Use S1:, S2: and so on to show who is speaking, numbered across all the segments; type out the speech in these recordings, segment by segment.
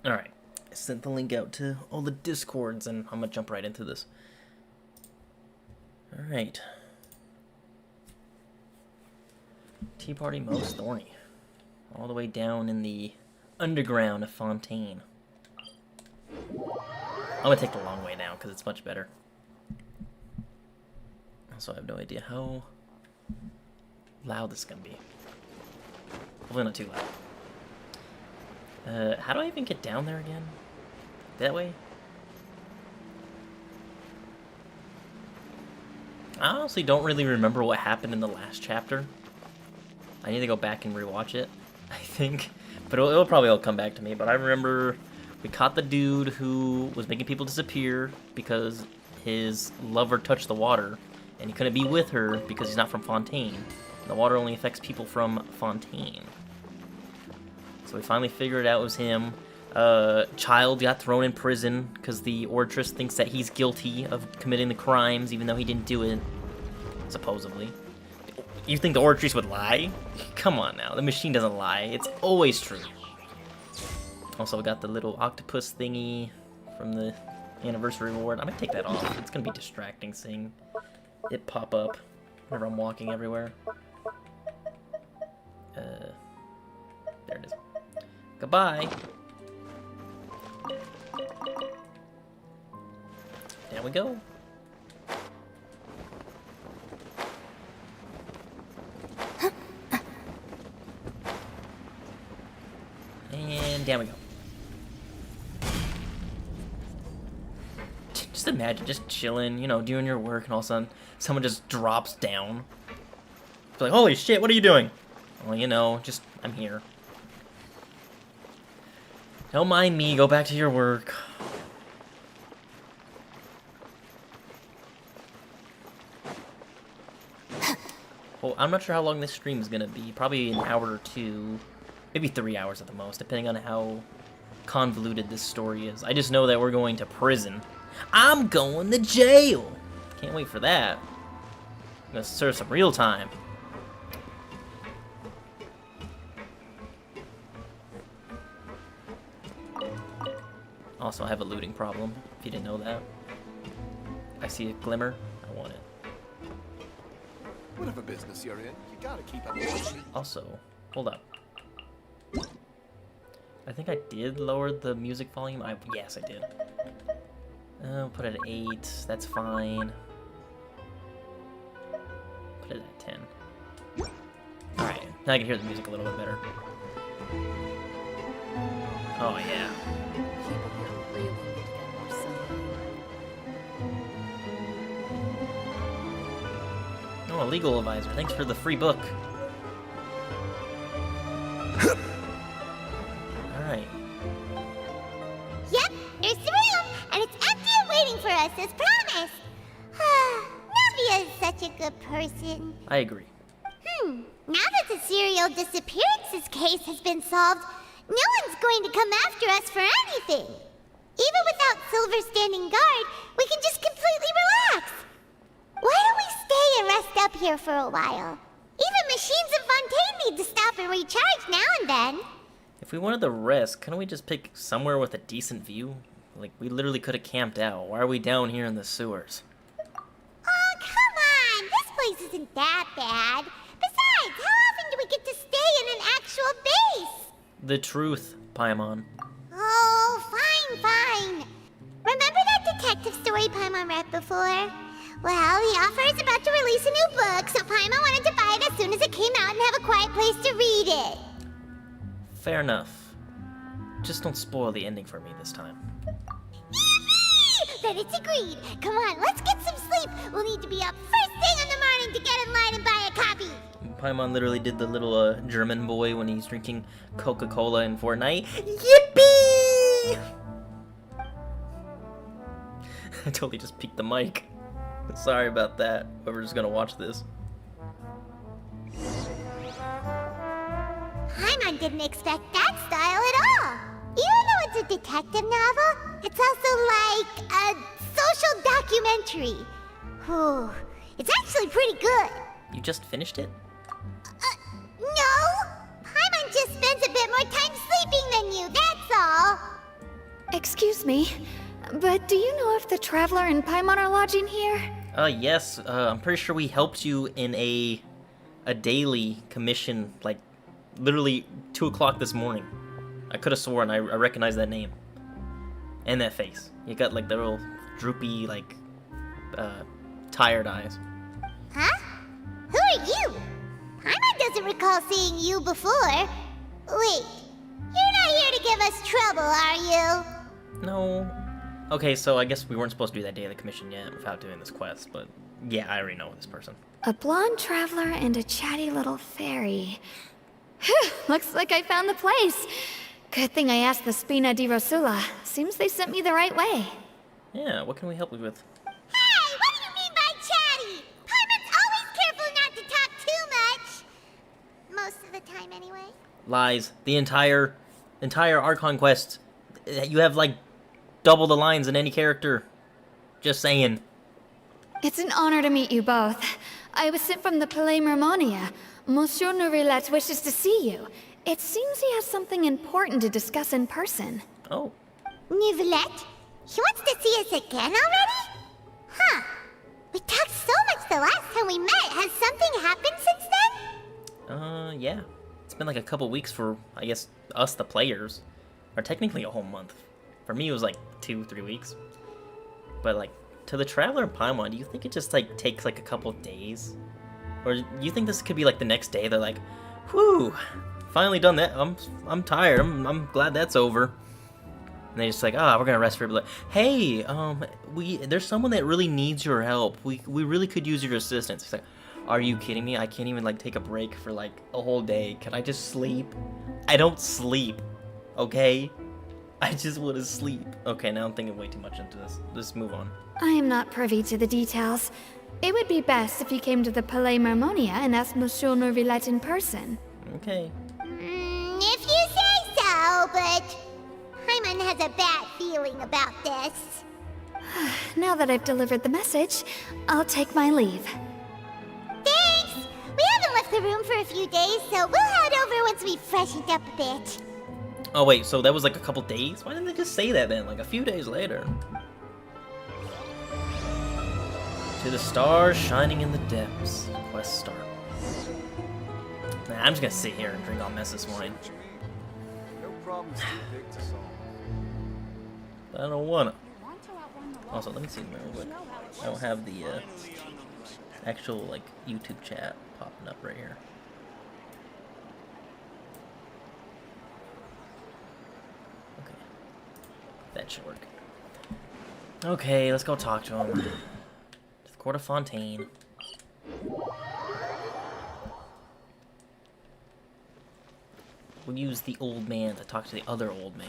S1: Alright. I sent the link out to all the Discords, and I'm gonna jump right into this. Alright. Tea Party most Thorny. All the way down in the underground of Fontaine. I'm gonna take the long way now, because it's much better. Also, I have no idea how loud this is gonna be. Hopefully not too loud. How do I even get down there again? That way? I honestly don't really remember what happened in the last chapter. I need to go back and rewatch it, I think. But it'll probably all come back to me. But I remember we caught the dude who was making people disappear because his lover touched the water. And he couldn't be with her because he's not from Fontaine. The water only affects people from Fontaine. So we finally figured out it was him. Child got thrown in prison because the Oratress thinks that he's guilty of committing the crimes even though he didn't do it. Supposedly. You think the Oratress would lie? Come on now, the machine doesn't lie. It's always true. Also, we got the little octopus thingy from the anniversary reward. I'm gonna take that off. It's gonna be distracting seeing it pop up whenever I'm walking everywhere. There it is. Goodbye. There we go. And down we go. Just imagine just chilling, you know, doing your work, and all of a sudden someone just drops down. It's like, holy shit, what are you doing? Well, you know, just, I'm here. Don't mind me, go back to your work. Well, I'm not sure how long this stream is gonna be. Probably an hour or two. Maybe 3 hours at the most, depending on how convoluted this story is. I just know that we're going to prison. I'm going to jail! Can't wait for that. I'm gonna serve some real time. Also, I have a looting problem, if you didn't know that. I see a glimmer, I want it.
S2: Whatever business you're in, you gotta keep up with it.
S1: Also, hold up. I think I did lower the music volume. Yes, I did. Put it at 8. That's fine. Put it at 10. Alright, now I can hear the music a little bit better. Oh, yeah. Oh, a legal advisor. Thanks for the free book. Alright.
S3: Yep, there's the room, and it's empty and waiting for us as promised. Navia is such a good person.
S1: I agree.
S3: Now that the serial disappearances case has been solved, no one's going to come after us for anything. Even without Silver standing guard, we can just completely relax. Why don't we stay and rest up here for a while? Even machines in Fontaine need to stop and recharge now and then.
S1: If we wanted the rest, couldn't we just pick somewhere with a decent view? Like, we literally could have camped out. Why are we down here in the sewers?
S3: Oh, come on! This place isn't that bad. Besides, how often do we get to stay in an actual base?
S1: The truth, Paimon.
S3: Oh, fine. Remember that detective story Paimon read before? Well, the author is about to release a new book, so Paimon wanted to buy it as soon as it came out and have a quiet place to read it.
S1: Fair enough. Just don't spoil the ending for me this time.
S3: Yippee! Then it's agreed. Come on, let's get some sleep. We'll need to be up first thing in the morning to get in line and buy a copy.
S1: Paimon literally did the little German boy when he's drinking Coca-Cola in Fortnite. Yippee! I totally just peeked the mic. Sorry about that, whoever's gonna watch this.
S3: Paimon didn't expect that style at all. Even though it's a detective novel, it's also like a social documentary. Whew. It's actually pretty good.
S1: You just finished it?
S3: No! Paimon just spends a bit more time sleeping than you, that's all.
S4: Excuse me, but do you know if the Traveler and Paimon are lodging here?
S1: Yes, I'm pretty sure we helped you in a daily commission, like, literally 2 o'clock this morning. I could have sworn I recognized that name. And that face. You got, like, the little droopy, like, tired eyes.
S3: Huh? Who are you? Paimon doesn't recall seeing you before. Wait, you're not here to give us trouble, are you?
S1: No. Okay, so I guess we weren't supposed to do that daily commission yet without doing this quest, but yeah, I already know this person.
S4: A blonde traveler and a chatty little fairy. Whew, looks like I found the place. Good thing I asked the Spina di Rosula. Seems they sent me the right way.
S1: Yeah, what can we help you with?
S3: Hey, what do you mean by chatty? Paimon's always careful not to talk too much. Most of the time, anyway.
S1: Lies. The entire Archon Quest, you have like double the lines in any character. Just saying.
S4: It's an honor to meet you both. I was sent from the Palais Mermonia. Monsieur Nourilette wishes to see you. It seems he has something important to discuss in person.
S1: Oh.
S3: Nivelette? He wants to see us again already? Huh. We talked so much the last time we met. Has something happened since then?
S1: Yeah. It's been like a couple weeks for, I guess, us the players. Or technically a whole month. For me, it was like 2-3 weeks. But like, to the Traveler and Paimon, do you think it just like takes like a couple days? Or do you think this could be like the next day? They're like, whew, finally done that. I'm tired. I'm glad that's over. And they just like, we're gonna rest for a bit. Hey, there's someone that really needs your help. We really could use your assistance. It's like, are you kidding me? I can't even like take a break for like a whole day. Can I just sleep? I don't sleep. Okay? I just want to sleep. Okay, now I'm thinking way too much into this. Let's move on.
S4: I am not privy to the details. It would be best if you came to the Palais Mermonia and asked Monsieur Nourilette in person.
S1: Okay.
S3: If you say so, but Paimon has a bad feeling about this.
S4: Now that I've delivered the message, I'll take my leave.
S3: Thanks! We haven't left the room for a few days, so we'll head over once we've freshened up a bit.
S1: Oh wait, so that was like a couple days? Why didn't they just say that then? Like a few days later. To the stars shining in the depths. Quest start. Nah, I'm just gonna sit here and drink all Mess's wine.
S2: No problems too big to solve.
S1: But I don't wanna. Also, let me see real quick. I don't have the actual like YouTube chat popping up right here. Okay, that should work. Okay, let's go talk to him. To the Court of Fontaine. We'll use the old man to talk to the other old man.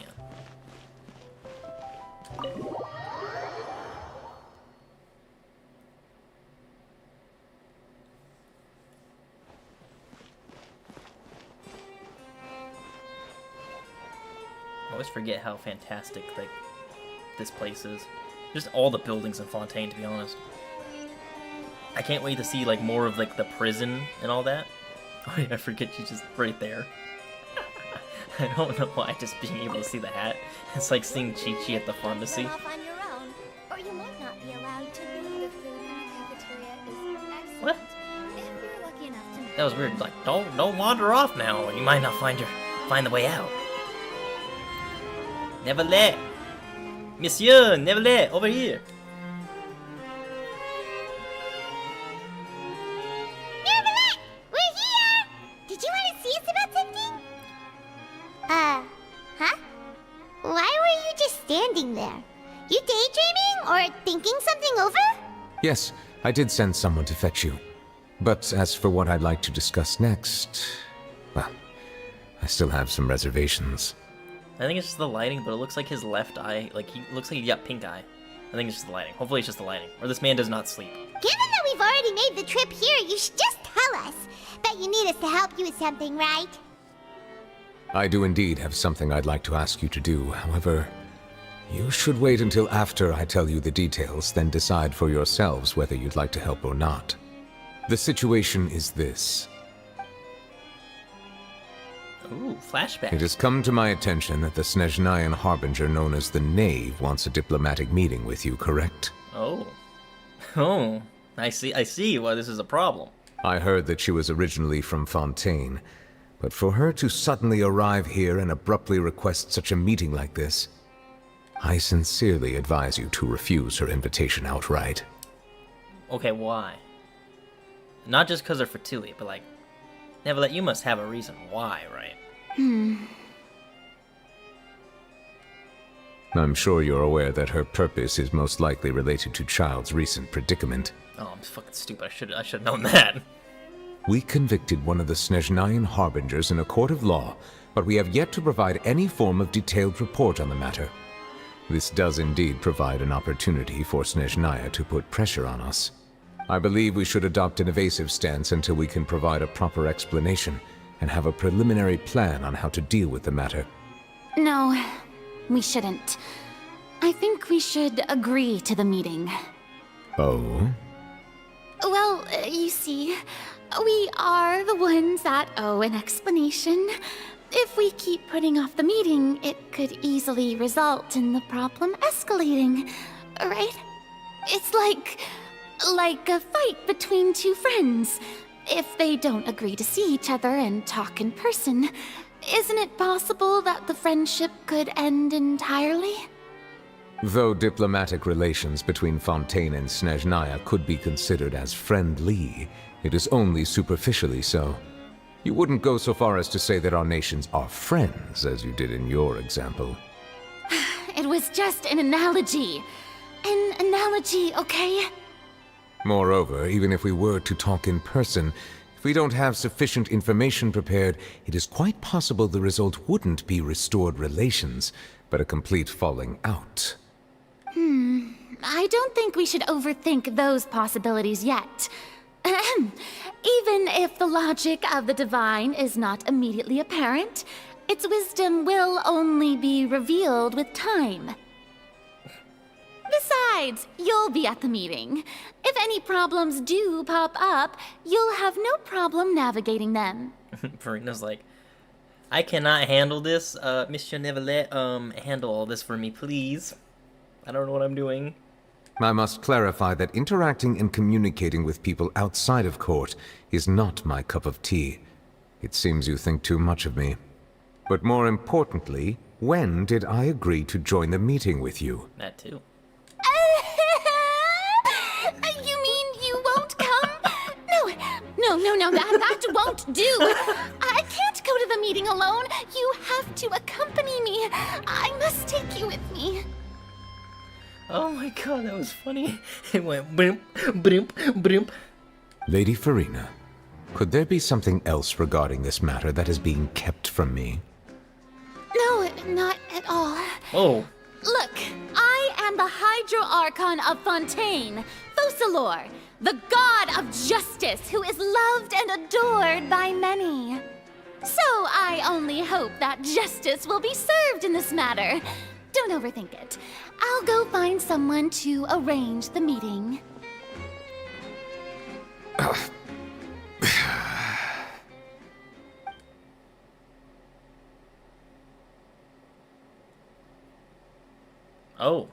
S1: I always forget how fantastic like this place is. Just all the buildings in Fontaine, to be honest. I can't wait to see like more of like the prison and all that. Oh yeah, I forget she's just right there. I don't know why, just being able to see the hat. It's like seeing Chi-Chi at the pharmacy.
S3: Off on your own, or you might not be allowed to. The food in the cafeteria is excellent.
S1: What?
S3: If you're lucky enough to.
S1: That was weird. Like, don't wander off now, or you might not find the way out. Neverlet! Monsieur, Neverlet, over here!
S3: Neverlet, we're here! Did you want to see us about something? Huh? Why were you just standing there? You daydreaming or thinking something over?
S5: Yes, I did send someone to fetch you. But as for what I'd like to discuss next, well, I still have some reservations.
S1: I think it's just the lighting, but it looks like his left eye, like he looks like he got pink eye. I think it's just the lighting. Hopefully it's just the lighting. Or this man does not sleep.
S3: Given that we've already made the trip here, you should just tell us. Bet you need us to help you with something, right?
S5: I do indeed have something I'd like to ask you to do. However, you should wait until after I tell you the details, then decide for yourselves whether you'd like to help or not. The situation is this.
S1: Ooh, flashback.
S5: It has come to my attention that the Snezhnayan harbinger known as the Knave wants a diplomatic meeting with you, correct?
S1: Oh. Oh. I see why this is a problem.
S5: I heard that she was originally from Fontaine, but for her to suddenly arrive here and abruptly request such a meeting like this, I sincerely advise you to refuse her invitation outright.
S1: Okay, why? Not just because they're Fatui, but like, Neverlet, you must have a reason why, right?
S5: I'm sure you're aware that her purpose is most likely related to Child's recent predicament.
S1: Oh, I'm fucking stupid. I should have known that.
S5: We convicted one of the Snezhnayan harbingers in a court of law, but we have yet to provide any form of detailed report on the matter. This does indeed provide an opportunity for Snezhnaya to put pressure on us. I believe we should adopt an evasive stance until we can provide a proper explanation and have a preliminary plan on how to deal with the matter.
S6: No, we shouldn't. I think we should agree to the meeting.
S5: Oh?
S6: Well, you see, we are the ones that owe an explanation. If we keep putting off the meeting, it could easily result in the problem escalating, right? It's like a fight between two friends. If they don't agree to see each other and talk in person, isn't it possible that the friendship could end entirely?
S5: Though diplomatic relations between Fontaine and Snezhnaya could be considered as friendly, it is only superficially so. You wouldn't go so far as to say that our nations are friends, as you did in your example.
S6: It was just an analogy. An analogy, okay?
S5: Moreover, even if we were to talk in person, if we don't have sufficient information prepared, it is quite possible the result wouldn't be restored relations, but a complete falling out.
S6: I don't think we should overthink those possibilities yet. Ahem. Even if the logic of the divine is not immediately apparent, its wisdom will only be revealed with time. Besides, you'll be at the meeting. If any problems do pop up, you'll have no problem navigating them.
S1: Farina's like, I cannot handle this. Monsieur Neverlet, handle all this for me, please. I don't know what I'm doing.
S5: I must clarify that interacting and communicating with people outside of court is not my cup of tea. It seems you think too much of me. But more importantly, when did I agree to join the meeting with you?
S1: That too.
S6: You mean you won't come? No, that won't do. I can't go to the meeting alone. You have to accompany me. I must take you with me.
S1: Oh my god, that was funny. It went brimp, brimp, brimp.
S5: Lady Farina, could there be something else regarding this matter that is being kept from me?
S6: No, not at all.
S1: Oh.
S6: Look, I am the Hydro Archon of Fontaine, Focalor, the god of justice who is loved and adored by many. So I only hope that justice will be served in this matter. Don't overthink it. I'll go find someone to arrange the meeting.
S1: Oh.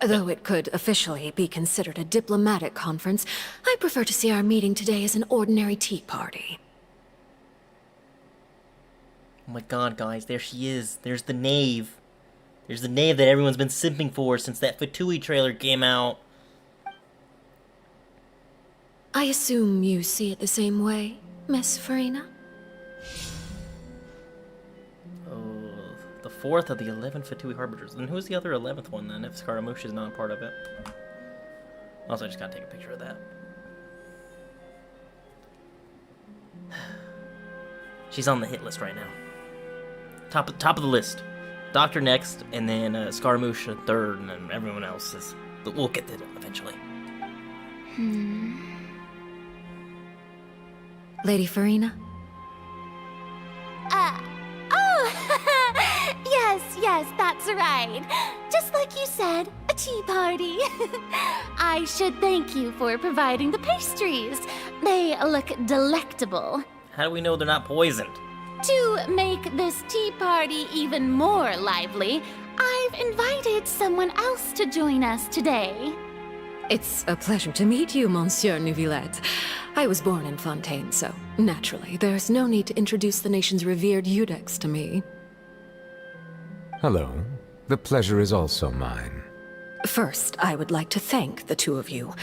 S7: Though it could officially be considered a diplomatic conference, I prefer to see our meeting today as an ordinary tea party.
S1: Oh my god, guys, there she is. There's the knave. There's the knave that everyone's been simping for since that Fatui trailer came out.
S7: I assume you see it the same way, Miss Farina?
S1: Oh, the 4th of the 11 Fatui Harbingers. Then who's the other 11th one then, if Scaramouche is not a part of it? Also, I just gotta take a picture of that. She's on the hit list right now. Top of the list. Doctor next, and then Scaramouche third, and then everyone else is... We'll get to them eventually.
S7: Lady Farina?
S6: Yes, that's right. Just like you said, a tea party. I should thank you for providing the pastries. They look delectable.
S1: How do we know they're not poisoned?
S6: To make this tea party even more lively, I've invited someone else to join us today.
S7: It's a pleasure to meet you, Monsieur Neuvillette. I was born in Fontaine, so naturally, there's no need to introduce the nation's revered Eudex to me.
S5: Hello. The pleasure is also mine.
S7: First, I would like to thank the two of you.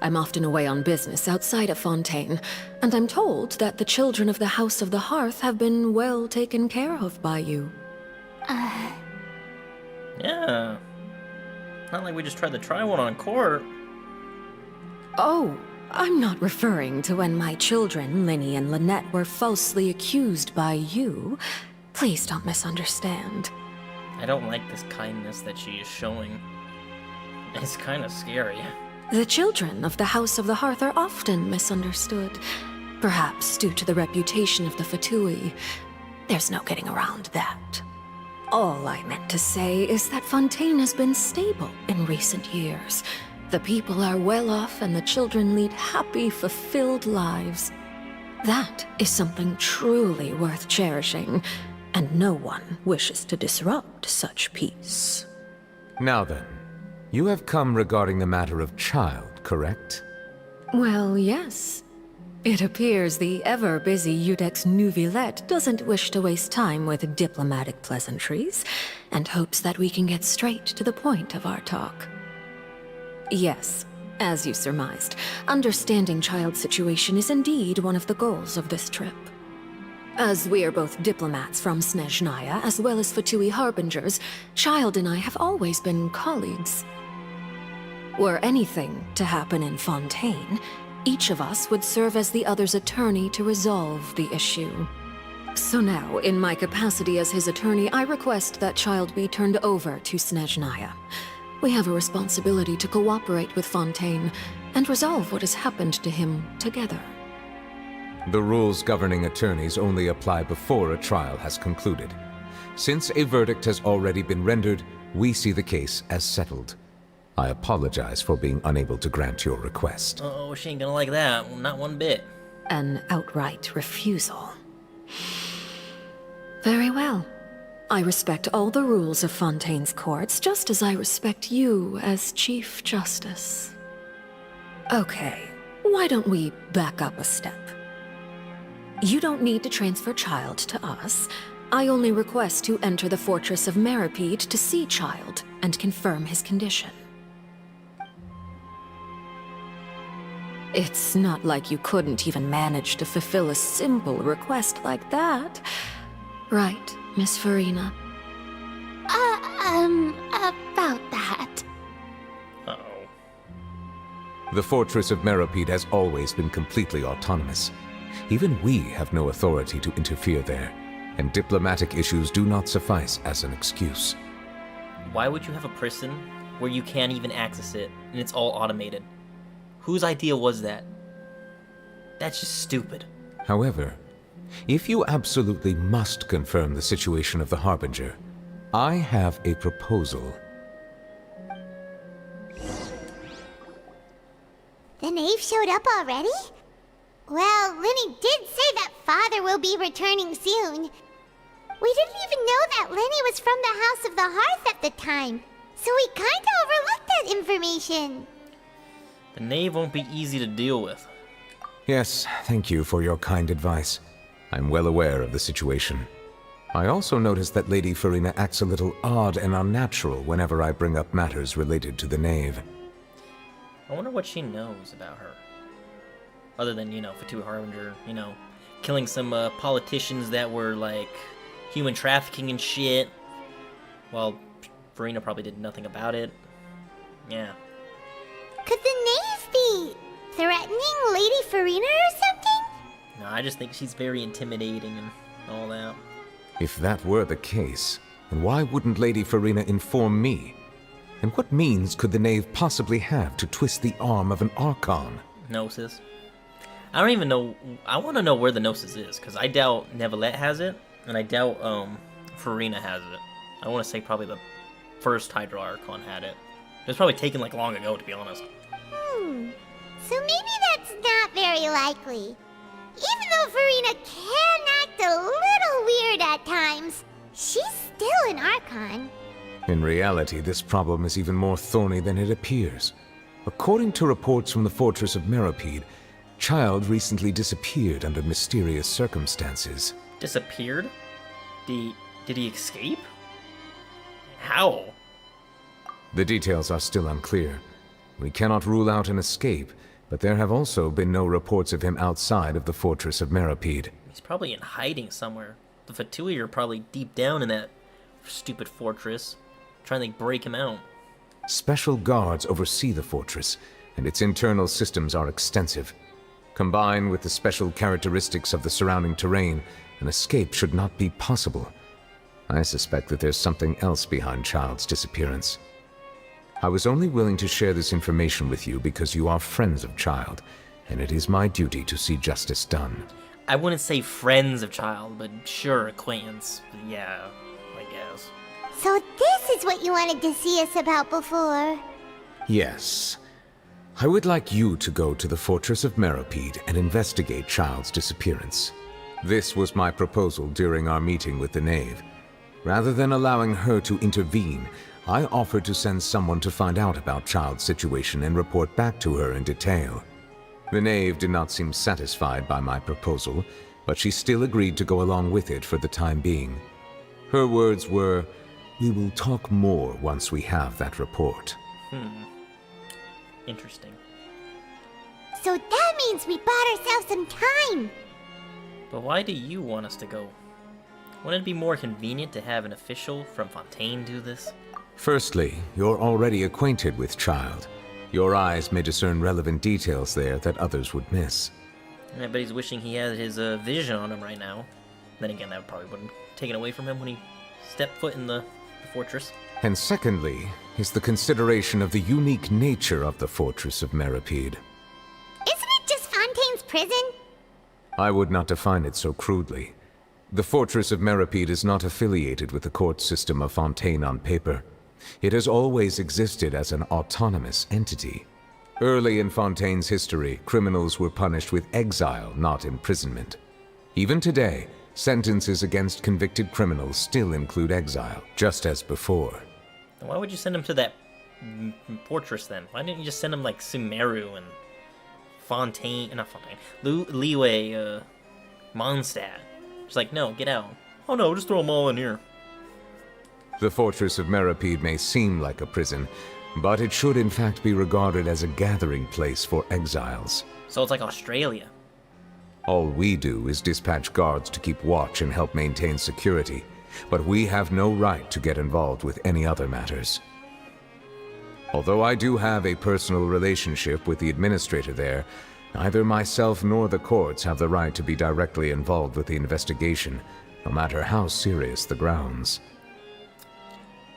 S7: I'm often away on business outside of Fontaine, and I'm told that the children of the House of the Hearth have been well taken care of by you.
S1: Yeah. Not like we just tried to try one on court.
S7: Oh, I'm not referring to when my children, Linny and Lynette, were falsely accused by you. Please don't misunderstand.
S1: I don't like this kindness that she is showing. It's kind of scary.
S7: The children of the House of the Hearth are often misunderstood, perhaps due to the reputation of the Fatui. There's no getting around that. All I meant to say is that Fontaine has been stable in recent years. The people are well off and the children lead happy, fulfilled lives. That is something truly worth cherishing, and no one wishes to disrupt such peace.
S5: Now then, you have come regarding the matter of child, correct?
S7: Well, yes. It appears the ever-busy Eudex Neuvillette doesn't wish to waste time with diplomatic pleasantries, and hopes that we can get straight to the point of our talk. Yes, as you surmised, understanding child's situation is indeed one of the goals of this trip. As we are both diplomats from Snezhnaya, as well as Fatui harbingers, Child and I have always been colleagues. Were anything to happen in Fontaine, each of us would serve as the other's attorney to resolve the issue. So now, in my capacity as his attorney, I request that Child be turned over to Snezhnaya. We have a responsibility to cooperate with Fontaine and resolve what has happened to him together.
S5: The rules governing attorneys only apply before a trial has concluded. Since a verdict has already been rendered, we see the case as settled. I apologize for being unable to grant your request.
S1: Uh-oh, she ain't gonna like that. Not one bit.
S7: An outright refusal. Very well. I respect all the rules of Fontaine's courts, just as I respect you as Chief Justice. Okay, why don't we back up a step? You don't need to transfer Child to us. I only request to enter the fortress of Meripede to see Child and confirm his condition. It's not like you couldn't even manage to fulfill a simple request like that. Right, Miss Farina?
S6: About that.
S1: Uh-oh.
S5: The fortress of Meripede has always been completely autonomous. Even we have no authority to interfere there, and diplomatic issues do not suffice as an excuse.
S1: Why would you have a prison where you can't even access it, and it's all automated? Whose idea was that? That's just stupid.
S5: However, if you absolutely must confirm the situation of the Harbinger, I have a proposal.
S3: The knave showed up already? Well, Linny did say that Father will be returning soon. We didn't even know that Linny was from the House of the Hearth at the time, so we kinda overlooked that information.
S1: The knave won't be easy to deal with.
S5: Yes, thank you for your kind advice. I'm well aware of the situation. I also noticed that Lady Farina acts a little odd and unnatural whenever I bring up matters related to the knave.
S1: I wonder what she knows about her. Other than, Fatui Harbinger, killing some politicians that were, like, human trafficking and shit. Well, Farina probably did nothing about it. Yeah.
S3: Could the knave be threatening Lady Farina or something?
S1: No, I just think she's very intimidating and all that.
S5: If that were the case, then why wouldn't Lady Farina inform me? And what means could the knave possibly have to twist the arm of an Archon?
S1: Gnosis. I don't even know. I want to know where the Gnosis is, because I doubt Neuvillette has it, and I doubt Farina has it. I want to say probably the first Hydra Archon had it. It was probably taken like long ago, to be honest.
S3: So maybe that's not very likely. Even though Farina can act a little
S5: In reality, this problem is even more thorny than it appears. According to reports from the fortress of Meropide, Child recently disappeared under mysterious circumstances.
S1: Disappeared? Did he escape? How?
S5: The details are still unclear. We cannot rule out an escape, but there have also been no reports of him outside of the fortress of Meropide.
S1: He's probably in hiding somewhere. The Fatui are probably deep down in that stupid fortress, trying to break him out.
S5: Special guards oversee the fortress, and its internal systems are extensive. Combined with the special characteristics of the surrounding terrain, an escape should not be possible. I suspect that there's something else behind Child's disappearance. I was only willing to share this information with you because you are friends of Child, and it is my duty to see justice done.
S1: I wouldn't say friends of Child, but sure, acquaintance. Yeah, I guess.
S3: So this is what you wanted to see us about before.
S5: Yes. I would like you to go to the fortress of Meropide and investigate Child's disappearance. This was my proposal during our meeting with the Knave. Rather than allowing her to intervene, I offered to send someone to find out about Child's situation and report back to her in detail. The Knave did not seem satisfied by my proposal, but she still agreed to go along with it for the time being. Her words were, "We will talk more once we have that report."
S1: Interesting.
S3: So that means we bought ourselves some time.
S1: But why do you want us to go? Wouldn't it be more convenient to have an official from Fontaine do this?
S5: Firstly, you're already acquainted with Child. Your eyes may discern relevant details there that others would miss.
S1: I bet he's wishing he had his vision on him right now. Then again, that probably wouldn't take it away from him when he stepped foot in the fortress.
S5: And secondly, is the consideration of the unique nature of the fortress of Meropide.
S3: Isn't it just Fontaine's prison?
S5: I would not define it so crudely. The fortress of Meropide is not affiliated with the court system of Fontaine on paper. It has always existed as an autonomous entity. Early in Fontaine's history, criminals were punished with exile, not imprisonment. Even today, sentences against convicted criminals still include exile, just as before.
S1: Why would you send him to that fortress then? Why didn't you just send him like Sumeru and Liyue, Mondstadt? Just like, no, get out. Oh no, just throw them all in here.
S5: The fortress of Meropide may seem like a prison, but it should in fact be regarded as a gathering place for exiles.
S1: So it's like Australia.
S5: All we do is dispatch guards to keep watch and help maintain security, but we have no right to get involved with any other matters. Although I do have a personal relationship with the administrator there, neither myself nor the courts have the right to be directly involved with the investigation, no matter how serious the grounds.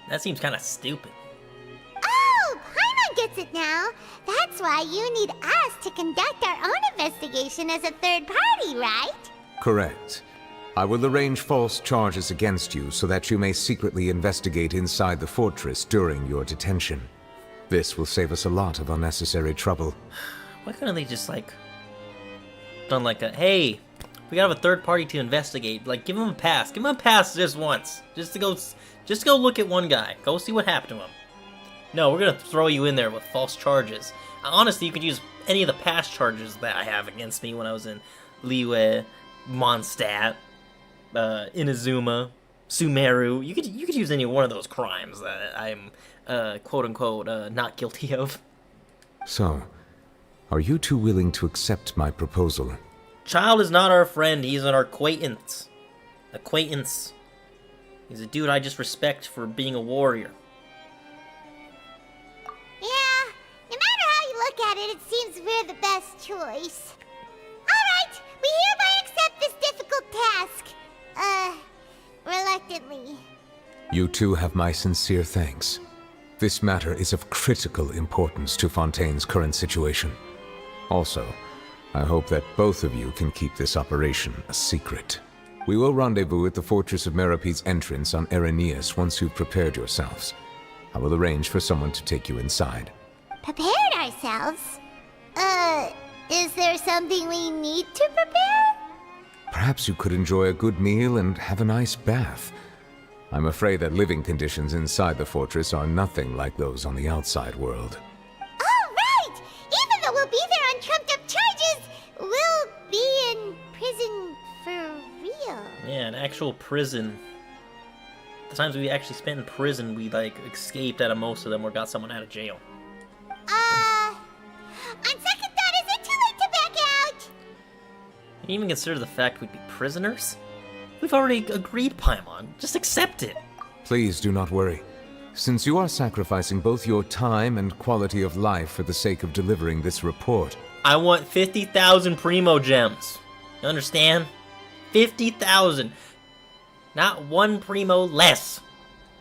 S1: That seems kind of stupid.
S3: Oh, Paimon gets it now. That's why you need us to conduct our own investigation as a third party, right?
S5: Correct. I will arrange false charges against you so that you may secretly investigate inside the fortress during your detention. This will save us a lot of unnecessary trouble.
S1: Why couldn't they just like done like a, hey, we gotta have a third party to investigate. Like, give him a pass. Give him a pass just once. Just to go look at one guy. Go see what happened to him. No, we're gonna throw you in there with false charges. Honestly, you could use any of the past charges that I have against me when I was in Liyue, Mondstadt, Inazuma, Sumeru. You could use any one of those crimes that I'm quote unquote not guilty of.
S5: So, are you two willing to accept my proposal?
S1: Child is not our friend, he's an acquaintance. Acquaintance. He's a dude I just respect for being a warrior.
S3: Yeah, no matter how you look at it, it seems we're the best choice. Alright, we hereby accept this difficult task. Reluctantly.
S5: You two have my sincere thanks. This matter is of critical importance to Fontaine's current situation. Also, I hope that both of you can keep this operation a secret. We will rendezvous at the Fortress of Meropide's entrance on Erinius once you've prepared yourselves. I will arrange for someone to take you inside.
S3: Prepared ourselves? Is there something we need to prepare?
S5: Perhaps you could enjoy a good meal and have a nice bath. I'm afraid that living conditions inside the fortress are nothing like those on the outside world.
S3: Oh, right! Even though we'll be there on trumped-up charges, we'll be in prison for real.
S1: Yeah, an actual prison. The times we actually spent in prison, we, like, escaped out of most of them or got someone out of jail.
S3: On second thought, is it too late to back out?
S1: You even consider the fact we'd be prisoners? We've already agreed, Paimon. Just accept it.
S5: Please do not worry. Since you are sacrificing both your time and quality of life for the sake of delivering this report,
S1: I want 50,000 Primo Gems. You understand? 50,000. Not one Primo less.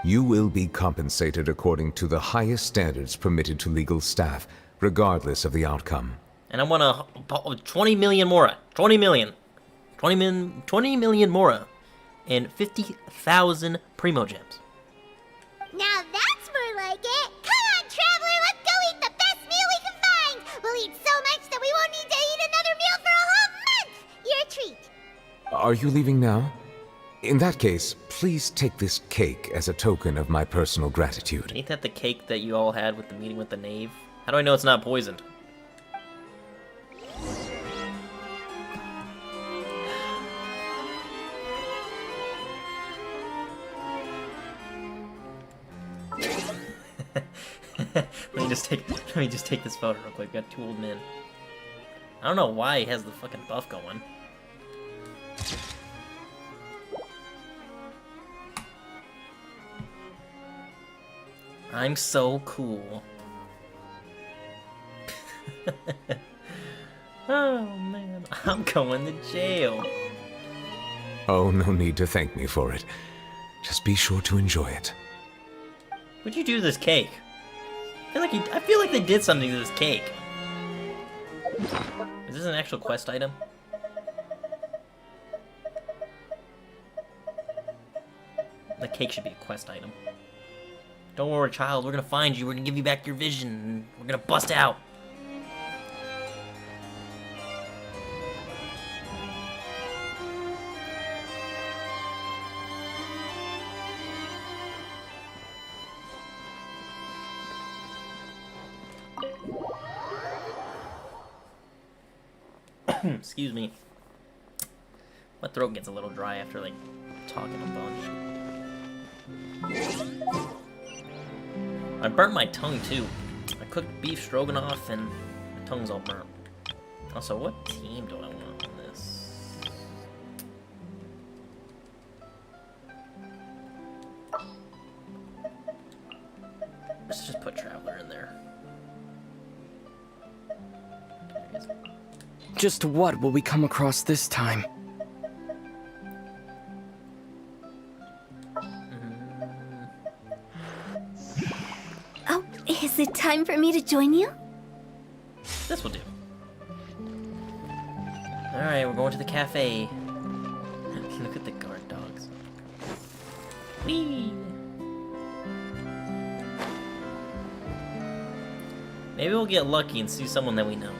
S5: you will be compensated according to the highest standards permitted to legal staff, regardless of the outcome.
S1: And I want a 20 million Mora. 20 million. 20 million Mora. And 50,000 Primo Gems.
S3: Now that's more like it. Come on, traveler, let's go eat the best meal we can find. We'll eat so much that we won't need to eat another meal for a whole month. You're a treat.
S5: Are you leaving now? In that case, please take this cake as a token of my personal gratitude.
S1: Ain't that the cake that you all had with the meeting with the knave? How do I know it's not poisoned? let me just take this photo real quick. Got two old men. I don't know why he has the fucking buff going. I'm so cool. Oh man, I'm going to jail.
S5: Oh, no need to thank me for it. Just be sure to enjoy it.
S1: What'd you do to this cake? I feel like they did something to this cake. Is this an actual quest item? The cake should be a quest item. Don't worry, child. We're gonna find you. We're gonna give you back your vision. And we're gonna bust out. Excuse me. My throat gets a little dry after, like, talking a bunch. I burnt my tongue, too. I cooked beef stroganoff, and my tongue's all burnt. Also, what team do I want on this? Let's just put Traveler in there.
S8: Just what will we come across this time?
S3: Oh, is it time for me to join you?
S1: This will do. Alright, we're going to the cafe. Look at the guard dogs. Whee! Maybe we'll get lucky and see someone that we know.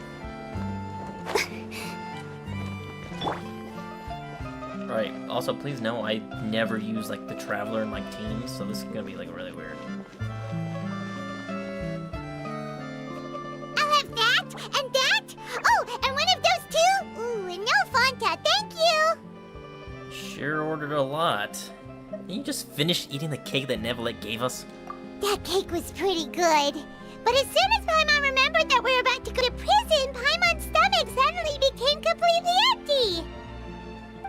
S1: Alright, also please know I never use like the Traveler in like teams, so this is gonna be like really weird.
S3: I'll have that, and that. Oh, and one of those two. Ooh, and no Fanta, thank you.
S1: Sure ordered a lot. Didn't you just finish eating the cake that Nevelet gave us?
S3: That cake was pretty good. But as soon as Paimon remembered that we were about to go to prison, Paimon's stomach suddenly became completely empty.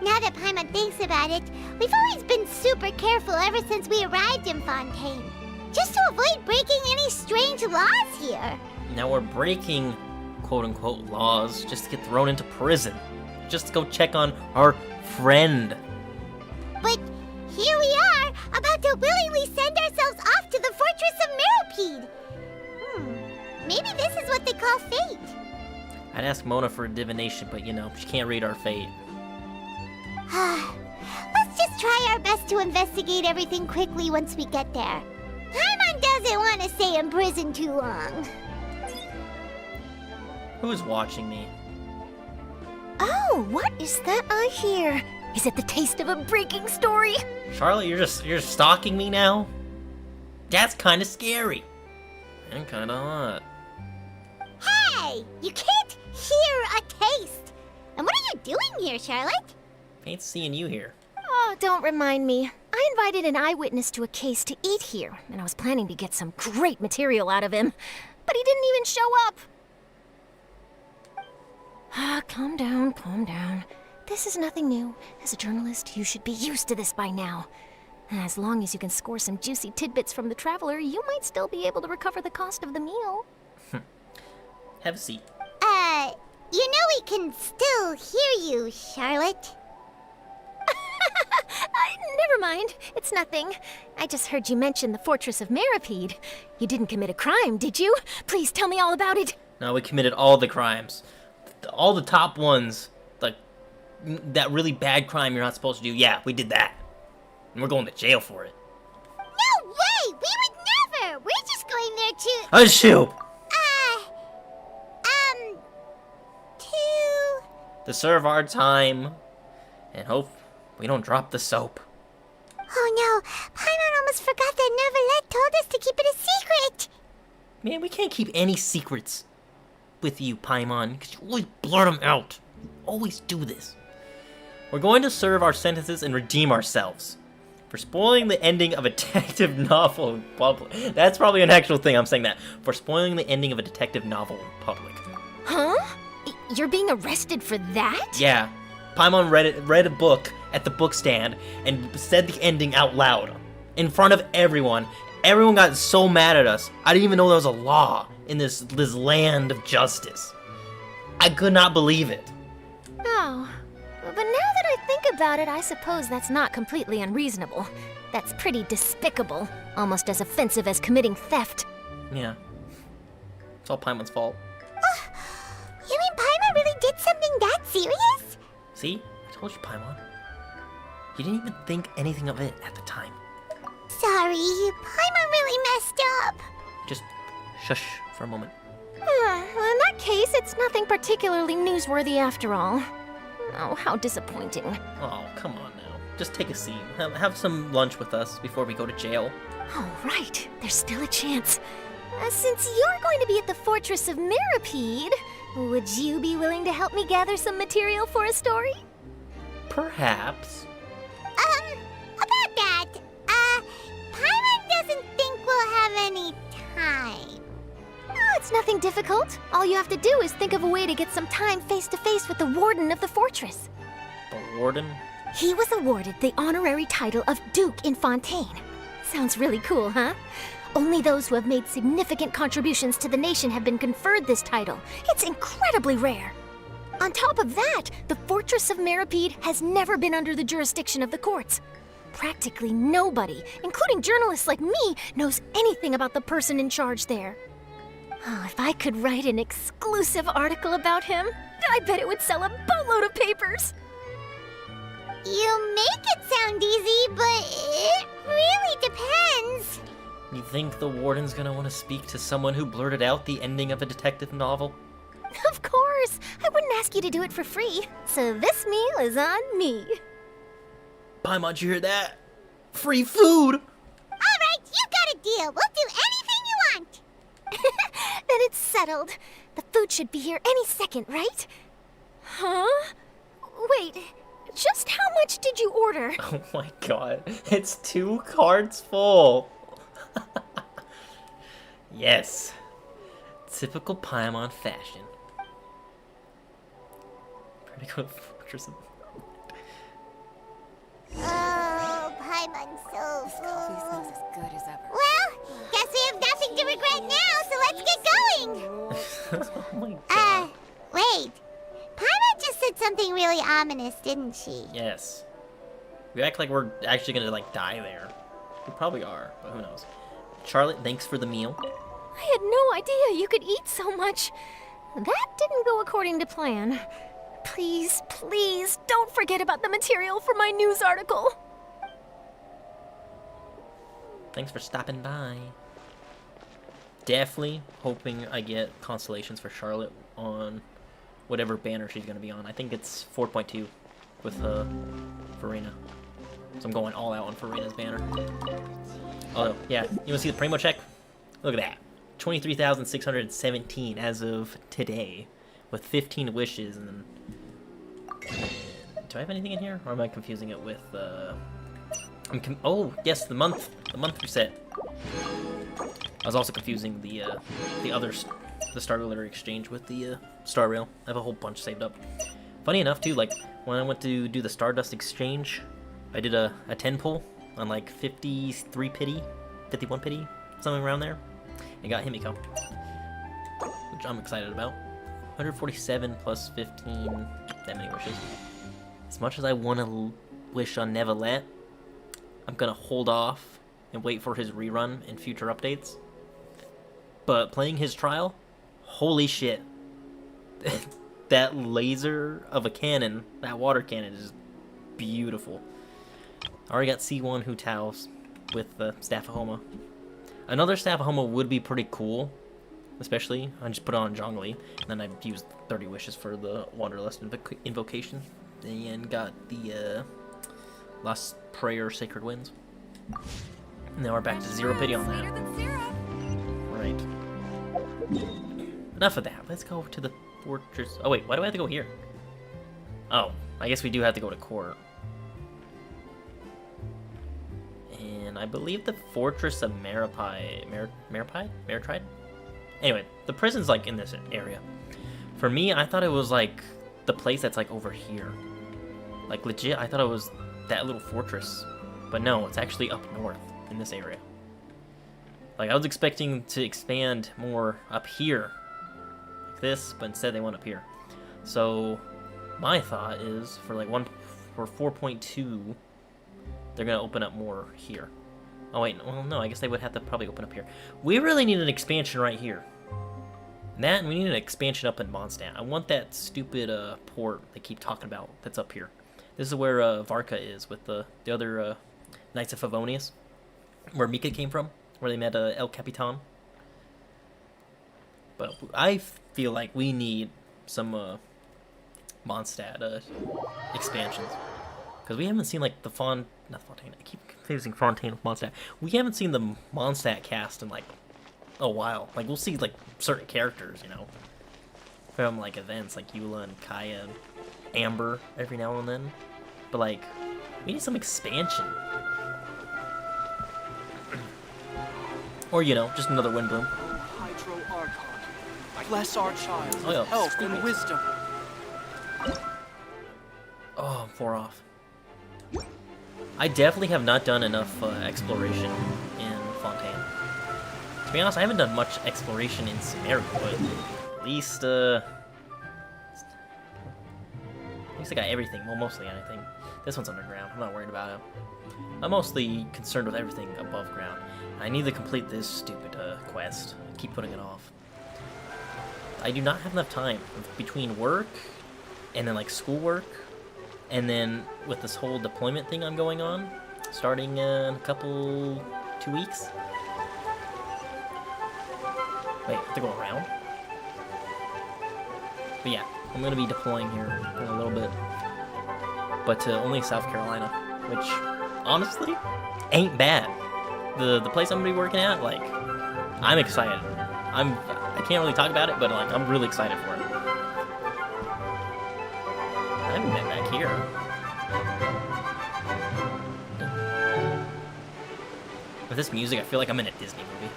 S3: Now that Paimon thinks about it, we've always been super careful ever since we arrived in Fontaine. Just to avoid breaking any strange laws here.
S1: Now we're breaking quote-unquote laws just to get thrown into prison. Just to go check on our friend.
S3: But here we are, about to willingly send ourselves off to the fortress of Meropide. Maybe this is what they call fate.
S1: I'd ask Mona for a divination, but you know, she can't read our fate.
S3: Let's just try our best to investigate everything quickly once we get there. Paimon doesn't want to stay in prison too long.
S1: Who's watching me?
S9: Oh, what is that I hear? Is it the taste of a breaking story?
S1: Charlotte, you're stalking me now? That's kind of scary. And kind of hot.
S3: Hey! You can't hear a taste! And what are you doing here, Charlotte?
S1: Ain't seeing you here.
S9: Oh, don't remind me. I invited an eyewitness to a case to eat here, and I was planning to get some great material out of him. But he didn't even show up. Ah, calm down, calm down. This is nothing new. As a journalist, you should be used to this by now. As long as you can score some juicy tidbits from the Traveler, you might still be able to recover the cost of the meal.
S1: Have a seat.
S3: You know we can still hear you, Charlotte.
S9: Never mind. It's nothing. I just heard you mention the Fortress of Meripede. You didn't commit a crime, did you? Please tell me all about it.
S1: No, we committed all the crimes. All the top ones. Like, that really bad crime you're not supposed to do. Yeah, we did that. And we're going to jail for it.
S3: No way! We would never! We're just going there to...
S1: Oh, shoot! To serve our time, and hope we don't drop the soap.
S3: Oh no, Paimon almost forgot that Neverlet told us to keep it a secret!
S1: Man, we can't keep any secrets with you, Paimon, because you always blurt them out. You always do this. We're going to serve our sentences and redeem ourselves for spoiling the ending of a detective novel in public. That's probably an actual thing, I'm saying that. For spoiling the ending of a detective novel in public.
S9: Huh? You're being arrested for that?
S1: Yeah. Paimon read a book at the book stand and said the ending out loud. In front of everyone. Everyone got so mad at us. I didn't even know there was a law in this land of justice. I could not believe it.
S9: Oh. But now that I think about it, I suppose that's not completely unreasonable. That's pretty despicable. Almost as offensive as committing theft.
S1: Yeah. It's all Paimon's fault.
S3: You mean Paimon really did something that serious?
S1: See? I told you, Paimon. You didn't even think anything of it at the time.
S3: Sorry, Paimon really messed up.
S1: Just shush for a moment.
S9: Well, in that case, it's nothing particularly newsworthy after all. Oh, how disappointing.
S1: Oh, come on now. Just take a seat. Have some lunch with us before we go to jail.
S9: Oh, right. There's still a chance. Since you're going to be at the Fortress of Meripede, would you be willing to help me gather some material for a story?
S1: Perhaps.
S3: About that, Paimon doesn't think we'll have any time.
S9: Oh, it's nothing difficult. All you have to do is think of a way to get some time face-to-face with the Warden of the Fortress.
S1: The Warden?
S9: He was awarded the honorary title of Duke in Fontaine. Sounds really cool, huh? Only those who have made significant contributions to the nation have been conferred this title. It's incredibly rare. On top of that, the Fortress of Meripede has never been under the jurisdiction of the courts. Practically nobody, including journalists like me, knows anything about the person in charge there. Oh, if I could write an exclusive article about him, I bet it would sell a boatload of papers.
S3: You make it sound easy, but it really depends.
S1: You think the Warden's gonna want to speak to someone who blurted out the ending of a detective novel?
S9: Of course! I wouldn't ask you to do it for free, so this meal is on me.
S1: Paimon, did you hear that? Free food!
S3: Alright, you got a deal. We'll do anything you want.
S9: Then it's settled. The food should be here any second, right? Huh? Wait, just how much did you order?
S1: Oh my god, it's 2 carts full! Yes. Typical Paimon fashion. Pretty good fortress.
S3: Oh, Paimon's so full.
S7: Smells as good as ever.
S3: Well, guess we have nothing to regret now, so let's get going.
S1: Oh my god.
S3: Wait. Paimon just said something really ominous, didn't she?
S1: Yes. We act like we're actually gonna, like, die there. We probably are, but who knows. Charlotte, thanks for the meal.
S9: I had no idea you could eat so much. That didn't go according to plan. Please, please, don't forget about the material for my news article.
S1: Thanks for stopping by. Definitely hoping I get constellations for Charlotte on whatever banner she's going to be on. I think it's 4.2, with Farina. So I'm going all out on Farina's banner. Oh, yeah. You want to see the Primo check? Look at that. 23,617 as of today. With 15 wishes. And then... Do I have anything in here? Or am I confusing it with... oh, yes, the month reset. I was also confusing the Star Glitter exchange with the Star Rail. I have a whole bunch saved up. Funny enough, too, like, when I went to do the Stardust exchange, I did a 10 pull on, like, 53 pity, 51 pity, something around there, and got Himiko, which I'm excited about. 147 plus 15, that many wishes. As much as I want to wish on Nevelet, I'm going to hold off and wait for his rerun in future updates. But playing his trial, holy shit. That laser of a cannon, that water cannon, is beautiful. I already got C1 Hu Tao's with the Staff of Homa. Another Staff of Homa would be pretty cool, especially, I just put it on Zhongli, and then I used 30 wishes for the Wanderlust invocation, and got the Last Prayer Sacred Winds. Now we're back to 0 pity on that. Right. Enough of that. Let's go to the fortress. Oh wait, why do I have to go here? Oh, I guess we do have to go to court. And I believe the fortress of Maritride? Anyway, the prison's like in this area. For me, I thought it was like the place that's like over here. Like legit, I thought it was that little fortress. But no, it's actually up north in this area. Like I was expecting to expand more up here. Like this, but instead they went up here. So my thought is for like 4.2, they're gonna open up more here. Oh wait, well no, I guess they would have to probably open up here. We really need an expansion right here. That, and we need an expansion up in Mondstadt. I want that stupid port they keep talking about that's up here. This is where Varka is with the other Knights of Favonius, where Mika came from, where they met El Capitan. But I feel like we need some Mondstadt expansions. Because we haven't seen like the not Fontaine, I keep confusing Fontaine with Mondstadt. We haven't seen the Mondstadt cast in like a while. Like we'll see like certain characters, you know, from like events like Eula and Kaya and Amber every now and then. But like, we need some expansion. Or, you know, just another Windbloom.
S8: Hydro Archon, bless our child,
S1: Oh, yeah.
S8: health and wisdom.
S1: Oh, I'm 4 off. I definitely have not done enough exploration in Fontaine. To be honest, I haven't done much exploration in Sumeru, but at least I got everything. Well, mostly anything. This one's underground. I'm not worried about it. I'm mostly concerned with everything above ground. I need to complete this stupid quest. I keep putting it off. I do not have enough time between work and then like schoolwork, and then with this whole deployment thing I'm going on, starting in a 2 weeks. Wait, I have to go around? But yeah, I'm gonna be deploying here in a little bit, but to only South Carolina, which honestly ain't bad. The place I'm gonna be working at, like, I'm excited. I can't really talk about it, but like I'm really excited for it. I haven't been back here. With this music, I feel like I'm in a Disney movie.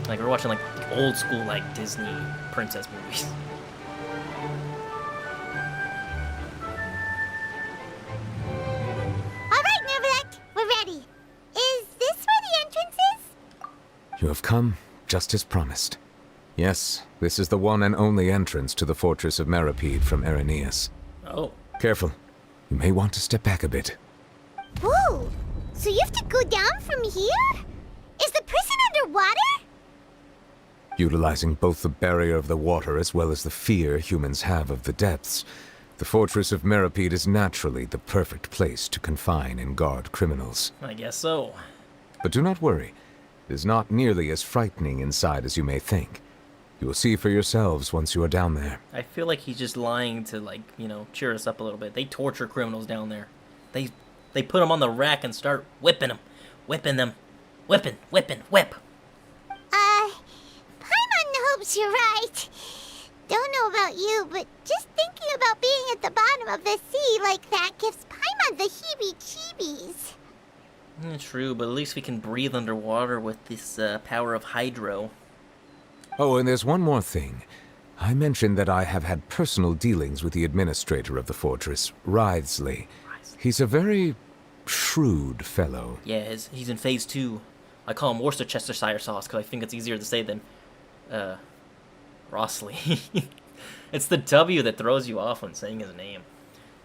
S1: Like we're watching like old school like Disney princess movies.
S3: Alright, Neverlect, we're ready. Is this where the entrance is?
S5: You have come, just as promised. Yes, this is the one and only entrance to the fortress of Meripede from Irenaeus.
S1: Oh.
S5: Careful. You may want to step back a bit.
S3: Whoa! So you have to go down from here? Is the prison underwater?
S5: Utilizing both the barrier of the water as well as the fear humans have of the depths, the fortress of Meripede is naturally the perfect place to confine and guard criminals.
S1: I guess so.
S5: But do not worry. It is not nearly as frightening inside as you may think. You will see for yourselves once you are down there.
S1: I feel like he's just lying to, like, you know, cheer us up a little bit. They torture criminals down there. They put them on the rack and start whipping them. Whipping them. Whip.
S3: Paimon hopes you're right. Don't know about you, but just thinking about being at the bottom of the sea like that gives Paimon the heebie-jeebies.
S1: True, but at least we can breathe underwater with this power of hydro.
S5: Oh, and there's one more thing. I mentioned that I have had personal dealings with the administrator of the fortress, Wriothesley. He's a very shrewd fellow.
S1: Yeah, he's in phase 2. I call him Worcestershire sauce because I think it's easier to say than Rossley. It's the W that throws you off when saying his name.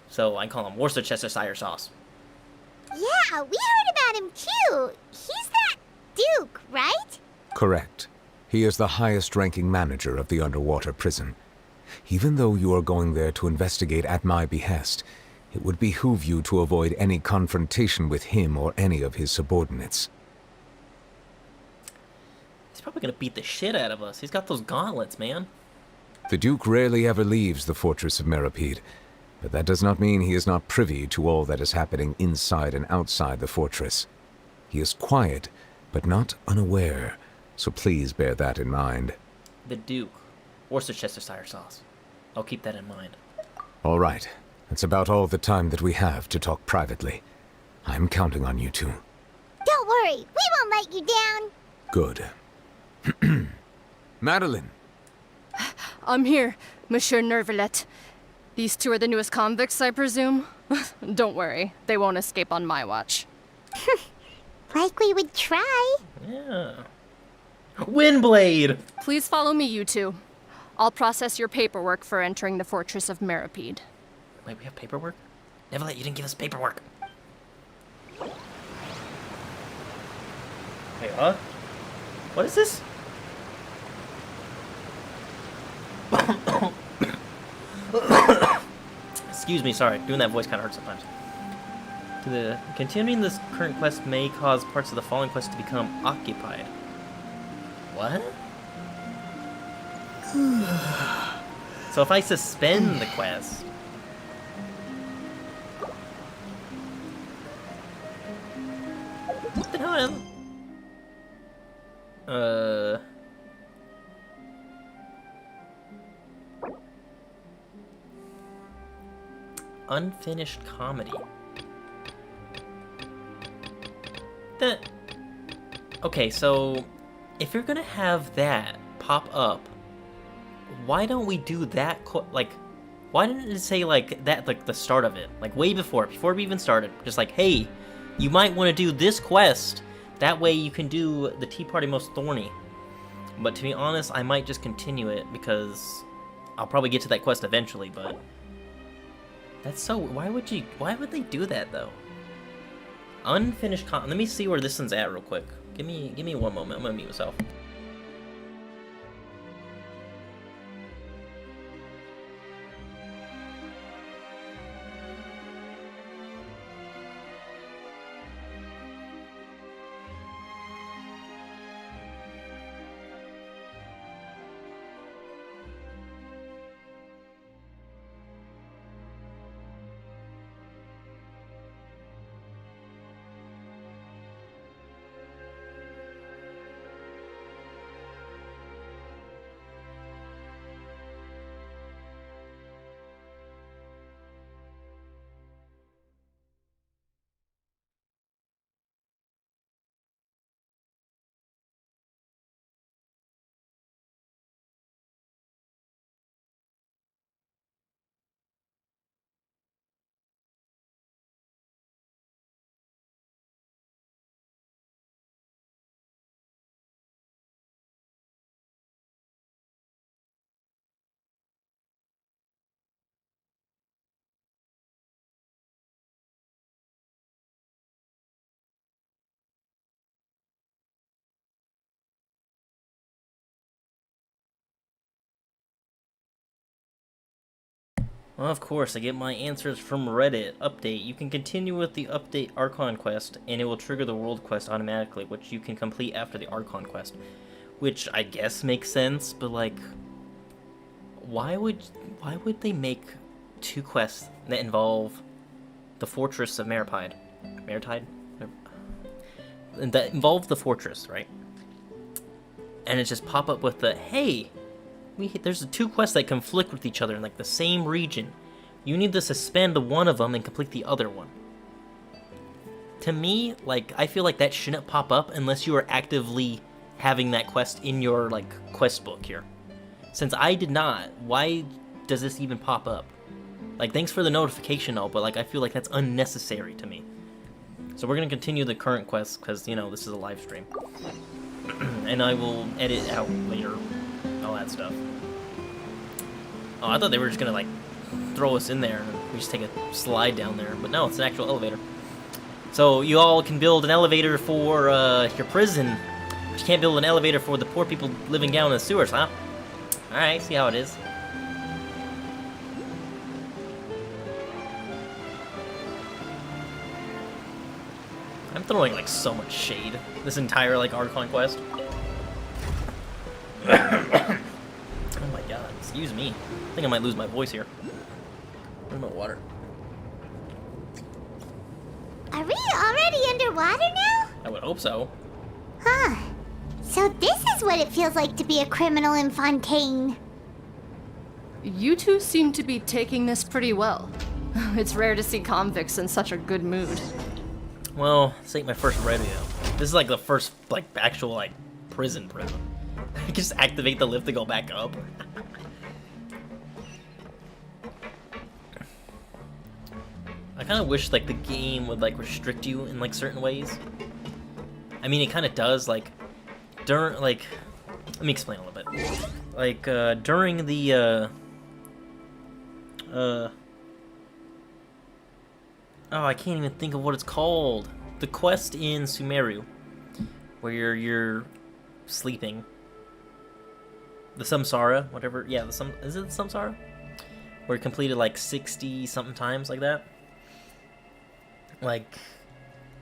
S1: So I call him Worcestershire sauce.
S3: Yeah, we heard about him too. He's that Duke, right?
S5: Correct. He is the highest-ranking manager of the underwater prison. Even though you are going there to investigate at my behest, it would behoove you to avoid any confrontation with him or any of his subordinates.
S1: He's probably gonna beat the shit out of us. He's got those gauntlets, man.
S5: The Duke rarely ever leaves the fortress of Meripede, but that does not mean he is not privy to all that is happening inside and outside the fortress. He is quiet, but not unaware, so please bear that in mind.
S1: The Duke. Worcestershire sauce. I'll keep that in mind.
S5: All right. That's about all the time that we have to talk privately. I'm counting on you two.
S3: Don't worry, we won't let you down.
S5: Good. Madeline!
S10: I'm here, Monsieur Nervalet. These two are the newest convicts, I presume? Don't worry, they won't escape on my watch.
S3: Like we would try.
S1: Yeah. Windblade!
S10: Please follow me, you two. I'll process your paperwork for entering the Fortress of Meripede.
S1: Wait, we have paperwork? Neverlet, you didn't give us paperwork. Wait, huh? What is this? Excuse me, sorry. Doing that voice kind of hurts sometimes. Continuing this current quest may cause parts of the following quest to become occupied. What? So if I suspend the quest... What the hell? Unfinished comedy. Okay, so if you're gonna have that pop up, why don't we do that? Like, why didn't it say like that, like the start of it, like way before we even started? Just like, hey, you might want to do this quest. That way you can do the Tea Party Most Thorny. But to be honest, I might just continue it because I'll probably get to that quest eventually. But that's so. Why would they do that though? Unfinished Let me see where this one's at real quick. Give me one moment. I'm gonna mute myself. Well, of course, I get my answers from Reddit. Update. You can continue with the update Archon Quest, and it will trigger the World Quest automatically, which you can complete after the Archon Quest. which I guess makes sense, but like, why would they make 2 quests that involve the fortress of Maritide? And that involve the fortress, right? And it just pop up with the, hey, there's 2 quests that conflict with each other in like the same region. You need to suspend one of them and complete the other one. To me, like, I feel like that shouldn't pop up unless you are actively having that quest in your, like, quest book here. Since I did not, why does this even pop up? Like, thanks for the notification, though, but, like, I feel like that's unnecessary to me. So we're gonna continue the current quest, because, you know, this is a live stream. And I will edit out later, all that stuff. Oh, I thought they were just gonna, like, throw us in there, and we just take a slide down there, but no, it's an actual elevator. So you all can build an elevator for your prison, but you can't build an elevator for the poor people living down in the sewers, huh? Alright, see how it is. I'm throwing like so much shade this entire like Archon Quest. Oh my god, excuse me. I think I might lose my voice here. Where's my water?
S3: Are we already underwater now?
S1: I would hope so.
S3: Huh. So this is what it feels like to be a criminal in Fontaine.
S10: You two seem to be taking this pretty well. It's rare to see convicts in such a good mood.
S1: Well, this ain't my first rodeo. This is like the first, like, actual, like, prison. I can just activate the lift to go back up. I kind of wish, like, the game would, like, restrict you in, like, certain ways. I mean, it kind of does, like, during, like, let me explain a little bit. Like, during the, oh, I can't even think of what it's called. The quest in Sumeru, where you're sleeping. The Samsara, whatever. Yeah, is it the Samsara? Where you completed like 60-something times like that. Like,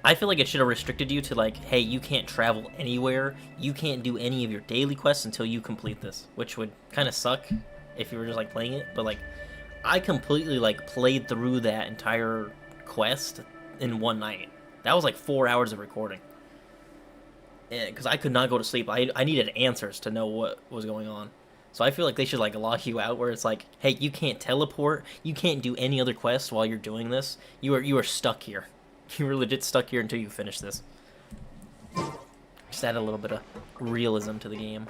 S1: I feel like it should have restricted you to like, hey, you can't travel anywhere. You can't do any of your daily quests until you complete this, which would kind of suck if you were just like playing it. But like, I completely like played through that entire quest in one night. That was like 4 hours of recording. Because I could not go to sleep. I needed answers to know what was going on. So I feel like they should like lock you out where it's like, hey, you can't teleport, you can't do any other quests while you're doing this. You are stuck here. You were legit stuck here until you finish this. Just add a little bit of realism to the game.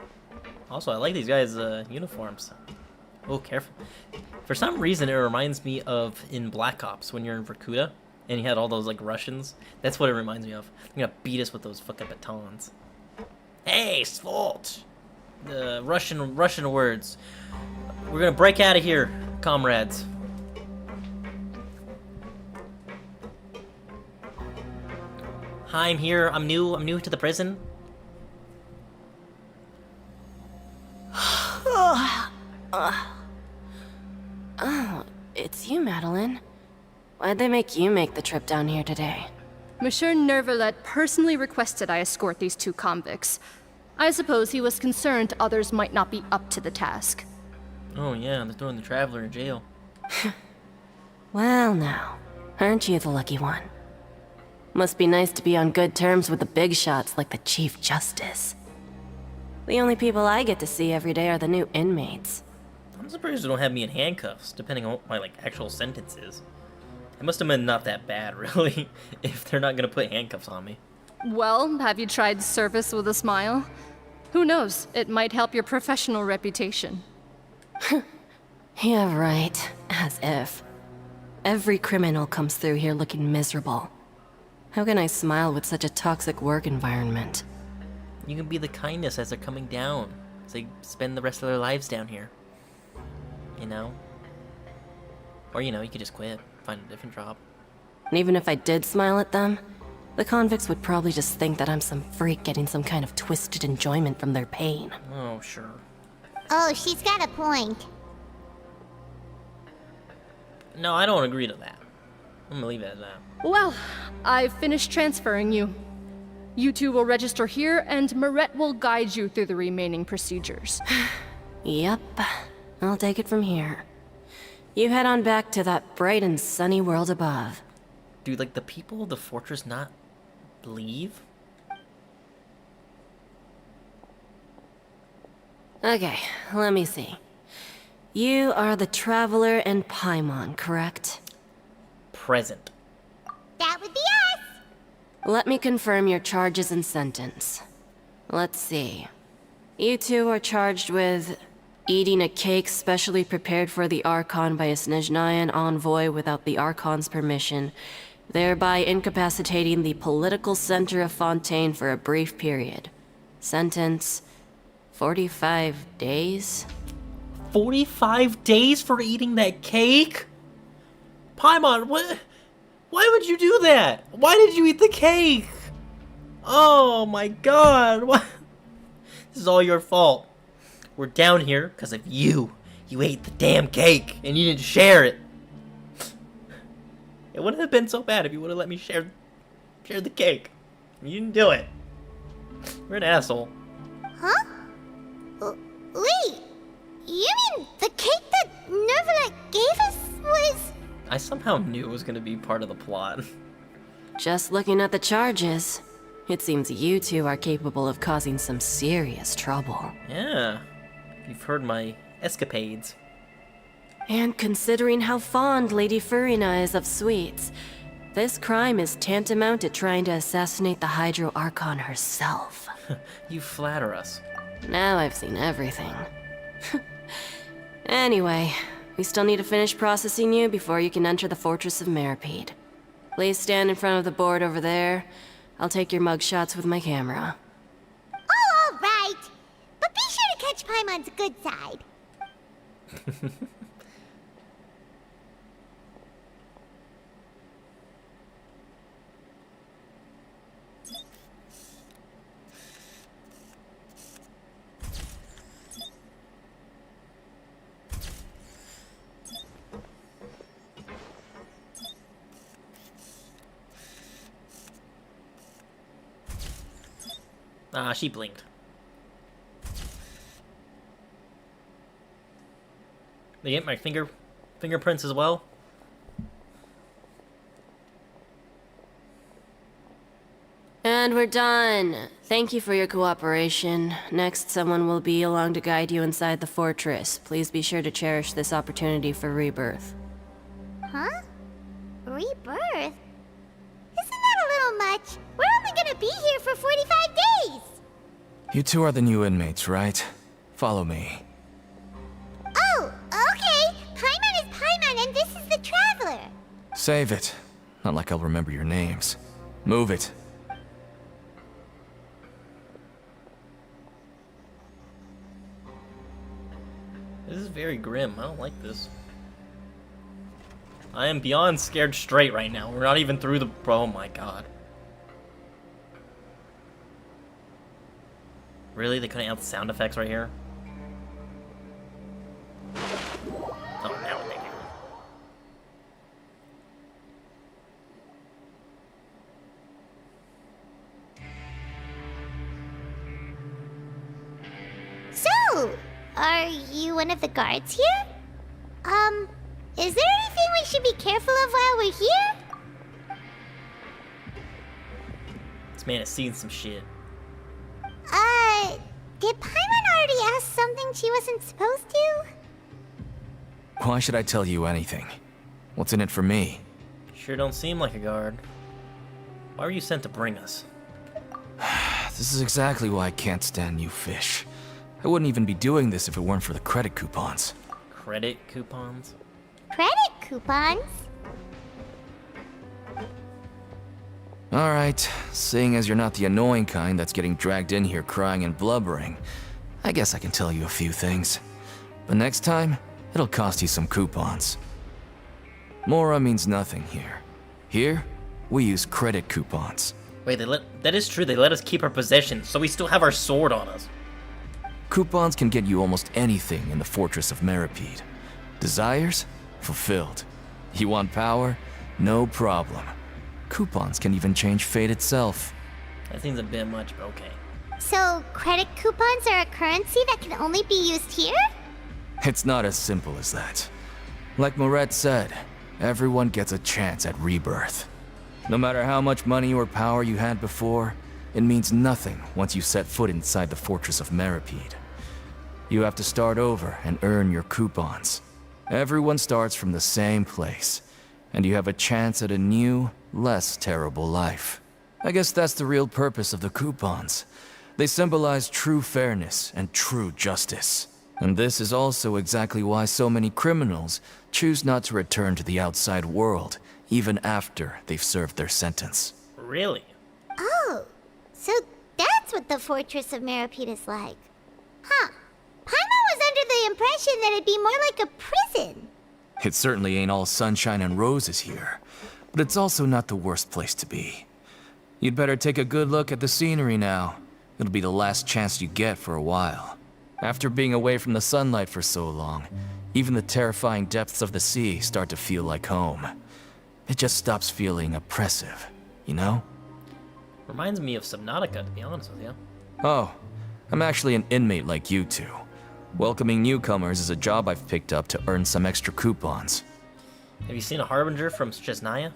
S1: Also, I like these guys' uniforms. Oh, careful. For some reason, it reminds me of in Black Ops when you're in Vorkuta and you had all those like Russians. That's what it reminds me of. They're gonna beat us with those fucking batons. Hey, Svolt! The Russian words. We're gonna break out of here, comrades. Hi, I'm here. I'm new to the prison.
S11: Oh, it's you, Madeline. Why'd they make you make the trip down here today?
S10: Monsieur Nervalet personally requested I escort these 2 convicts. I suppose he was concerned others might not be up to the task.
S1: Oh yeah, they're throwing the Traveler in jail.
S11: Well now, aren't you the lucky one? Must be nice to be on good terms with the big shots like the Chief Justice. The only people I get to see every day are the new inmates.
S1: I'm surprised they don't have me in handcuffs, depending on what my like actual sentence is. It must have been not that bad, really, if they're not gonna put handcuffs on me.
S10: Well, have you tried service with a smile? Who knows, it might help your professional reputation.
S11: Yeah, right. As if. Every criminal comes through here looking miserable. How can I smile with such a toxic work environment?
S1: You can be the kindness as they're coming down, as they spend the rest of their lives down here. You know? Or, you know, you could just quit, find a different job.
S11: And even if I did smile at them, the convicts would probably just think that I'm some freak getting some kind of twisted enjoyment from their pain.
S1: Oh, sure.
S3: Oh, she's got a point.
S1: No, I don't agree to that. I'm gonna leave it at that.
S10: Well, I've finished transferring you. You two will register here, and Marette will guide you through the remaining procedures.
S11: Yep. I'll take it from here. You head on back to that bright and sunny world above.
S1: Dude, like, the people of the fortress not leave?
S11: Okay, let me see. You are the Traveler and Paimon, correct?
S1: Present.
S3: That would be us!
S11: Let me confirm your charges and sentence. Let's see. You two are charged with eating a cake specially prepared for the Archon by a Snezhnayan envoy without the Archon's permission, thereby incapacitating the political center of Fontaine for a brief period. Sentence: 45 days?
S1: 45 days for eating that cake? Paimon, what? Why would you do that? Why did you eat the cake? Oh my god, what? This is all your fault. We're down here because of you. You ate the damn cake and you didn't share it. It wouldn't have been so bad if you would have let me share the cake. You didn't do it. You're an asshole.
S3: Huh? Wait, you mean the cake that Nervalet gave us was...
S1: I somehow knew it was going to be part of the plot.
S11: Just looking at the charges, it seems you two are capable of causing some serious trouble.
S1: Yeah, you've heard my escapades.
S11: And considering how fond Lady Furina is of sweets, this crime is tantamount to trying to assassinate the Hydro Archon herself.
S1: You flatter us.
S11: Now I've seen everything. Anyway, we still need to finish processing you before you can enter the Fortress of Meripede. Please stand in front of the board over there. I'll take your mugshots with my camera.
S3: Oh, all right. But be sure to catch Paimon's good side.
S1: Ah, she blinked. They get my fingerprints as well?
S11: And we're done. Thank you for your cooperation. Next, someone will be along to guide you inside the fortress. Please be sure to cherish this opportunity for rebirth.
S3: Huh? Rebirth? Isn't that a little much? We're only gonna be here for 45 days!
S12: You two are the new inmates, right? Follow me.
S3: Oh, okay! Paimon is Paimon and this is the Traveler!
S12: Save it. Not like I'll remember your names. Move it.
S1: This is very grim. I don't like this. I am beyond scared straight right now. We're not even through the... Oh my god. Really? They couldn't add sound effects right here? Oh, now they do.
S3: So, are you one of the guards here? Is there anything we should be careful of while we're here?
S1: This man has seen some shit.
S3: Did Paimon already ask something she wasn't supposed to?
S12: Why should I tell you anything? What's in it for me?
S1: Sure don't seem like a guard. Why were you sent to bring us?
S12: This is exactly why I can't stand you fish. I wouldn't even be doing this if it weren't for the credit coupons.
S1: Credit coupons?
S3: Credit coupons?
S12: Alright, seeing as you're not the annoying kind that's getting dragged in here crying and blubbering, I guess I can tell you a few things. But next time, it'll cost you some coupons. Mora means nothing here. Here, we use credit coupons.
S1: Wait, that is true. They let us keep our possessions, so we still have our sword on us.
S12: Coupons can get you almost anything in the Fortress of Meripede. Desires? Fulfilled. You want power? No problem. Coupons can even change fate itself.
S1: That seems a bit much, but okay.
S3: So, credit coupons are a currency that can only be used here?
S12: It's not as simple as that. Like Moret said, everyone gets a chance at rebirth. No matter how much money or power you had before, it means nothing once you set foot inside the fortress of Meripede. You have to start over and earn your coupons. Everyone starts from the same place, and you have a chance at a new, less terrible life. I guess that's the real purpose of the coupons. They symbolize true fairness and true justice. And this is also exactly why so many criminals choose not to return to the outside world, even after they've served their sentence.
S1: Really?
S3: Oh, so that's what the Fortress of Meripede is like. Huh. Paimon was under the impression that it'd be more like a prison.
S12: It certainly ain't all sunshine and roses here, but it's also not the worst place to be. You'd better take a good look at the scenery now. It'll be the last chance you get for a while. After being away from the sunlight for so long, even the terrifying depths of the sea start to feel like home. It just stops feeling oppressive, you know?
S1: Reminds me of Subnautica, to be honest with you.
S12: Oh, I'm actually an inmate like you two. Welcoming newcomers is a job I've picked up to earn some extra coupons.
S1: Have you seen a Harbinger from Chesnaya?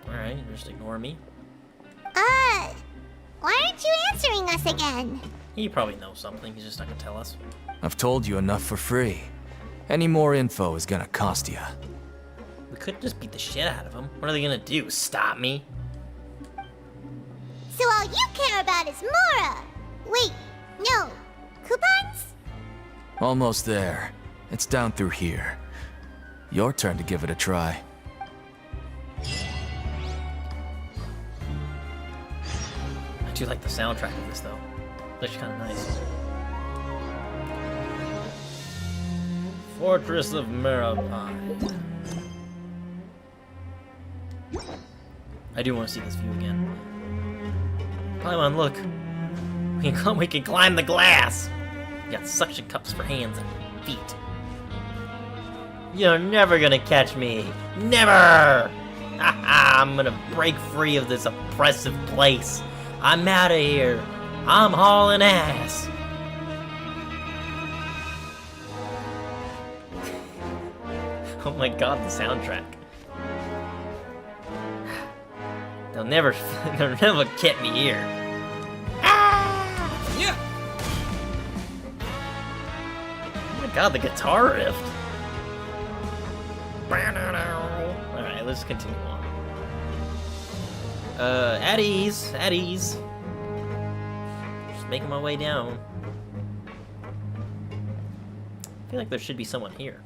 S1: Alright, just ignore me.
S3: Why aren't you answering us again?
S1: He probably knows something, he's just not gonna tell us.
S12: I've told you enough for free. Any more info is gonna cost you.
S1: We could just beat the shit out of him. What are they gonna do, stop me?
S3: So all you care about is Mora! Wait, no. Coupons?
S12: Almost there. It's down through here. Your turn to give it a try.
S1: I do like the soundtrack of this, though. It's actually kind of nice. Fortress of Meripede. I do want to see this view again. Paimon, look. We can climb the glass. We got suction cups for hands and feet. You're never gonna catch me. Never! I'm gonna break free of this oppressive place. I'm out of here. I'm hauling ass. Oh my god, the soundtrack. They'll never get me here. Ah!
S12: Yeah.
S1: Oh my god, the guitar riff. Alright, let's continue on. At ease, at ease. Just making my way down. I feel like there should be someone here.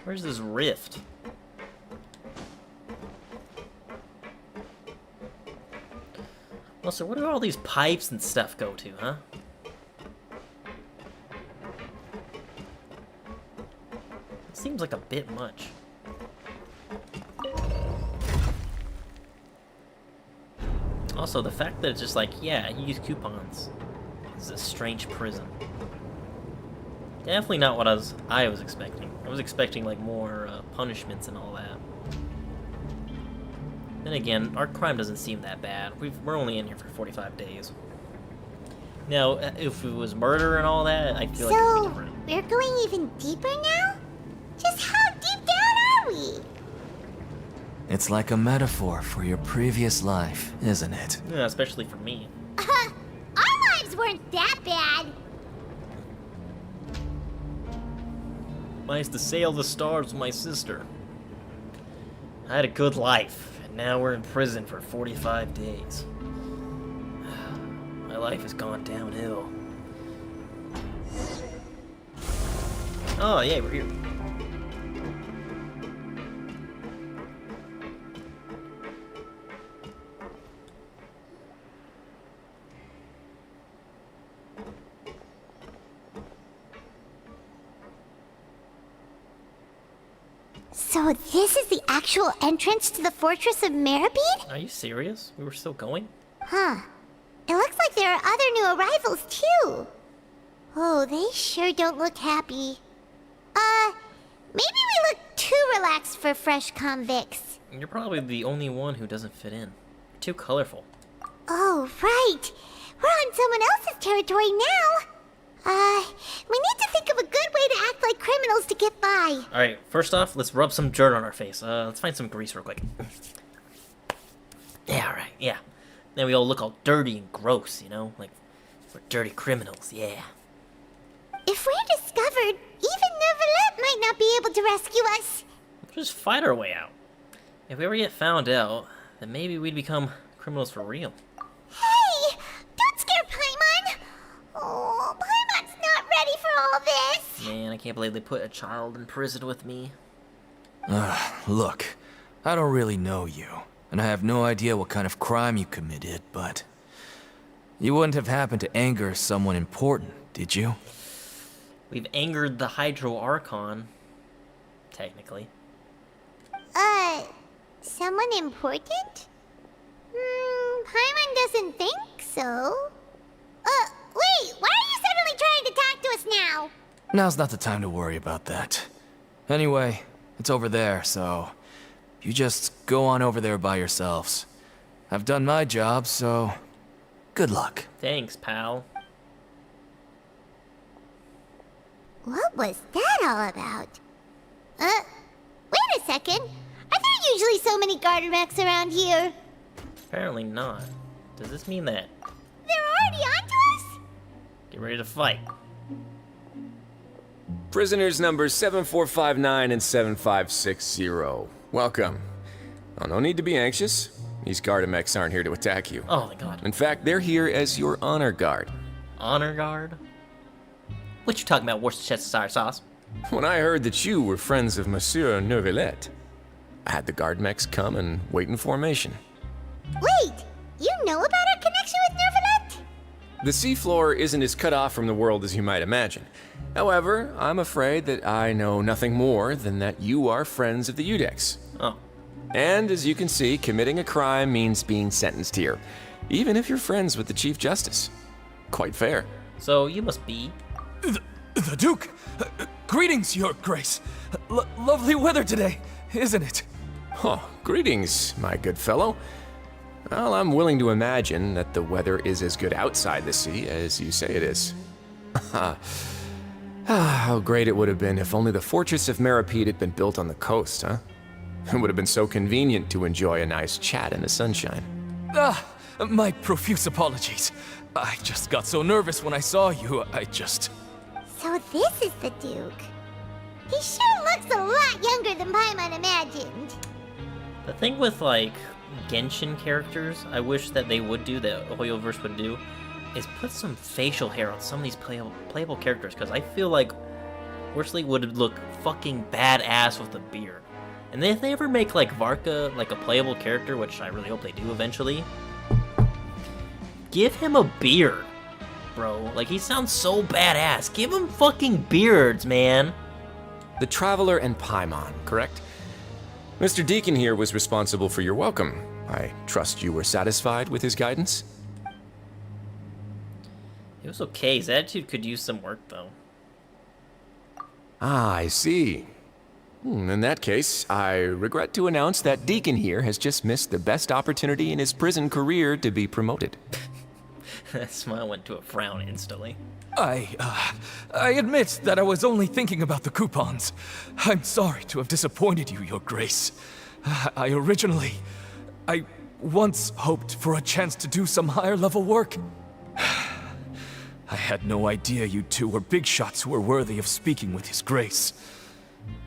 S1: Where's this rift? Also, where do all these pipes and stuff go to, huh? It seems like a bit much. Also, the fact that it's just like, yeah, you use coupons. This is a strange prison. Definitely not what I was expecting. I was expecting like more punishments and all that. Then again, our crime doesn't seem that bad. We're only in here for 45 days. Now, if it was murder and all that, I feel like it would be different.
S3: We're going even deeper now? Just how deep down are we?
S12: It's like a metaphor for your previous life, isn't it?
S1: Yeah, especially for me.
S3: Our lives weren't that bad.
S1: I used to sail the stars with my sister. I had a good life, and now we're in prison for 45 days. My life has gone downhill. Oh, yeah, we're here.
S3: So this is the actual entrance to the Fortress of Meripede?
S1: Are you serious? We were still going?
S3: Huh. It looks like there are other new arrivals, too. Oh, they sure don't look happy. Maybe we look too relaxed for fresh convicts.
S1: You're probably the only one who doesn't fit in. You're too colorful.
S3: Oh, right. We're on someone else's territory now. We need to think of a good way to act like criminals to get by.
S1: Alright, first off, let's rub some dirt on our face. Let's find some grease real quick. Yeah, alright, yeah. Then we all look all dirty and gross, you know? Like, we're dirty criminals, yeah.
S3: If we're discovered, even Nervalette might not be able to rescue us.
S1: We'll just fight our way out. If we ever get found out, then maybe we'd become criminals for real.
S3: Hey! Don't scare Paimon! Oh, Paimon's not ready for all this!
S1: Man, I can't believe they put a child in prison with me.
S12: Look, I don't really know you, and I have no idea what kind of crime you committed, but you wouldn't have happened to anger someone important, did you?
S1: We've angered the Hydro Archon, technically.
S3: Someone important? Paimon doesn't think so. Wait, why are you suddenly trying to talk to us now?
S12: Now's not the time to worry about that. Anyway, it's over there, so you just go on over there by yourselves. I've done my job, so good luck.
S1: Thanks, pal.
S3: What was that all about? Wait a second. Are there usually so many garter mechs around here?
S1: Apparently not. Does this mean that?
S3: They're already onto us?
S1: Get ready to fight.
S13: Prisoners numbers 7459 and 7560. Welcome. Oh, no need to be anxious. These Gardamex aren't here to attack you.
S1: Oh my god.
S13: In fact, they're here as your honor guard.
S1: Honor guard? What you talking about, Worcestershire sauce?
S13: When I heard that you were friends of Monsieur Neuvillette, I had the Guardmex come and wait in formation.
S3: Wait, you know about our connection with Neuvillette?
S13: The seafloor isn't as cut off from the world as you might imagine. However, I'm afraid that I know nothing more than that you are friends of the Udex.
S1: Oh.
S13: And as you can see, committing a crime means being sentenced here, even if you're friends with the Chief Justice. Quite fair.
S1: So you must be...
S12: The Duke! Greetings, Your Grace. Lovely weather today, isn't it?
S13: Oh, greetings, my good fellow. Well, I'm willing to imagine that the weather is as good outside the sea as you say it is. How great it would have been if only the Fortress of Meripede had been built on the coast, huh? It would have been so convenient to enjoy a nice chat in the sunshine.
S12: My profuse apologies. I just got so nervous when I saw you,
S3: So this is the Duke. He sure looks a lot younger than Paimon imagined.
S1: The thing with, like, Genshin characters, I wish that they would do, that Hoyoverse would do, is put some facial hair on some of these playable characters, because I feel like Worsley would look fucking badass with a beard. And if they ever make, like, Varka, like, a playable character, which I really hope they do eventually, give him a beard, bro. Like, he sounds so badass. Give him fucking beards, man.
S13: The Traveler and Paimon, correct? Mr. Deacon here was responsible for your welcome. I trust you were satisfied with his guidance?
S1: It was okay. His attitude could use some work, though.
S13: Ah, I see. In that case, I regret to announce that Deacon here has just missed the best opportunity in his prison career to be promoted.
S1: That smile went to a frown instantly.
S12: I admit that I was only thinking about the coupons. I'm sorry to have disappointed you, Your Grace. I once hoped for a chance to do some higher-level work. I had no idea you two were big shots who were worthy of speaking with His Grace.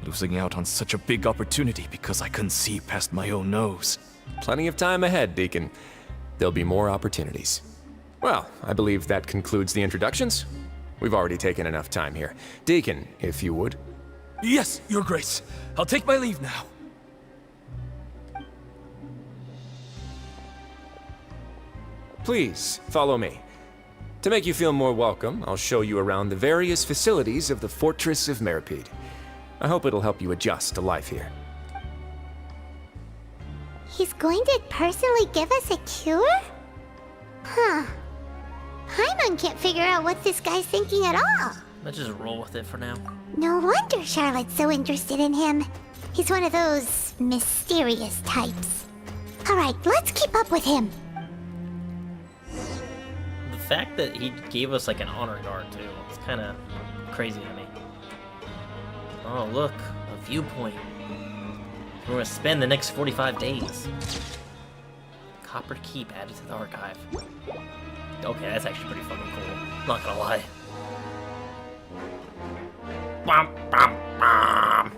S12: Losing out on such a big opportunity because I couldn't see past my own nose.
S13: Plenty of time ahead, Deacon. There'll be more opportunities. Well, I believe that concludes the introductions. We've already taken enough time here. Deacon, if you would.
S12: Yes, Your Grace. I'll take my leave now.
S13: Please, follow me. To make you feel more welcome, I'll show you around the various facilities of the Fortress of Meripede. I hope it'll help you adjust to life here.
S3: He's going to personally give us a cure? Huh. Paimon can't figure out what this guy's thinking at all.
S1: Let's just roll with it for now.
S3: No wonder Charlotte's so interested in him. He's one of those mysterious types. Alright, let's keep up with him.
S1: The fact that he gave us like an honor guard too, it's kind of crazy to me. Oh look, a viewpoint. We're gonna spend the next 45 days. Copper Keep added to the archive. Okay, that's actually pretty fucking cool. Not gonna lie. Bum, bum, bum.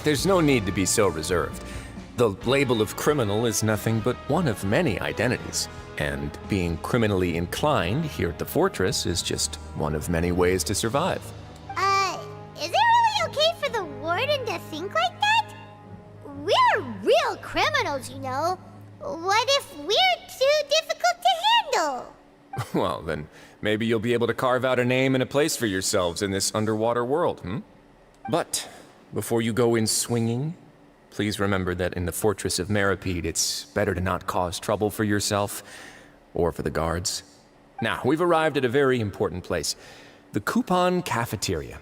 S13: There's no need to be so reserved. The label of criminal is nothing but one of many identities. And being criminally inclined here at the fortress is just one of many ways to survive.
S3: Is it really okay for the warden to think like that? We're real criminals, you know. What if we're too difficult to handle?
S13: Well, then maybe you'll be able to carve out a name and a place for yourselves in this underwater world, But before you go in swinging, please remember that in the Fortress of Meripede, it's better to not cause trouble for yourself or for the guards. Now, we've arrived at a very important place, the Coupon Cafeteria.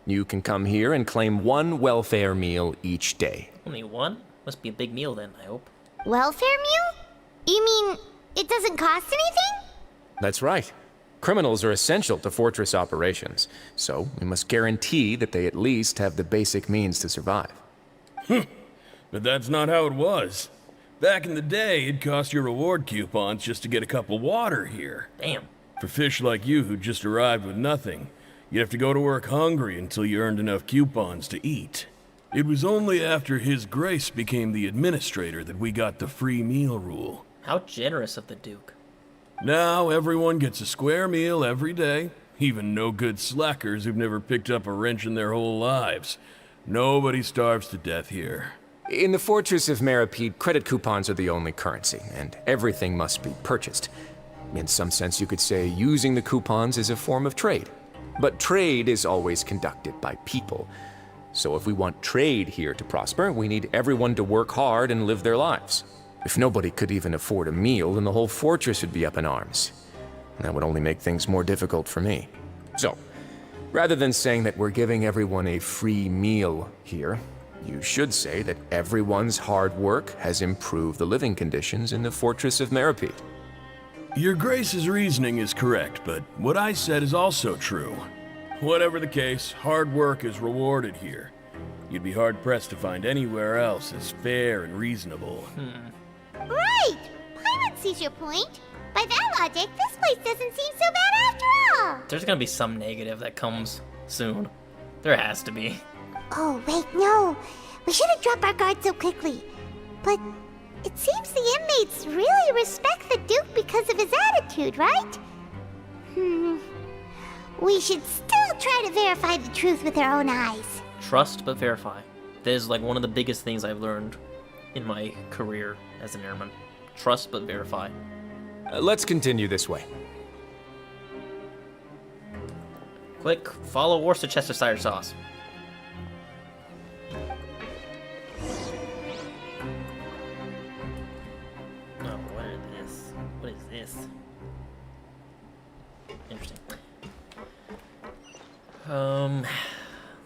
S13: You can come here and claim one welfare meal each day.
S1: Only one? Must be a big meal then, I hope.
S3: Welfare meal? You mean it doesn't cost anything?
S13: That's right. Criminals are essential to Fortress operations, so we must guarantee that they at least have the basic means to survive.
S14: But that's not how it was. Back in the day, it cost your reward coupons just to get a cup of water here.
S1: Damn.
S14: For fish like you who just arrived with nothing, you'd have to go to work hungry until you earned enough coupons to eat. It was only after His Grace became the administrator that we got the free meal rule.
S1: How generous of the Duke.
S14: Now everyone gets a square meal every day, even no-good slackers who've never picked up a wrench in their whole lives. Nobody starves to death here.
S13: In the Fortress of Meripede, credit coupons are the only currency, and everything must be purchased. In some sense, you could say using the coupons is a form of trade. But trade is always conducted by people. So if we want trade here to prosper, we need everyone to work hard and live their lives. If nobody could even afford a meal, then the whole fortress would be up in arms. That would only make things more difficult for me. So, rather than saying that we're giving everyone a free meal here, you should say that everyone's hard work has improved the living conditions in the Fortress of Meripede.
S14: Your Grace's reasoning is correct, but what I said is also true. Whatever the case, hard work is rewarded here. You'd be hard-pressed to find anywhere else as fair and reasonable.
S3: Right! Paimon sees your point. By that logic, this place doesn't seem so bad after all.
S1: There's gonna be some negative that comes soon. There has to be.
S3: Oh, wait, no. We shouldn't drop our guard so quickly. But it seems the inmates really respect the Duke because of his attitude, right? We should still try to verify the truth with our own eyes.
S1: Trust but verify. That is like one of the biggest things I've learned in my career as an airman. Trust but verify.
S13: Let's continue this way.
S1: Quick, follow Worcestershire sauce. Oh, what is this? What is this? Interesting.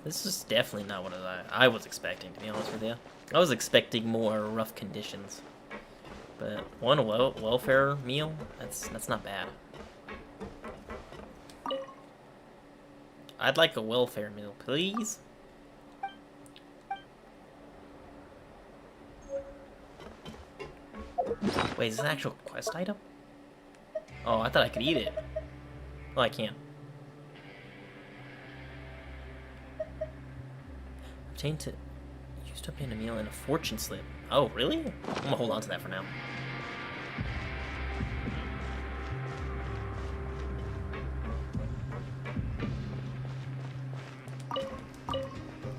S1: This is definitely not what I was expecting, to be honest with you. I was expecting more rough conditions. But one welfare meal, that's not bad. I'd like a welfare meal, please. Wait, is this an actual quest item? Oh, I thought I could eat it. Oh, I can't. Obtain to use to obtain a meal and a fortune slip. Oh, really? I'm gonna hold on to that for now.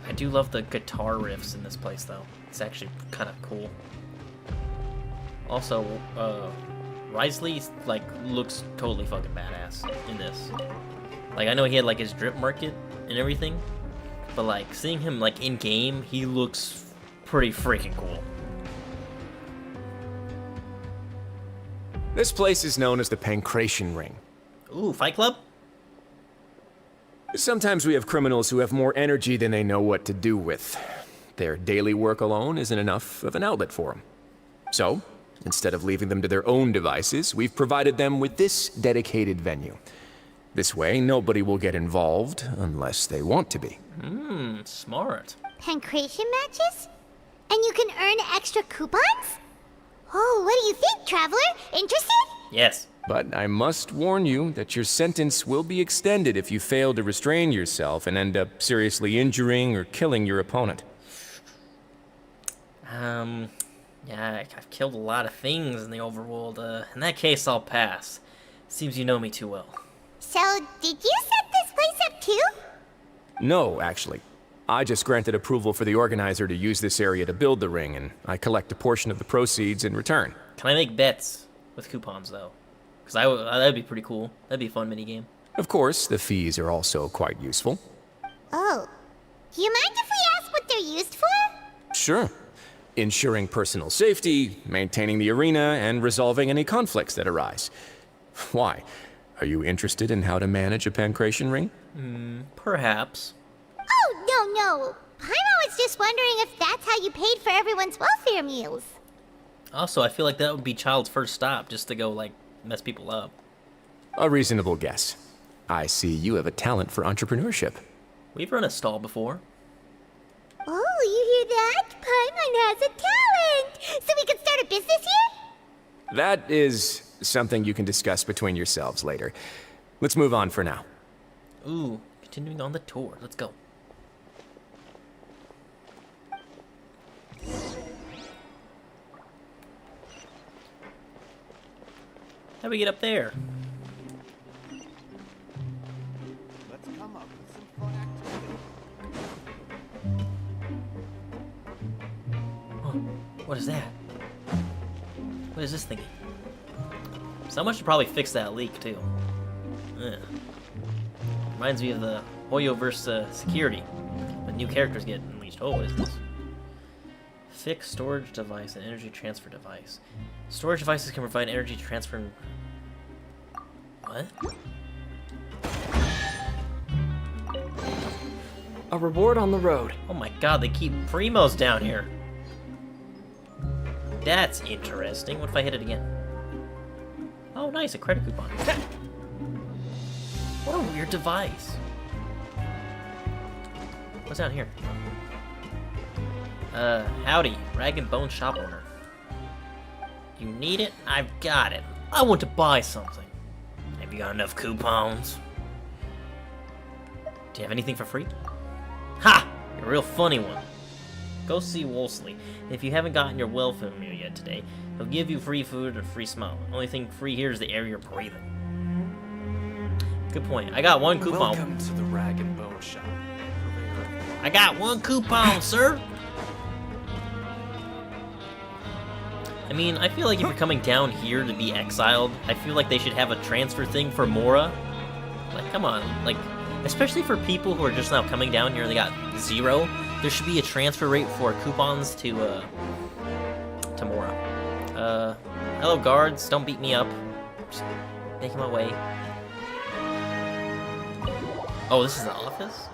S1: I do love the guitar riffs in this place, though. It's actually kind of cool. Also, Risley, like, looks totally fucking badass in this. Like, I know he had, like, his drip market and everything, but, like, seeing him, like, in-game, he looks pretty freaking cool.
S13: This place is known as the Pancration Ring.
S1: Ooh, Fight Club?
S13: Sometimes we have criminals who have more energy than they know what to do with. Their daily work alone isn't enough of an outlet for them. So, instead of leaving them to their own devices, we've provided them with this dedicated venue. This way, nobody will get involved unless they want to be.
S1: Smart.
S3: Pancration matches? And you can earn extra coupons? Oh, what do you think, traveler? Interested?
S1: Yes.
S13: But I must warn you that your sentence will be extended if you fail to restrain yourself and end up seriously injuring or killing your opponent.
S1: Yeah, I've killed a lot of things in the overworld. In that case, I'll pass. Seems you know me too well.
S3: So, did you set this place up too?
S13: No, actually. I just granted approval for the organizer to use this area to build the ring, and I collect a portion of the proceeds in return.
S1: Can I make bets with coupons, though? Because that'd be pretty cool. That'd be a fun minigame.
S13: Of course, the fees are also quite useful.
S3: Oh. Do you mind if we ask what they're used for?
S13: Sure. Ensuring personal safety, maintaining the arena, and resolving any conflicts that arise. Why? Are you interested in how to manage a pancration ring?
S1: Perhaps.
S3: Oh, no. Paimon was just wondering if that's how you paid for everyone's welfare meals.
S1: Also, I feel like that would be Child's first stop, just to go, like, mess people up.
S13: A reasonable guess. I see you have a talent for entrepreneurship.
S1: We've run a stall before.
S3: Oh, you hear that? Paimon has a talent! So we can start a business here?
S13: That is something you can discuss between yourselves later. Let's move on for now.
S1: Ooh, continuing on the tour. Let's go. How do we get up there?
S2: Let's come up with some fun activity.
S1: Oh, what is that? What is this thingy? Someone should probably fix that leak, too. Ugh. Reminds me of the Hoyoverse security. When new characters get unleashed. Oh, what is this? Fixed storage device and energy transfer device. Storage devices can provide energy transfer. What?
S8: A reward on the road.
S1: Oh my god, they keep primos down here. That's interesting. What if I hit it again? Oh, nice, a credit coupon. What a weird device. What's down here? Howdy, Rag and Bone shop owner. You need it? I've got it. I want to buy something. Have you got enough coupons? Do you have anything for free? Ha! You're a real funny one. Go see Wolseley. If you haven't gotten your welfare meal yet today, he'll give you free food and a free smile. Only thing free here is the air you're breathing. Good point. I got one coupon.
S8: Welcome to the Rag and Bone shop.
S1: I got one coupon, sir. I mean, I feel like if you're coming down here to be exiled, I feel like they should have a transfer thing for Mora. Like, come on. Like, especially for people who are just now coming down here and they got 0, there should be a transfer rate for coupons to Mora. Hello, guards. Don't beat me up. Just making my way. Oh, this is the office?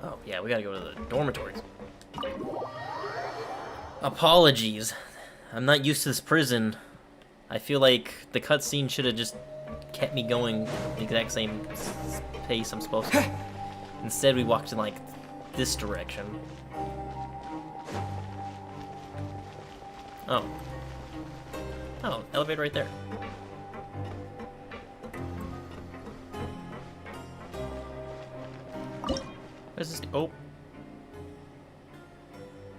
S1: Oh, yeah, we gotta go to the dormitories. Apologies. I'm not used to this prison. I feel like the cutscene should have just kept me going the exact same pace I'm supposed to. Instead, we walked in, like, this direction. Oh. Oh, elevator right there. What is this? Oh.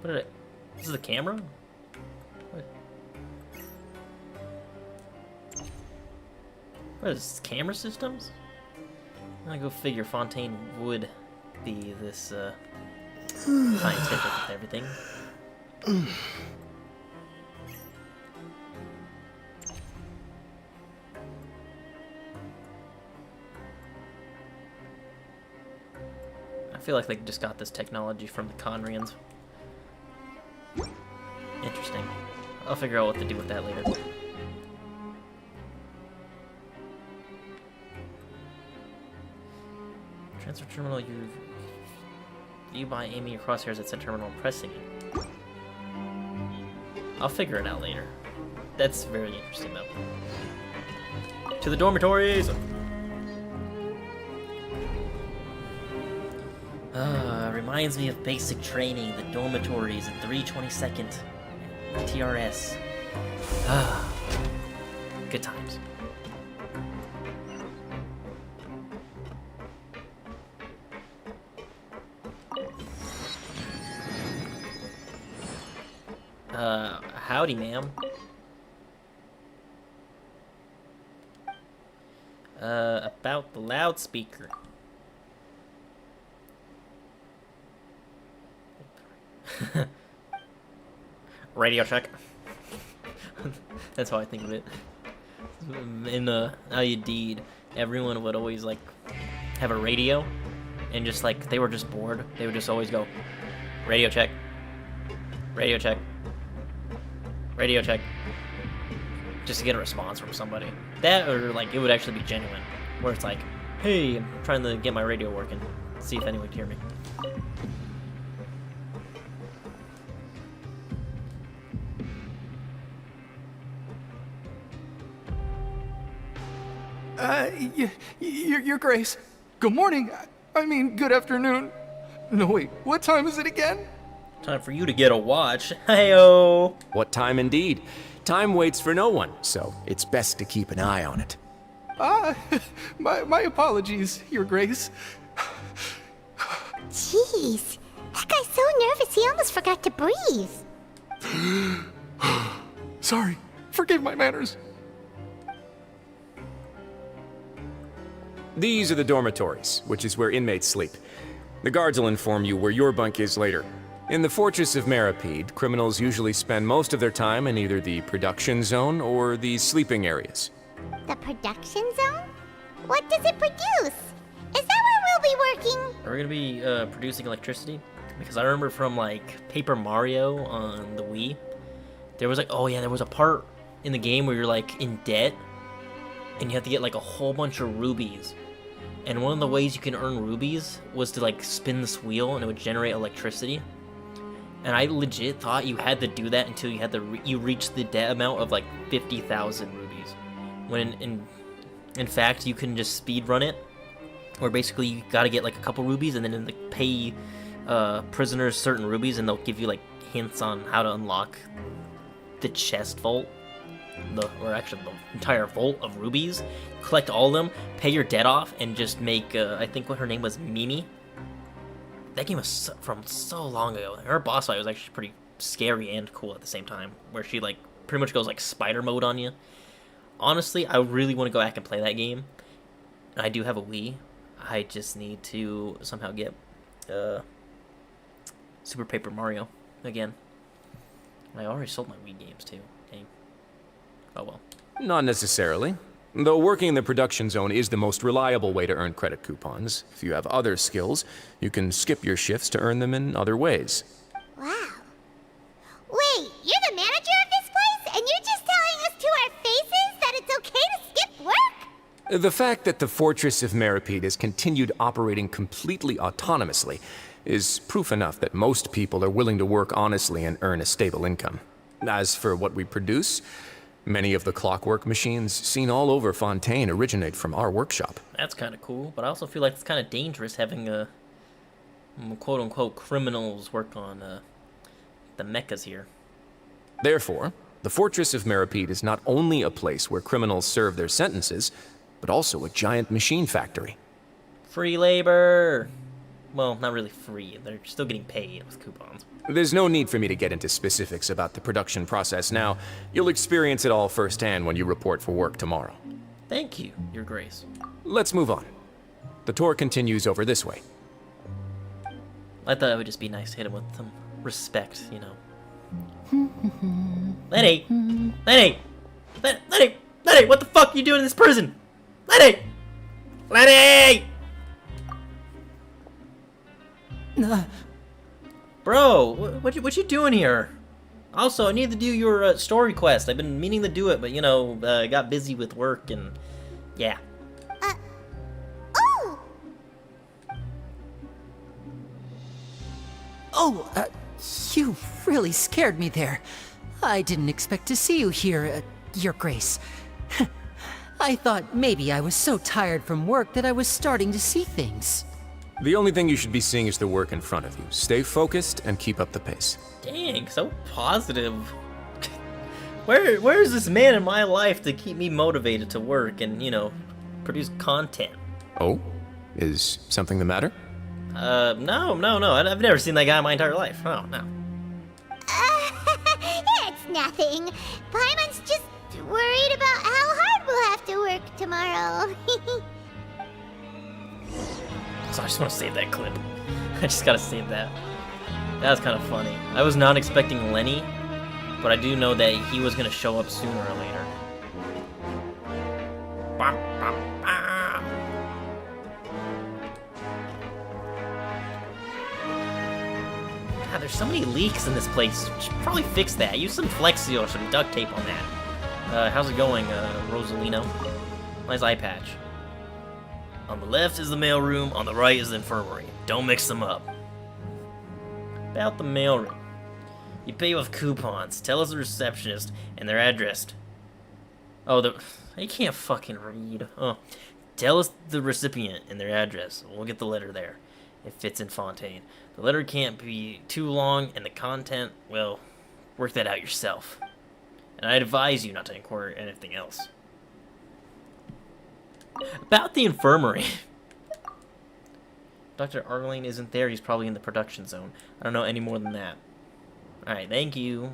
S1: What did I... This is the camera? What? What is this? Camera systems? I go figure Fontaine would be this, scientific with everything. I feel like they just got this technology from the Conrians. I'll figure out what to do with that later. Transfer terminal, you by aiming your crosshairs at said terminal and pressing it. I'll figure it out later. That's very interesting though. To the dormitories! Reminds me of basic training, the dormitories at 322nd. TRS. Good times. Howdy, ma'am. About the loudspeaker. Radio check. That's how I think of it. In Al-Yadid, everyone would always like have a radio, and just like they were just bored, they would just always go, radio check, radio check, radio check, just to get a response from somebody. That or like it would actually be genuine, where it's like, hey, I'm trying to get my radio working, see if anyone can hear me.
S8: Your Grace. Good morning. I mean, good afternoon. No, wait, what time is it again?
S1: Time for you to get a watch. Hey-o!
S13: What time indeed? Time waits for no one, so it's best to keep an eye on it.
S8: My apologies, Your Grace.
S3: Jeez, that guy's so nervous he almost forgot to breathe.
S8: Sorry, forgive my manners.
S13: These are the dormitories, which is where inmates sleep. The guards will inform you where your bunk is later. In the Fortress of Meripede, criminals usually spend most of their time in either the production zone or the sleeping areas.
S3: The production zone? What does it produce? Is that where we'll be working?
S1: Are we gonna be producing electricity? Because I remember from like Paper Mario on the Wii, there was like, oh yeah, there was a part in the game where you're like in debt, and you have to get like a whole bunch of rubies. And one of the ways you can earn rubies was to like spin this wheel and it would generate electricity. And I legit thought you had to do that until you had you reached the debt amount of like 50,000 rubies. When in fact you can just speed run it, where basically you gotta get like a couple rubies and then like pay prisoners certain rubies and they'll give you like hints on how to unlock the chest vault. Or actually the entire vault of rubies, collect all of them, pay your debt off, and just make, I think what her name was, Mimi? That game was from so long ago. Her boss fight was actually pretty scary and cool at the same time, where she, like, pretty much goes, like, spider mode on you. Honestly, I really want to go back and play that game. I do have a Wii. I just need to somehow get, Super Paper Mario again. I already sold my Wii games, too. Dang. Oh well.
S13: Not necessarily. Though working in the production zone is the most reliable way to earn credit coupons. If you have other skills, you can skip your shifts to earn them in other ways.
S3: Wow. Wait, you're the manager of this place, and you're just telling us to our faces that it's okay to skip work?
S13: The fact that the Fortress of Meripede has continued operating completely autonomously is proof enough that most people are willing to work honestly and earn a stable income. As for what we produce, many of the clockwork machines seen all over Fontaine originate from our workshop.
S1: That's kind of cool, but I also feel like it's kind of dangerous having quote-unquote criminals work on the mechas here.
S13: Therefore, the Fortress of Meripede is not only a place where criminals serve their sentences, but also a giant machine factory.
S1: Free labor! Well, not really free. They're still getting paid with coupons.
S13: There's no need for me to get into specifics about the production process now. You'll experience it all firsthand when you report for work tomorrow.
S1: Thank you, Your Grace.
S13: Let's move on. The tour continues over this way.
S1: I thought it would just be nice to hit him with some respect, you know. Lenny! Lenny! Lenny! What the fuck are you doing in this prison? Lenny! Lenny! Bro, what you doing here? Also, I need to do your story quest. I've been meaning to do it, but, you know, got busy with work and... yeah.
S3: Oh!
S15: Oh, you really scared me there. I didn't expect to see you here, Your Grace. I thought maybe I was so tired from work that I was starting to see things.
S13: The only thing you should be seeing is the work in front of you. Stay focused and keep up the pace.
S1: Dang, so positive. Where is this man in my life to keep me motivated to work and, you know, produce content?
S13: Oh? Is something the matter?
S1: No. I've never seen that guy in my entire life. Oh, no.
S3: It's nothing. Paimon's just worried about how hard we'll have to work tomorrow.
S1: So I just want to save that clip. I just gotta save that. That was kind of funny. I was not expecting Lenny, but I do know that he was gonna show up sooner or later. Bam, bam, bam. God, there's so many leaks in this place. Should probably fix that. Use some Flexi or some duct tape on that. How's it going, Rosalino? Nice eye patch. On the left is the mailroom, on the right is the infirmary. Don't mix them up. About the mailroom. You pay with coupons. Tell us the receptionist and their address. Oh, I can't fucking read. Oh. Tell us the recipient and their address. We'll get the letter there. It fits in Fontaine. The letter can't be too long, and the content, well, work that out yourself. And I advise you not to inquire anything else. About the infirmary. Dr. Arlene isn't there. He's probably in the production zone. I don't know any more than that. Alright, thank you.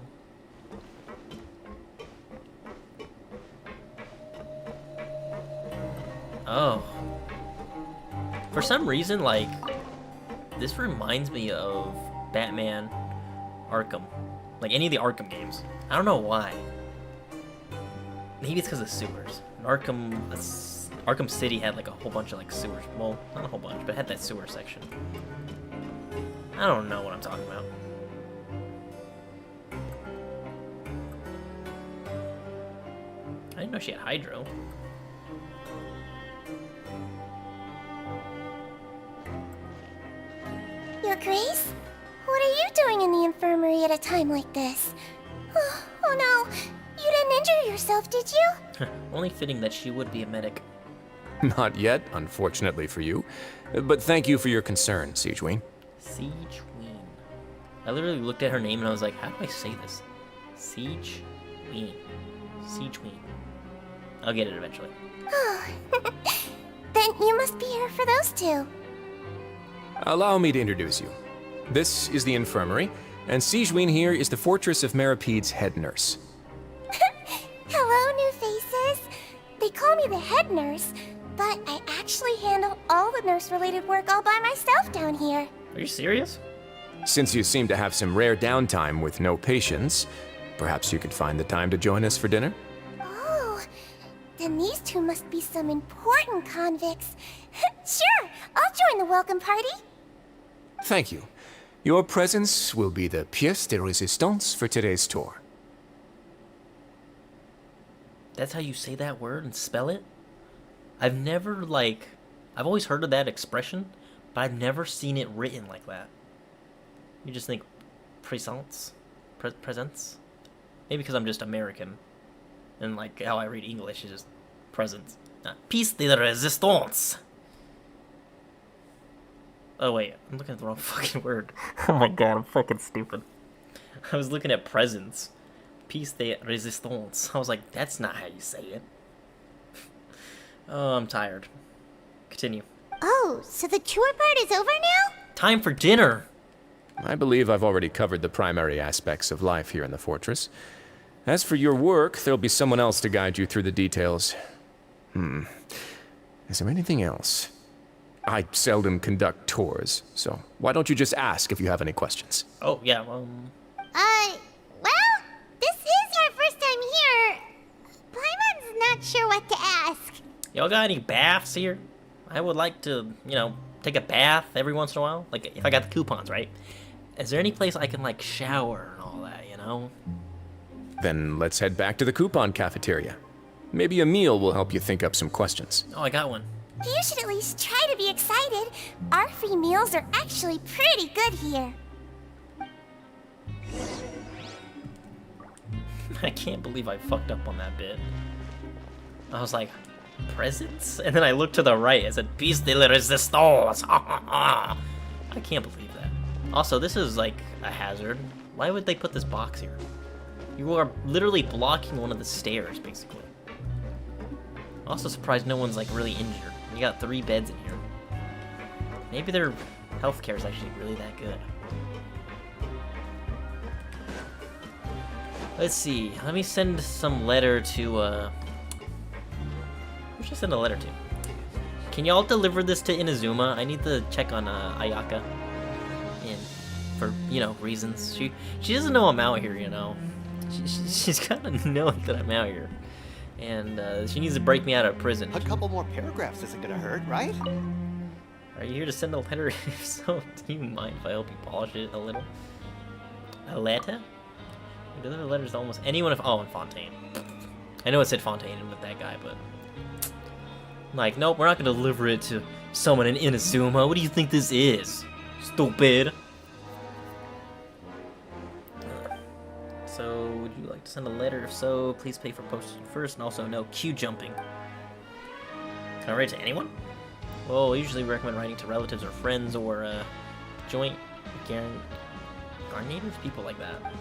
S1: Oh. For some reason, like, this reminds me of Batman Arkham. Like, any of the Arkham games. I don't know why. Maybe it's because of sewers. Arkham City had like a whole bunch of like sewers. Well, not a whole bunch, but it had that sewer section. I don't know what I'm talking about. I didn't know she had hydro.
S3: Your Grace? What are you doing in the infirmary at a time like this? Oh no, you didn't injure yourself, did you?
S1: Only fitting that she would be a medic.
S13: Not yet, unfortunately for you. But thank you for your concern, Siegeween.
S1: Siegeween. I literally looked at her name and I was like, how do I say this? Siegeween. Siegeween. I'll get it eventually.
S3: Then you must be here for those two.
S13: Allow me to introduce you. This is the infirmary, and Siegeween here is the Fortress of Merapede's head nurse.
S3: Hello, new faces. They call me the head nurse, but I actually handle all the nurse-related work all by myself down here.
S1: Are you serious?
S13: Since you seem to have some rare downtime with no patients, perhaps you could find the time to join us for dinner?
S3: Oh, then these two must be some important convicts. Sure, I'll join the welcome party.
S13: Thank you. Your presence will be the pièce de résistance for today's tour.
S1: That's how you say that word and spell it? I've never, like... I've always heard of that expression, but I've never seen it written like that. You just think présence? Presence? Maybe because I'm just American. And, like, how I read English is just presence. Pièce de résistance! Oh, wait. I'm looking at the wrong fucking word. Oh my god, I'm fucking stupid. I was looking at presence. Pièce de résistance. I was like, that's not how you say it. Oh, I'm tired. Continue.
S3: Oh, so the tour part is over now?
S1: Time for dinner!
S13: I believe I've already covered the primary aspects of life here in the fortress. As for your work, there'll be someone else to guide you through the details. Is there anything else? I seldom conduct tours, so why don't you just ask if you have any questions?
S1: Oh, yeah,
S3: Well, this is our first time here. Paimon's not sure what to ask.
S1: y'all got any baths here? I would like to, you know, take a bath every once in a while. Like, if I got the coupons, right? Is there any place I can, like, shower and all that, you know? know.
S13: Then let's head back to the coupon cafeteria. Maybe a meal will help you think up some questions.
S1: Oh, I got one.
S3: You should at least try to be excited. Our free meals are actually pretty good here.
S1: I can't believe I fucked up on that bit. I was like, presents? And then I looked to the right. It said, Piece de la resistance. I can't believe that. Also, this is like a hazard. Why would they put this box here? You are literally blocking one of the stairs, basically. Also surprised no one's like really injured. You got 3 beds in here. Maybe their healthcare is actually really that good. Let's see. Let me send some letter to, who should I send a letter to? Can y'all deliver this to Inazuma? I need to check on, Ayaka. And for, you know, reasons. She doesn't know I'm out here, you know. She's gotta know that I'm out here. And, she needs to break me out of prison.
S2: A couple more paragraphs isn't gonna hurt, right?
S1: Are you here to send a letter? If so, do you mind if I help you polish it a little? A letter? You deliver letters to almost anyone if— oh, in Fontaine. I know it said Fontaine with that guy, but... I'm like, nope, we're not gonna deliver it to someone in Inazuma. What do you think this is? Stupid. So, would you like to send a letter? If so, please pay for postage first, and also no queue jumping. Can I write to anyone? Well, I usually recommend writing to relatives or friends or, joint garnators, people like that.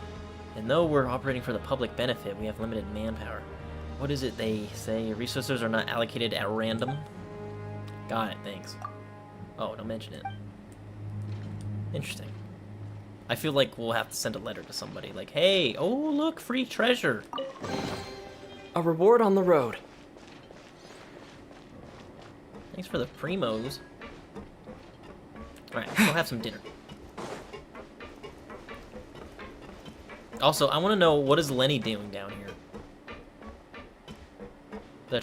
S1: And though we're operating for the public benefit, we have limited manpower. What is it they say? Resources are not allocated at random? Got it, thanks. Oh, don't mention it. Interesting. I feel like we'll have to send a letter to somebody, like, hey, oh look, free treasure.
S16: A reward on the road.
S1: Thanks for the primos. Alright, we'll have some dinner. Also, I want to know, what is Lenny doing down here? The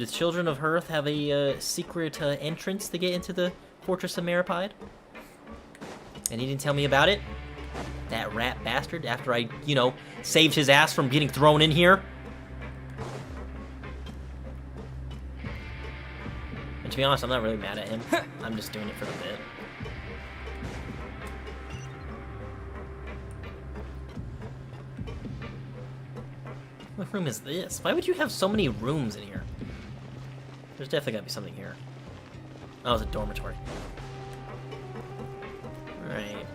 S1: children of Earth have a secret entrance to get into the Fortress of Meripide? And he didn't tell me about it? That rat bastard, after I, you know, saved his ass from getting thrown in here? And to be honest, I'm not really mad at him. I'm just doing it for the bit. What room is this? Why would you have so many rooms in here? There's definitely gotta be something here. Oh, it's a dormitory. Alright.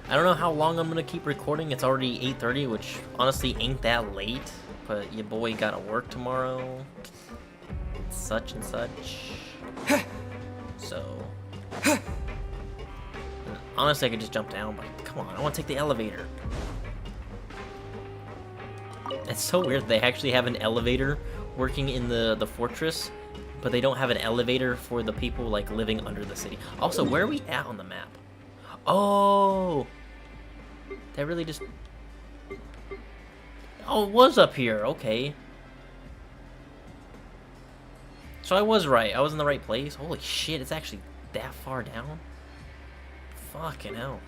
S1: I don't know how long I'm gonna keep recording. It's already 8:30, which honestly ain't that late. But your boy gotta work tomorrow. Such and such. So. Honestly, I could just jump down, but come on, I wanna take the elevator. It's so weird they actually have an elevator working in the fortress, but they don't have an elevator for the people like living under the city. Also, where are we at on the map? Oh, that really just... oh, it was up here. Okay. So I was right. I was in the right place. Holy shit, it's actually that far down? Fucking hell.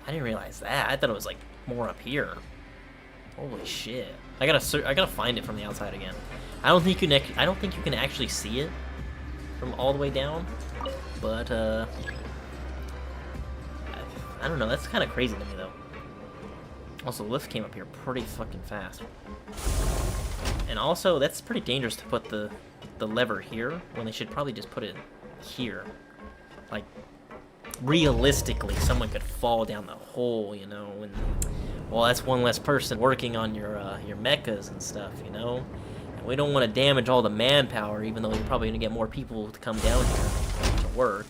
S1: I didn't realize that. I thought it was like more up here. Holy shit! I gotta find it from the outside again. I don't think you can actually see it from all the way down. But I don't know. That's kind of crazy to me though. Also, the lift came up here pretty fucking fast. And also, that's pretty dangerous to put the lever here when they should probably just put it here. Like, realistically, someone could fall down the hole, you know, and well, that's one less person working on your mechas and stuff, you know. And we don't want to damage all the manpower, even though you're probably gonna get more people to come down here to work.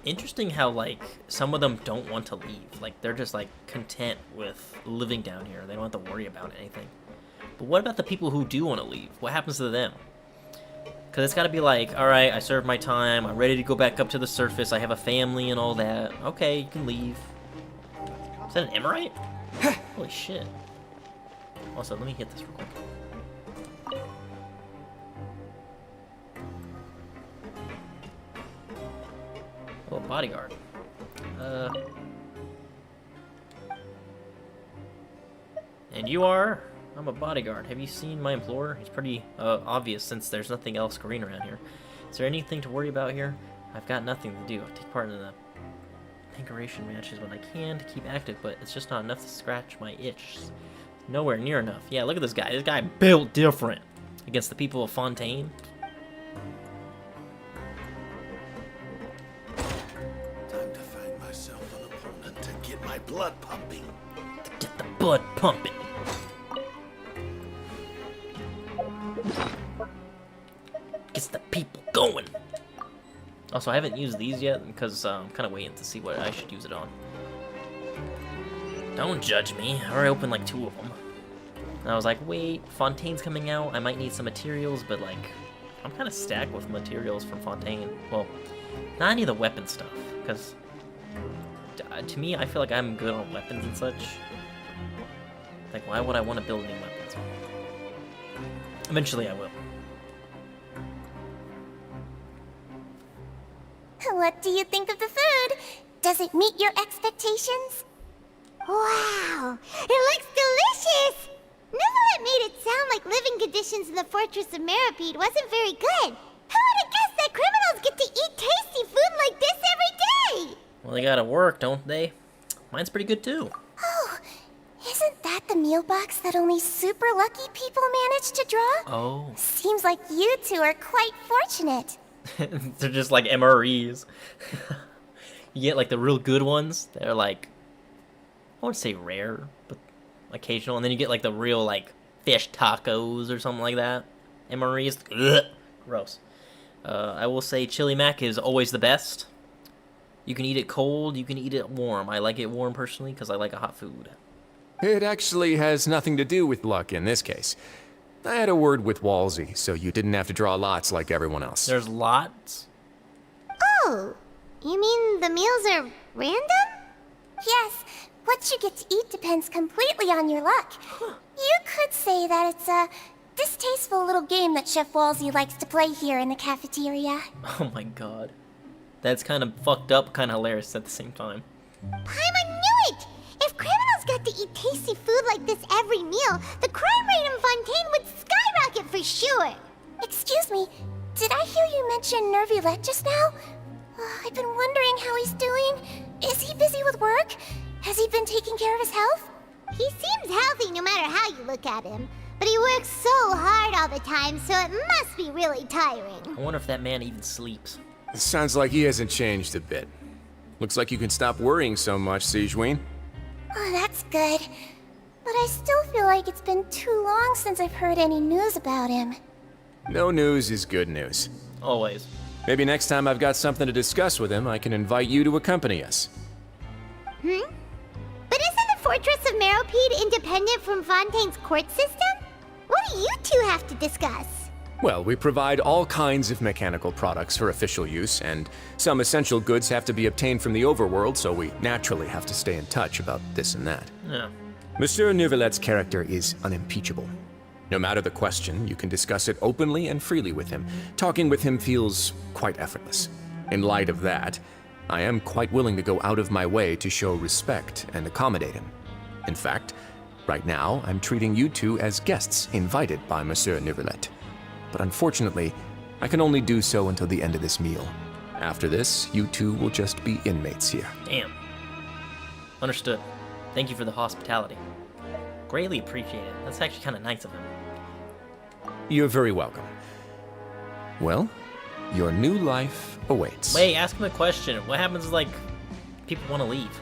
S1: Interesting how like some of them don't want to leave. Like they're just like content with living down here. They don't have to worry about anything. But what about the people who do want to leave? What happens to them? Because it's got to be like, alright, I served my time, I'm ready to go back up to the surface, I have a family and all that. Okay, you can leave. Is that an Emerite? Holy shit. Also, let me hit this real quick. Oh, bodyguard. And you are? I'm a bodyguard. Have you seen my employer? He's pretty obvious since there's nothing else green around here. Is there anything to worry about here? I've got nothing to do. I take part in the decoration matches when I can to keep active, but it's just not enough to scratch my itch. Nowhere near enough. Yeah, look at this guy. This guy built different against the people of Fontaine.
S2: Time to find myself an opponent to get my blood pumping.
S1: To get the blood pumping. Gets the people going. Also, I haven't used these yet because I'm kind of waiting to see what I should use it on. Don't judge me. I already opened like 2 of them. And I was like, wait, Fontaine's coming out. I might need some materials, but like, I'm kind of stacked with materials from Fontaine. Well, not any of the weapon stuff, because to me, I feel like I'm good on weapons and such. Like, why would I want to build new weapons? Eventually, I will.
S3: What do you think of the food? Does it meet your expectations? Wow, it looks delicious! Neverlet made it sound like living conditions in the Fortress of Meripede wasn't very good. Who would have guessed that criminals get to eat tasty food like this every day?
S1: Well, they gotta work, don't they? Mine's pretty good too.
S3: Oh, isn't that the meal box that only super lucky people manage to draw?
S1: Oh.
S3: Seems like you two are quite fortunate.
S1: They're just like MREs. You get like the real good ones. They're like, I wouldn't say rare, but occasional. And then you get like the real like fish tacos or something like that. MREs. Ugh, gross. I will say chili mac is always the best. You can eat it cold, you can eat it warm. I like it warm personally because I like a hot food.
S13: It actually has nothing to do with luck in this case. I had a word with Walsey, so you didn't have to draw lots like everyone else.
S1: There's lots?
S3: Oh, you mean the meals are random? Yes, what you get to eat depends completely on your luck. You could say that it's a distasteful little game that Chef Walsey likes to play here in the cafeteria.
S1: Oh my god. That's kind of fucked up, kind of hilarious at the same time.
S3: Paimon knew it! If criminals got to eat tasty food like this every meal, the crime rate in Fontaine would skyrocket for sure! Excuse me, did I hear you mention Nervulette just now? I've been wondering how he's doing. Is he busy with work? Has he been taking care of his health? He seems healthy no matter how you look at him. But he works so hard all the time, so it must be really tiring.
S1: I wonder if that man even sleeps.
S13: Sounds like he hasn't changed a bit. Looks like you can stop worrying so much, Sigewinne.
S3: Oh, that's good. But I still feel like it's been too long since I've heard any news about him.
S13: No news is good news.
S1: Always.
S13: Maybe next time I've got something to discuss with him, I can invite you to accompany us.
S3: But isn't the Fortress of Meripede independent from Fontaine's court system? What do you two have to discuss?
S13: Well, we provide all kinds of mechanical products for official use, and some essential goods have to be obtained from the overworld, so we naturally have to stay in touch about this and that.
S1: Yeah.
S13: Monsieur Neuvillette's character is unimpeachable. No matter the question, you can discuss it openly and freely with him. Talking with him feels quite effortless. In light of that, I am quite willing to go out of my way to show respect and accommodate him. In fact, right now, I'm treating you two as guests invited by Monsieur Neuvillette. But unfortunately, I can only do so until the end of this meal. After this, you two will just be inmates here.
S1: Damn. Understood. Thank you for the hospitality. Greatly appreciate it. That's actually kind of nice of him.
S13: You're very welcome. Well, your new life awaits.
S1: Wait, ask him a question. What happens if, like, people want to leave?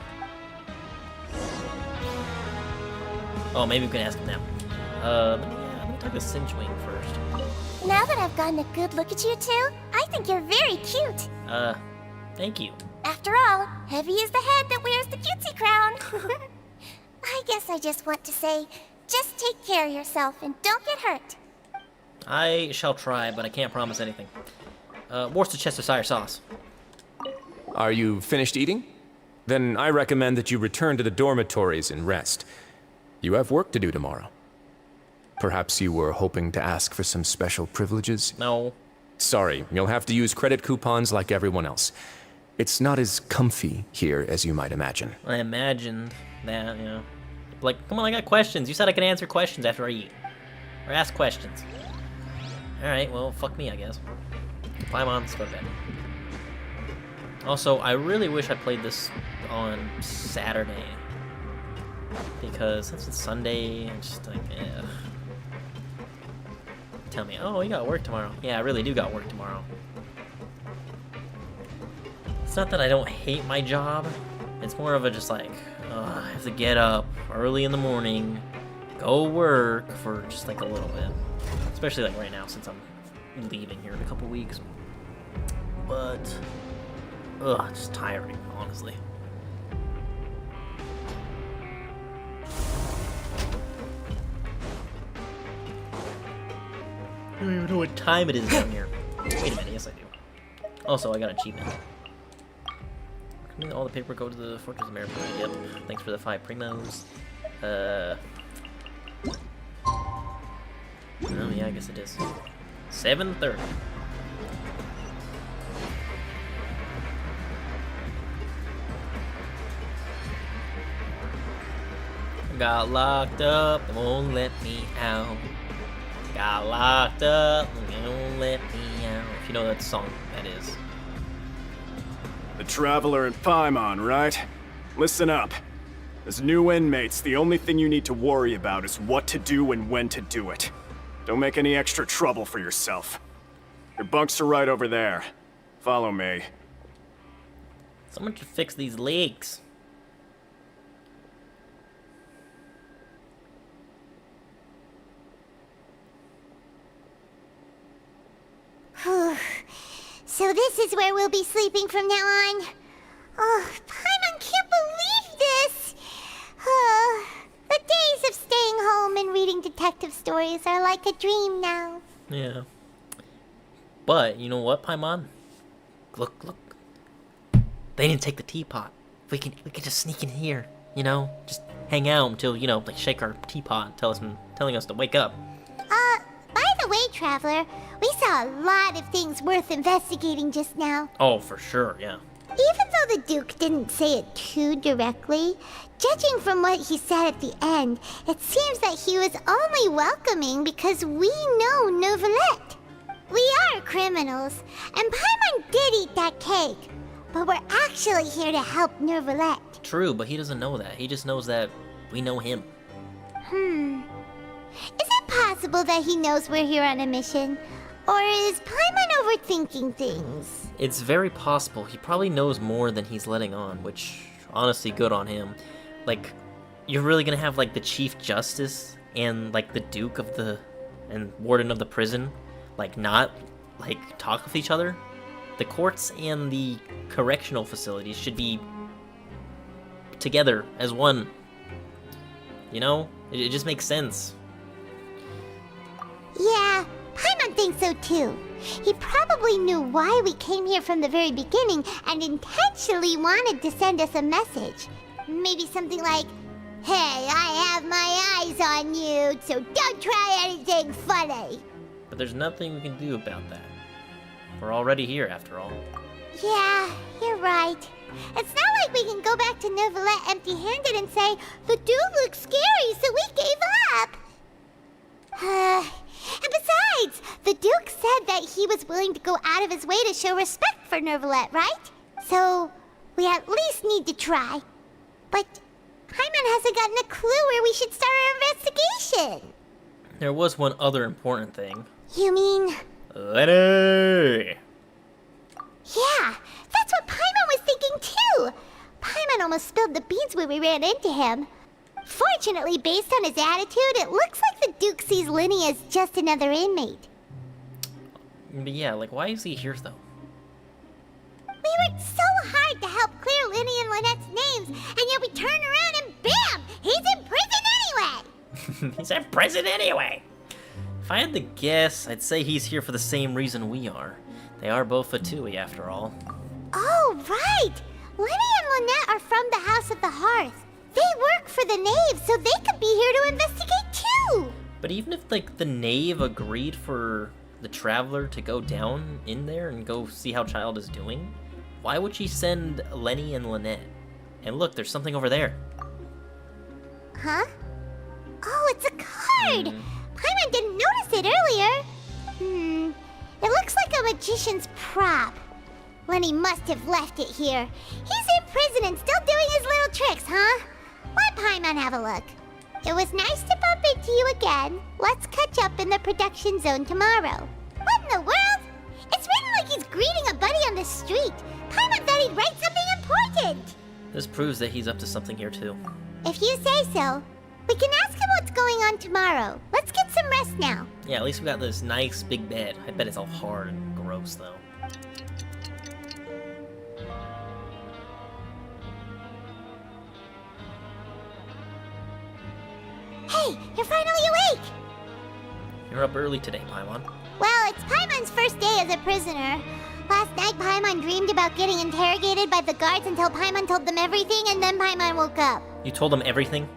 S1: Oh, maybe we can ask him now. Let me talk to Sinchwing first.
S3: Now that I've gotten a good look at you two, I think you're very cute.
S1: Thank you.
S3: After all, heavy is the head that wears the cutesy crown. I guess I just want to say, just take care of yourself and don't get hurt.
S1: I shall try, but I can't promise anything. Worcestershire sauce.
S13: Are you finished eating? Then I recommend that you return to the dormitories and rest. You have work to do tomorrow. Perhaps you were hoping to ask for some special privileges?
S1: No.
S13: Sorry, you'll have to use credit coupons like everyone else. It's not as comfy here as you might imagine.
S1: I imagined that, you know. Like, come on, I got questions. You said I could answer questions after I eat. Or ask questions. Alright, well, fuck me, I guess. Paimon, let's go to bed. Also, I really wish I played this on Saturday. Because since it's Sunday, I'm just like, eh. Tell me, oh, you got work tomorrow. Yeah, I really do got work tomorrow. It's not that I don't hate my job. It's more of a just like, I have to get up early in the morning, go work for just like a little bit. Especially like right now since I'm leaving here in a couple weeks. But, just tiring, honestly. I don't even know what time it is down here. Wait a minute, yes I do. Also, I got an achievement. All the paper go to the Fortress of Mariposa. Yep. Thanks for the 5 primos. Oh yeah, I guess it is. 7:30. Got locked up, they won't let me out. Got locked up, they won't let me out. If you know that song, that is.
S17: The Traveler and Paimon, right? Listen up. As new inmates, the only thing you need to worry about is what to do and when to do it. Don't make any extra trouble for yourself. Your bunks are right over there. Follow me.
S1: Someone should fix these leaks.
S3: So this is where we'll be sleeping from now on. Oh, Paimon can't believe this. The days of staying home and reading detective stories are like a dream now.
S1: Yeah. But, you know what, Paimon? Look. They didn't take the teapot. We could just sneak in here, you know? Just hang out until, you know, like shake our teapot, telling us to wake up.
S3: By the way, Traveler, we saw a lot of things worth investigating just now.
S1: Oh, for sure, yeah.
S3: Even though the Duke didn't say it too directly, judging from what he said at the end, it seems that he was only welcoming because we know Neuvillette. We are criminals, and Paimon did eat that cake, but we're actually here to help Neuvillette.
S1: True, but he doesn't know that. He just knows that we know him.
S3: Is it possible that he knows we're here on a mission? Or is Paimon overthinking things?
S1: It's very possible. He probably knows more than he's letting on, which, honestly, good on him. Like, you're really gonna have, like, the Chief Justice and, like, the Duke of the... and Warden of the prison, like, not, like, talk with each other? The courts and the correctional facilities should be together as one. You know? It just makes sense.
S3: Yeah, Paimon thinks so too. He probably knew why we came here from the very beginning and intentionally wanted to send us a message. Maybe something like, hey, I have my eyes on you, so don't try anything funny.
S1: But there's nothing we can do about that. We're already here, after all.
S3: Yeah, you're right. It's not like we can go back to Neuvillette empty-handed and say, the dude looks scary, so we gave up. And besides, the Duke said that he was willing to go out of his way to show respect for Neuvillette, right? So, we at least need to try. But Paimon hasn't gotten a clue where we should start our investigation.
S1: There was one other important thing.
S3: You mean?
S1: Lenny!
S3: Yeah, that's what Paimon was thinking too. Paimon almost spilled the beans when we ran into him. Fortunately, based on his attitude, it looks like the Duke sees Lenny as just another inmate.
S1: But yeah, like, why is he here, though?
S3: We worked so hard to help clear Lenny and Lynette's names, and yet we turn around and bam! He's in prison anyway!
S1: He's in prison anyway! If I had to guess, I'd say he's here for the same reason we are. They are both Fatui, after all.
S3: Oh, right! Lenny and Lynette are from the House of the Hearth. They work for the Knave, so they could be here to investigate too!
S1: But even if, like, the Knave agreed for the Traveler to go down in there and go see how Child is doing, Why would she send Lenny and Lynette? And look, there's something over there.
S3: Huh? Oh, it's a card! Paimon didn't notice it earlier. It looks like a magician's prop. Lenny must have left it here. He's in prison and still doing his little tricks, huh? Let Paimon have a look. It was nice to bump into you again. Let's catch up in the production zone tomorrow. What in the world? It's written like he's greeting a buddy on the street. Paimon thought he'd write something important.
S1: This proves that he's up to something here too.
S3: If you say so. We can ask him what's going on tomorrow. Let's get some rest now.
S1: Yeah, at least we got this nice big bed. I bet it's all hard and gross though.
S3: Hey, you're finally awake!
S1: You're up early today, Paimon.
S3: Well, it's Paimon's first day as a prisoner. Last night, Paimon dreamed about getting interrogated by the guards until Paimon told them everything, and then Paimon woke up.
S1: You told them everything?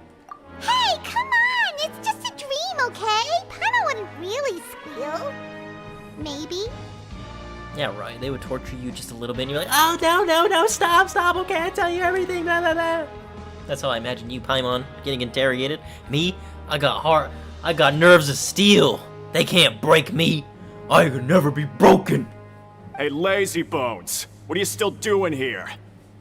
S3: Hey, come on! It's just a dream, okay? Paimon wouldn't really squeal. Maybe.
S1: Yeah, right. They would torture you just a little bit, and you're like, oh, no, stop, okay, I tell you everything, blah, blah, blah. That's how I imagine you, Paimon, getting interrogated. Me, I got nerves of steel. They can't break me. I could never be broken.
S17: Hey, lazy bones. What are you still doing here?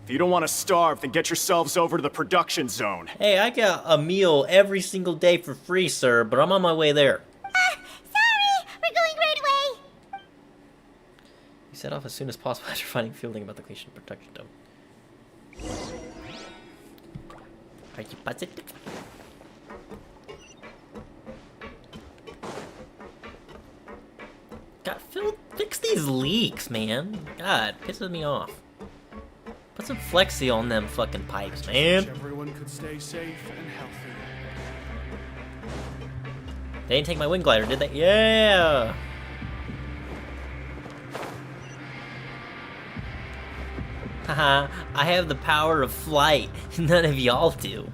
S17: If you don't want to starve, then get yourselves over to the production zone.
S1: Hey, I got a meal every single day for free, sir, but I'm on my way there.
S3: Sorry! We're going right away!
S1: You set off as soon as possible after finding fielding about the Genshin production dome. Are you positive? God, fix these leaks, man. God, pisses me off. Put some flexi on them fucking pipes, man.
S2: Everyone could stay safe and healthy.
S1: They didn't take my wind glider, did they? Yeah! Haha, I have the power of flight. None of y'all do.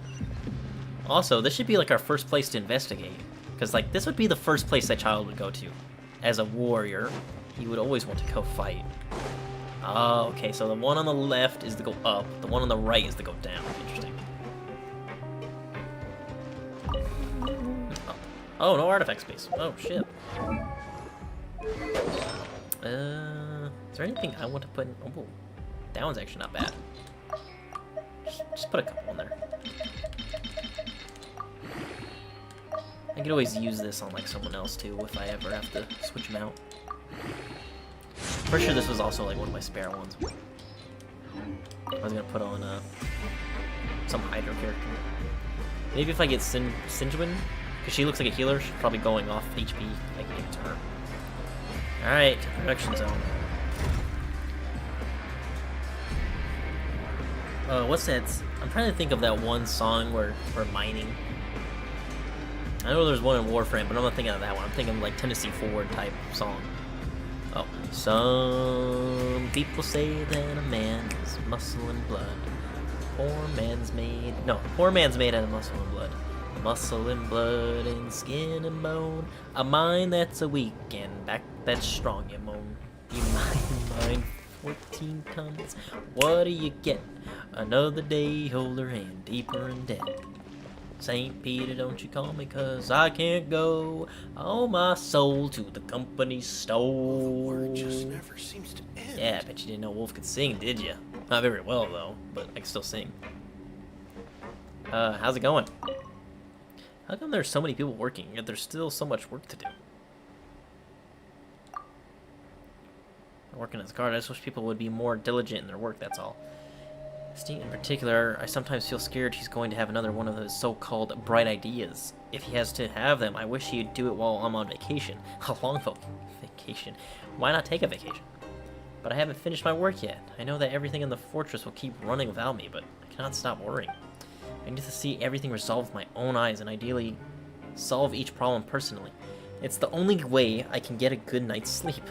S1: Also, this should be like our first place to investigate. Because like, this would be the first place that child would go to. As a warrior, he would always want to go fight. Oh, okay, so the one on the left is to go up, the one on the right is to go down. Interesting. Oh, no artifact space. Oh, shit. Is there anything I want to put in? Oh, that one's actually not bad. Just put a couple in there. I could always use this on like someone else too if I ever have to switch them out. For sure this was also like one of my spare ones. I was gonna put on some Hydro character. Maybe if I get Sinjwin, because she looks like a healer, she's probably going off HP like maybe to her. Alright, production zone. What's that? I'm trying to think of that one song where we're mining. I know there's one in Warframe, but I'm not thinking of that one. I'm thinking of like Tennessee Ford type song. Oh. Some people say that a man is muscle and blood. Poor man's made... No, poor man's made out of muscle and blood. Muscle and blood and skin and bone. A mind that's a weak and back that's strong, you moan. You mind 14 tons. What do you get? Another day older and deeper in debt. St. Peter, don't you call me, 'cause I can't go. Oh, my soul to the company store.
S2: Word just never seems to end.
S1: Yeah, I bet you didn't know Wolf could sing, did you? Not very well, though, but I can still sing. How's it going? How come there's so many people working, yet there's still so much work to do? Working as a guard, I just wish people would be more diligent in their work, that's all. Steve in particular, I sometimes feel scared he's going to have another one of those so-called bright ideas. If he has to have them, I wish he'd do it while I'm on vacation. A long vacation. Why not take a vacation? But I haven't finished my work yet. I know that everything in the fortress will keep running without me, but I cannot stop worrying. I need to see everything resolved with my own eyes and ideally solve each problem personally. It's the only way I can get a good night's sleep.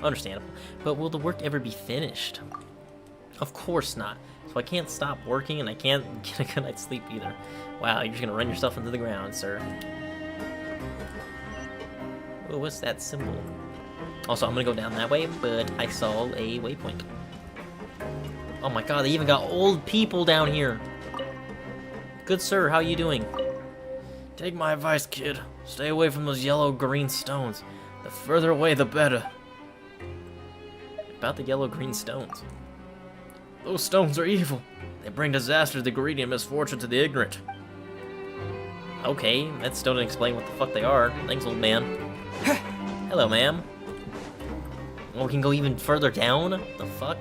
S1: Understandable. But will the work ever be finished? Of course not. So I can't stop working and I can't get a good night's sleep either. Wow, you're just gonna run yourself into the ground, sir. Oh, what's that symbol? Also, I'm gonna go down that way, but I saw a waypoint. Oh my god, they even got old people down here. Good sir, how you doing? Take my advice, kid. Stay away from those yellow-green stones. The further away, the better. About the yellow-green stones. Those stones are evil. They bring disaster to the greedy and misfortune to the ignorant. Okay, that still didn't explain what the fuck they are. Thanks, old man. Hello, ma'am. Oh, we can go even further down? The fuck?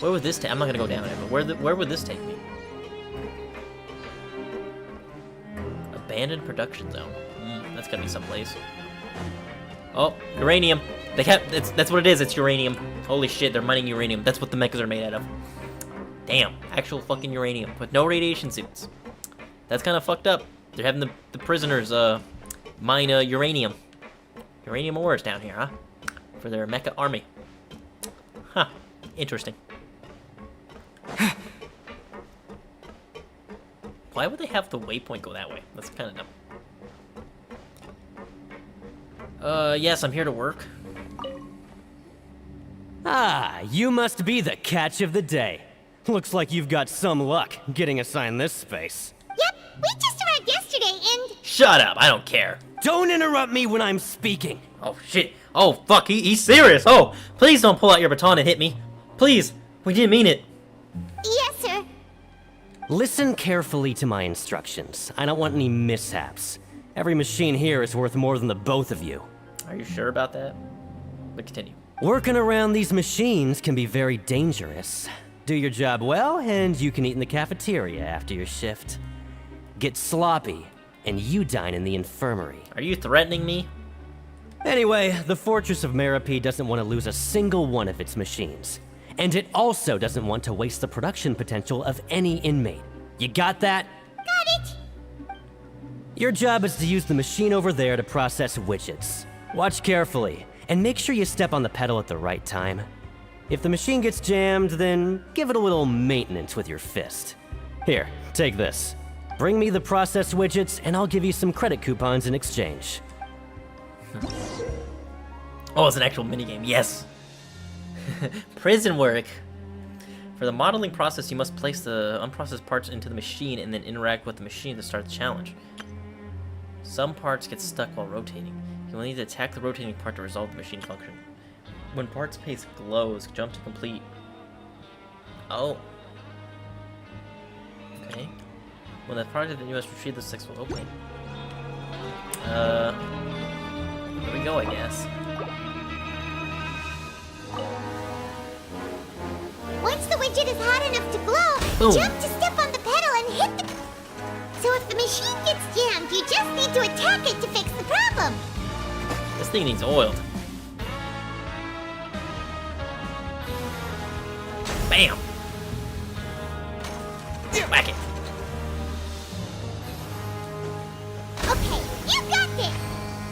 S1: Where would this take? I'm not gonna go down it, but where would this take me? Abandoned production zone. That's gotta be someplace. Oh, uranium. They kept. That's what it is. It's uranium. Holy shit, they're mining uranium. That's what the mechas are made out of. Damn, actual fucking uranium with no radiation suits. That's kind of fucked up. They're having the prisoners mine uranium. Uranium ores down here, huh? For their mecha army. Huh. Interesting. Why would they have the waypoint go that way? That's kind of dumb. Yes, I'm here to work.
S18: Ah, you must be the catch of the day. Looks like you've got some luck getting assigned this space.
S3: Yep, we just arrived yesterday and...
S1: Shut up, I don't care.
S18: Don't interrupt me when I'm speaking.
S1: Oh, shit. Oh, fuck, he's serious. Oh, please don't pull out your baton and hit me. Please, we didn't mean it.
S3: Yes, sir.
S18: Listen carefully to my instructions. I don't want any mishaps. Every machine here is worth more than the both of you.
S1: Are you sure about that? But continue.
S18: Working around these machines can be very dangerous. Do your job well, and you can eat in the cafeteria after your shift. Get sloppy, and you dine in the infirmary.
S1: Are you threatening me?
S18: Anyway, the Fortress of Meropide doesn't want to lose a single one of its machines. And it also doesn't want to waste the production potential of any inmate. You got that?
S3: Got it.
S18: Your job is to use the machine over there to process widgets. Watch carefully, and make sure you step on the pedal at the right time. If the machine gets jammed, then give it a little maintenance with your fist. Here, take this. Bring me the processed widgets, and I'll give you some credit coupons in exchange.
S1: Oh, it's an actual minigame. Yes. Prison work. For the modeling process, you must place the unprocessed parts into the machine and then interact with the machine to start the challenge. Some parts get stuck while rotating. You will need to attack the rotating part to resolve the machine function. When parts pace glows, jump to complete. Oh. Okay. When the product then you must retrieve the 6 will open. Here we go, I guess.
S3: Once the widget is hot enough to glow,
S1: boom,
S3: jump to step on the pedal and hit the... So if the machine gets jammed, you just need to attack it to fix the problem.
S1: This thing needs oiled. Bam! Whack it.
S3: Okay, you got this!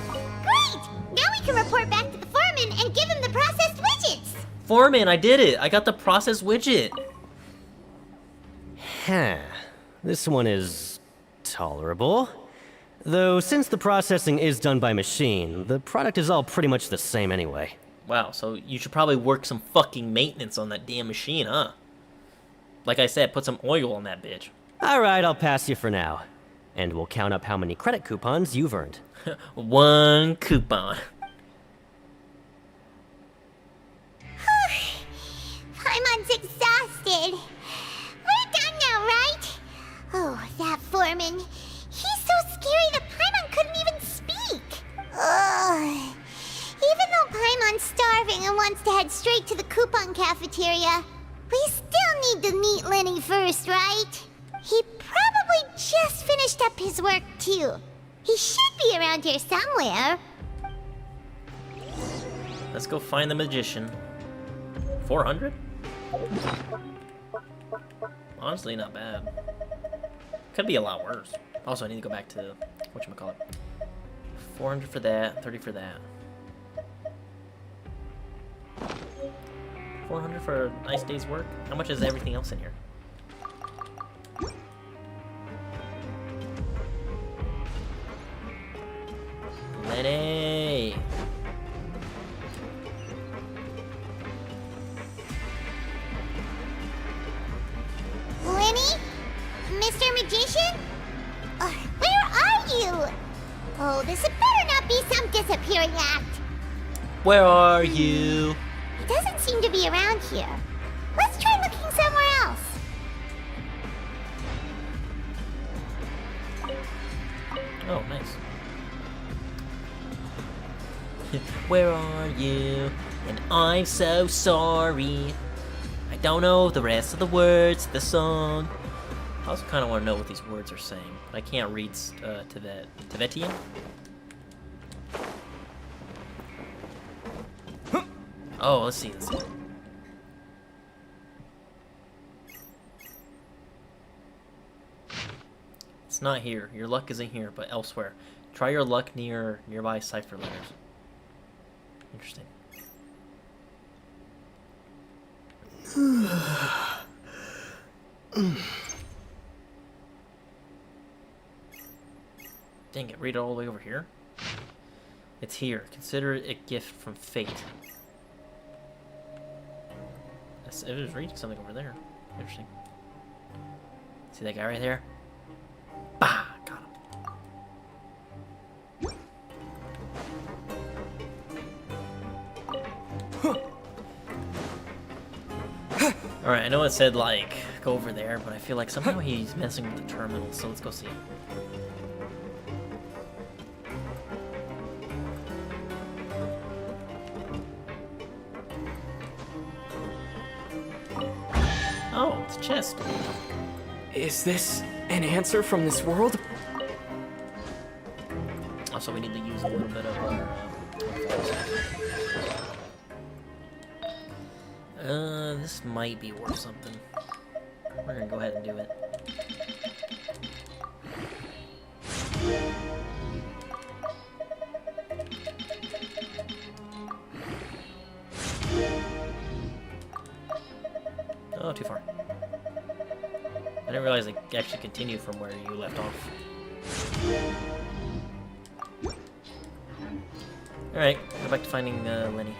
S3: Great! Now we can report back to the foreman and give him the processed widgets!
S1: Foreman, I did it! I got the processed widget!
S18: Huh. This one is tolerable. Though, since the processing is done by machine, the product is all pretty much the same anyway.
S1: Wow, so you should probably work some fucking maintenance on that damn machine, huh? Like I said, put some oil on that bitch.
S18: Alright, I'll pass you for now. And we'll count up how many credit coupons you've earned.
S1: 1 coupon.
S3: Paimon's exhausted. We're done now, right? Oh, that foreman. He's so scary that Paimon couldn't even speak. Ugh. Even though Paimon's starving and wants to head straight to the coupon cafeteria, we still need to meet Lenny first, right? He probably just finished up his work, too. He should be around here somewhere.
S1: Let's go find the magician. 400? Honestly, not bad. Could be a lot worse. Also, I need to go back to whatchamacallit. 400 for that, 30 for that. 400 for a nice day's work? How much is everything else in here? Lenny!
S3: Oh, this had better not be some disappearing act.
S1: Where are you?
S3: He doesn't seem to be around here. Let's try looking somewhere else.
S1: Oh, nice. Where are you? And I'm so sorry. I don't know the rest of the words to the song. I also kind of want to know what these words are saying, but I can't read Tibetian. Oh, let's see. It's not here. Your luck isn't here, but elsewhere. Try your luck near nearby cipher letters. Interesting. Dang it, read it all the way over here? It's here. Consider it a gift from fate. It was reading something over there. Interesting. See that guy right there? Bah! Got him. Alright, I know it said, like, go over there, but I feel like somehow he's messing with the terminal, so let's go see. Oh, it's a chest.
S16: Is this an answer from this world?
S1: Also, we need to use a little bit of this might be worth something. We're gonna go ahead and do it. Oh, too far. I didn't realize they actually continue from where you left off. Alright, go back to finding Lenny.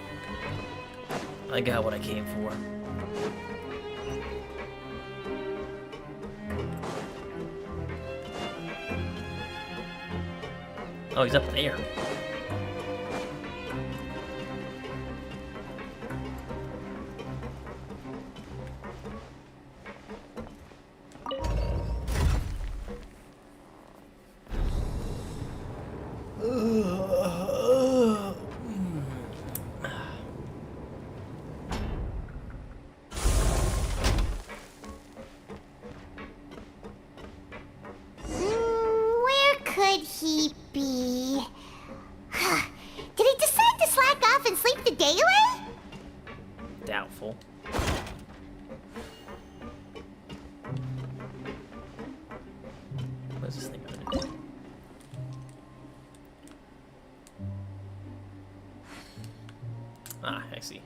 S1: I got what I came for. Oh, he's up there.
S3: Where could he be? Did he decide to slack off and sleep the day away?
S1: Doubtful. What is this thing gonna do? Ah, I see.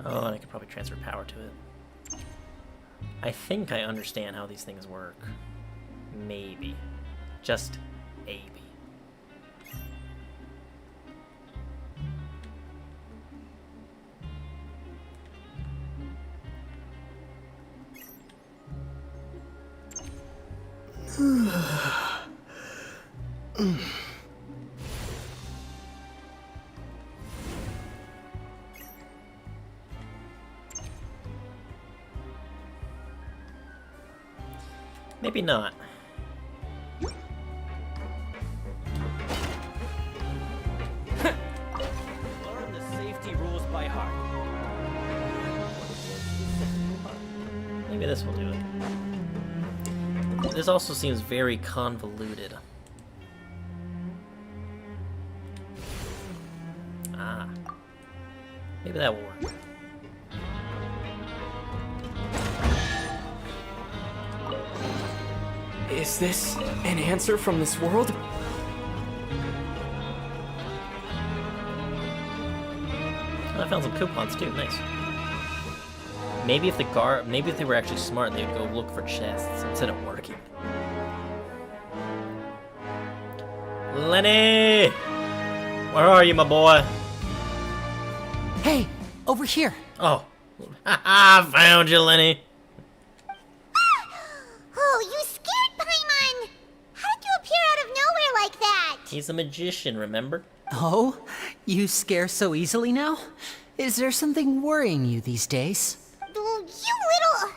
S1: Oh, and I could probably transfer power to it. I think I understand how these things work. Maybe. Just maybe. Maybe not.
S18: Learn the safety rules by heart.
S1: Maybe this will do it. This also seems very convoluted. Ah. Maybe that will work.
S16: Is this an answer from this world?
S1: I found some coupons too. Nice. Maybe if they were actually smart, they'd go look for chests instead of working. Lenny, where are you, my boy?
S15: Hey, over here.
S1: Oh. I found you, Lenny.
S3: Oh, you scared Paimon! How did you appear out of nowhere like that?
S1: He's a magician, remember?
S15: Oh, you scare so easily now? Is there something worrying you these days?
S3: Oh, you little...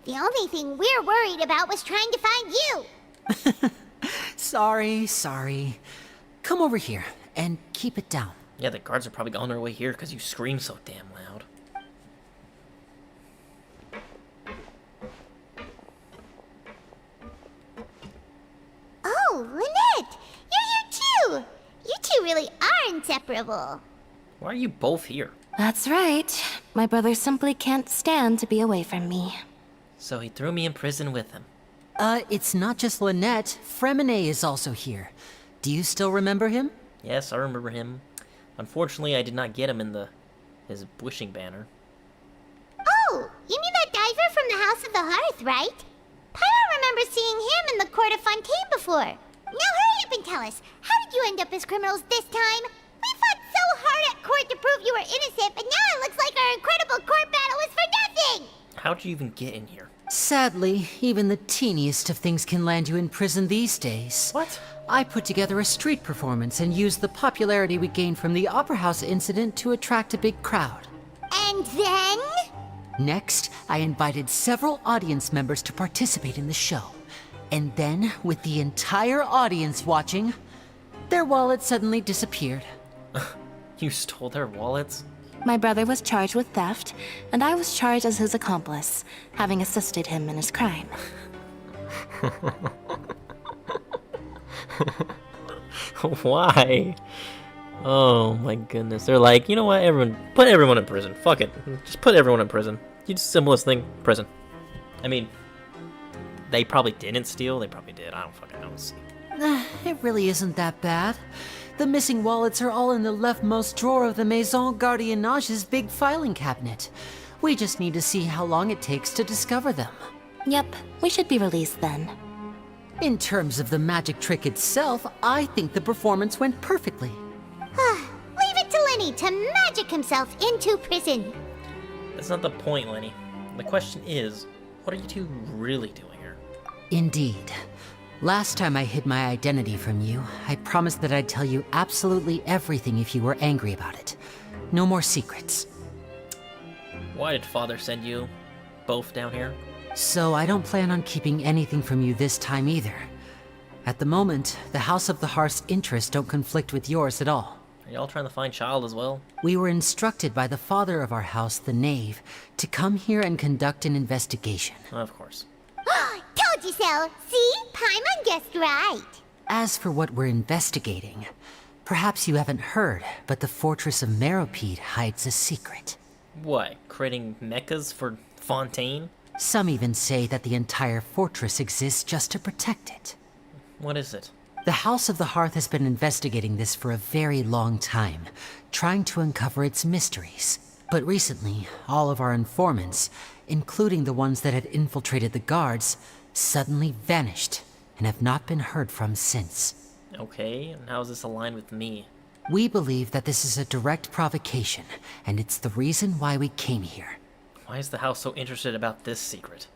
S3: The only thing we're worried about was trying to find you.
S15: Sorry. Come over here and keep it down.
S1: Yeah, the guards are probably on their way here because you scream so damn loud.
S3: Oh, Lynette! You're here too! You two really are inseparable.
S1: Why are you both here?
S6: That's right. My brother simply can't stand to be away from me.
S1: So he threw me in prison with him.
S15: It's not just Lynette. Fremine is also here. Do you still remember him?
S1: Yes, I remember him. Unfortunately, I did not get him in his wishing banner.
S3: Oh, you mean that diver from the House of the Hearth, right? Paimon remembers seeing him in the Court of Fontaine before. Now hurry up and tell us, how did you end up as criminals this time? We fought so hard at court to prove you were innocent, but now it looks like our incredible court battle was for nothing!
S1: How'd you even get in here?
S15: Sadly, even the teeniest of things can land you in prison these days.
S1: What?
S15: I put together a street performance and used the popularity we gained from the Opera House incident to attract a big crowd.
S3: And then?
S15: Next, I invited several audience members to participate in the show. And then, with the entire audience watching, their wallet suddenly disappeared.
S1: You stole their wallets?
S6: My brother was charged with theft, and I was charged as his accomplice, having assisted him in his crime.
S1: Why? Oh my goodness. They're like, you know what, put everyone in prison. Fuck it. Just put everyone in prison. You just simplest thing, prison. I mean, they probably didn't steal, they probably did. I don't fucking know.
S15: It really isn't that bad. The missing wallets are all in the leftmost drawer of the Maison Gardiennage's big filing cabinet. We just need to see how long it takes to discover them.
S6: Yep, we should be released then.
S15: In terms of the magic trick itself, I think the performance went perfectly.
S3: Leave it to Lenny to magic himself into prison.
S1: That's not the point, Lenny. The question is, what are you two really doing here?
S15: Indeed. Last time I hid my identity from you, I promised that I'd tell you absolutely everything if you were angry about it. No more secrets.
S1: Why did Father send you both down here?
S15: So I don't plan on keeping anything from you this time either. At the moment, the House of the Hearth's interests don't conflict with yours at all.
S1: Are y'all trying to find Child as well?
S15: We were instructed by the father of our house, the Knave, to come here and conduct an investigation.
S1: Of course.
S3: Told you so! See? Paimon guessed right.
S15: As for what we're investigating, perhaps you haven't heard, but the fortress of Meropide hides a secret.
S1: What, creating mechas for Fontaine?
S15: Some even say that the entire fortress exists just to protect it.
S1: What is it?
S15: The House of the Hearth has been investigating this for a very long time, trying to uncover its mysteries. But recently, all of our informants, including the ones that had infiltrated the guards, suddenly vanished and have not been heard from since.
S1: Okay, and how is this aligned with me?
S15: We believe that this is a direct provocation, and it's the reason why we came here.
S1: Why is the house so interested about this secret?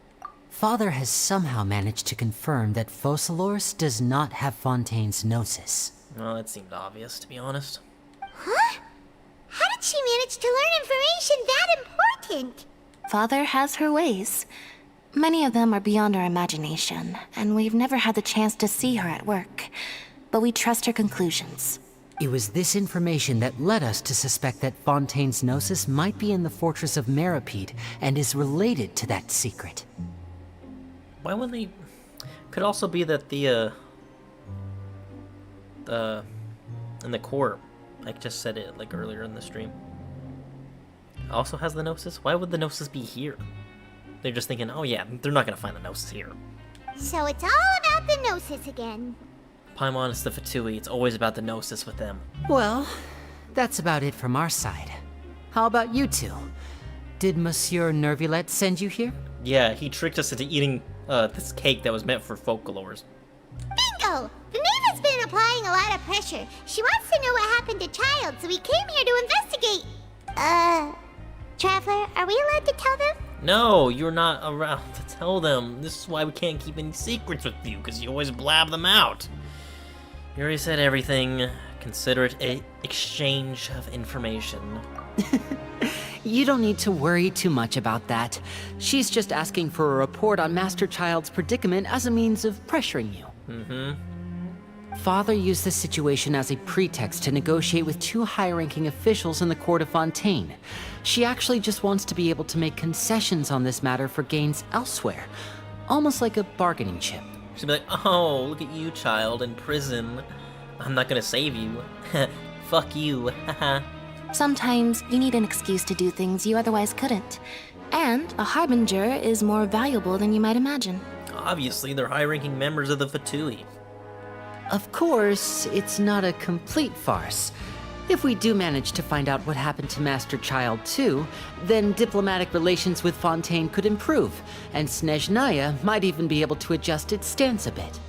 S15: Father has somehow managed to confirm that Focalors does not have Fontaine's gnosis.
S1: Well, that seemed obvious, to be honest.
S3: Huh? How did she manage to learn information that important?
S6: Father has her ways. Many of them are beyond our imagination, and we've never had the chance to see her at work. But we trust her conclusions.
S15: It was this information that led us to suspect that Fontaine's gnosis might be in the fortress of Meropide and is related to that secret.
S1: Why wouldn't they... Could also be that in the core, I just said it like earlier in the stream, also has the gnosis. Why would the gnosis be here? They're just thinking, oh yeah, they're not gonna find the gnosis here.
S3: So it's all about the gnosis again.
S1: Paimon is the Fatui. It's always about the gnosis with them.
S15: Well, that's about it from our side. How about you two? Did Monsieur Nervilette send you here?
S1: Yeah, he tricked us into eating this cake that was meant for Focalors.
S3: Bingo! The Knave has been applying a lot of pressure. She wants to know what happened to Child, so we came here to investigate. Traveler, are we allowed to tell them?
S1: No, you're not around to tell them. This is why we can't keep any secrets with you, because you always blab them out. You already said everything. Consider it a exchange of information.
S15: You don't need to worry too much about that. She's just asking for a report on Master Child's predicament as a means of pressuring you. Father used this situation as a pretext to negotiate with two high-ranking officials in the court of Fontaine. She actually just wants to be able to make concessions on this matter for gains elsewhere, almost like a bargaining chip.
S1: She'll be like, oh, look at you, child, in prison. I'm not gonna save you. Fuck you.
S6: Sometimes you need an excuse to do things you otherwise couldn't. And a harbinger is more valuable than you might imagine.
S1: Obviously, they're high-ranking members of the Fatui.
S15: Of course, it's not a complete farce. If we do manage to find out what happened to Master Child too, then diplomatic relations with Fontaine could improve, and Snezhnaya might even be able to adjust its stance a bit.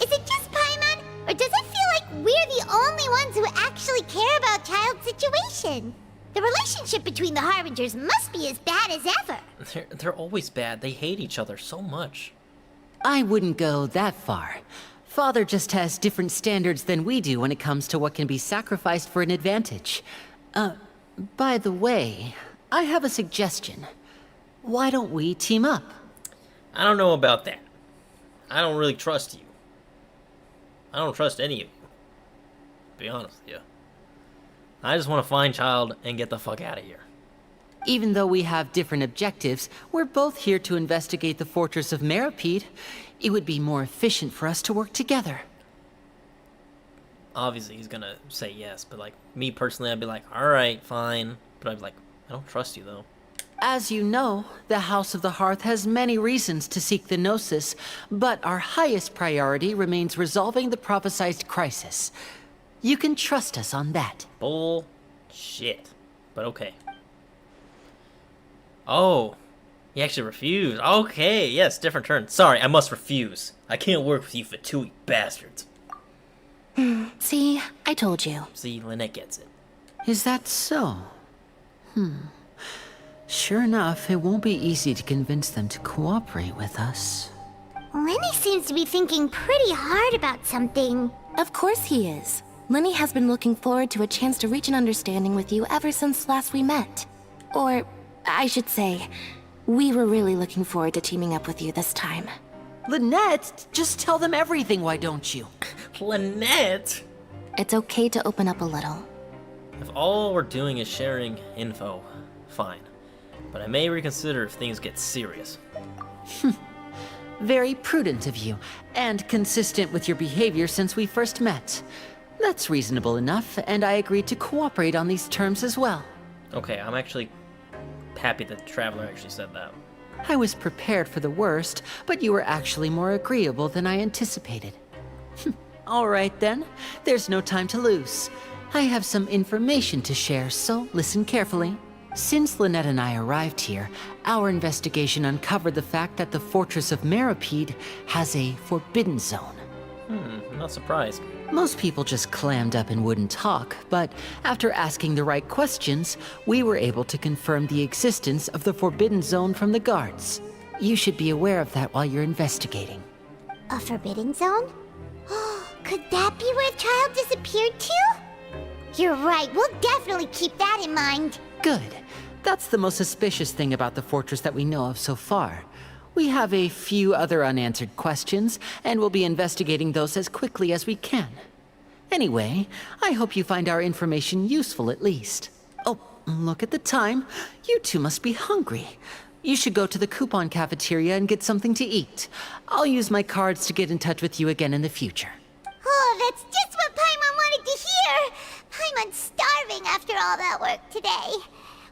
S3: Is it just Paimon, or does it feel like we're the only ones who actually care about Child's situation? The relationship between the Harbingers must be as bad as ever.
S1: They're always bad. They hate each other so much.
S15: I wouldn't go that far. Father just has different standards than we do when it comes to what can be sacrificed for an advantage. By the way, I have a suggestion. Why don't we team up?
S1: I don't know about that. I don't really trust you. I don't trust any of you. To be honest with you. I just want to find Child and get the fuck out of here.
S15: Even though we have different objectives, we're both here to investigate the fortress of Meripede. It would be more efficient for us to work together.
S1: Obviously, he's gonna say yes, but like, me personally, I'd be like, alright, fine. But I'd be like, I don't trust you, though.
S15: As you know, the House of the Hearth has many reasons to seek the Gnosis, but our highest priority remains resolving the prophesized crisis. You can trust us on that.
S1: Bullshit. But okay. Oh, he actually refused. Okay, yes, different turn. Sorry, I must refuse. I can't work with you Fatui bastards.
S6: See, I told you.
S1: See, Lynette gets it.
S15: Is that so? Sure enough, it won't be easy to convince them to cooperate with us.
S3: Lenny seems to be thinking pretty hard about something.
S6: Of course he is. Lenny has been looking forward to a chance to reach an understanding with you ever since last we met. Or, I should say, we were really looking forward to teaming up with you this time.
S15: Lynette, just tell them everything, why don't you?
S1: Lynette?
S6: It's okay to open up a little.
S1: If all we're doing is sharing info, fine. But I may reconsider if things get serious.
S15: Very prudent of you, and consistent with your behavior since we first met. That's reasonable enough, and I agreed to cooperate on these terms as well.
S1: Okay, I'm actually happy that Traveler actually said that.
S15: I was prepared for the worst, but you were actually more agreeable than I anticipated. All right then, there's no time to lose. I have some information to share, so listen carefully. Since Lynette and I arrived here, our investigation uncovered the fact that the Fortress of Meripede has a forbidden zone.
S1: I'm not surprised.
S15: Most people just clammed up and wouldn't talk, but after asking the right questions, we were able to confirm the existence of the forbidden zone from the guards. You should be aware of that while you're investigating.
S3: A forbidden zone? Could that be where Child disappeared to? You're right, we'll definitely keep that in mind.
S15: Good. That's the most suspicious thing about the fortress that we know of so far. We have a few other unanswered questions, and we'll be investigating those as quickly as we can. Anyway, I hope you find our information useful at least. Oh, look at the time. You two must be hungry. You should go to the coupon cafeteria and get something to eat. I'll use my cards to get in touch with you again in the future.
S3: Oh, that's just what Paimon wanted to hear! Paimon's starving after all that work today.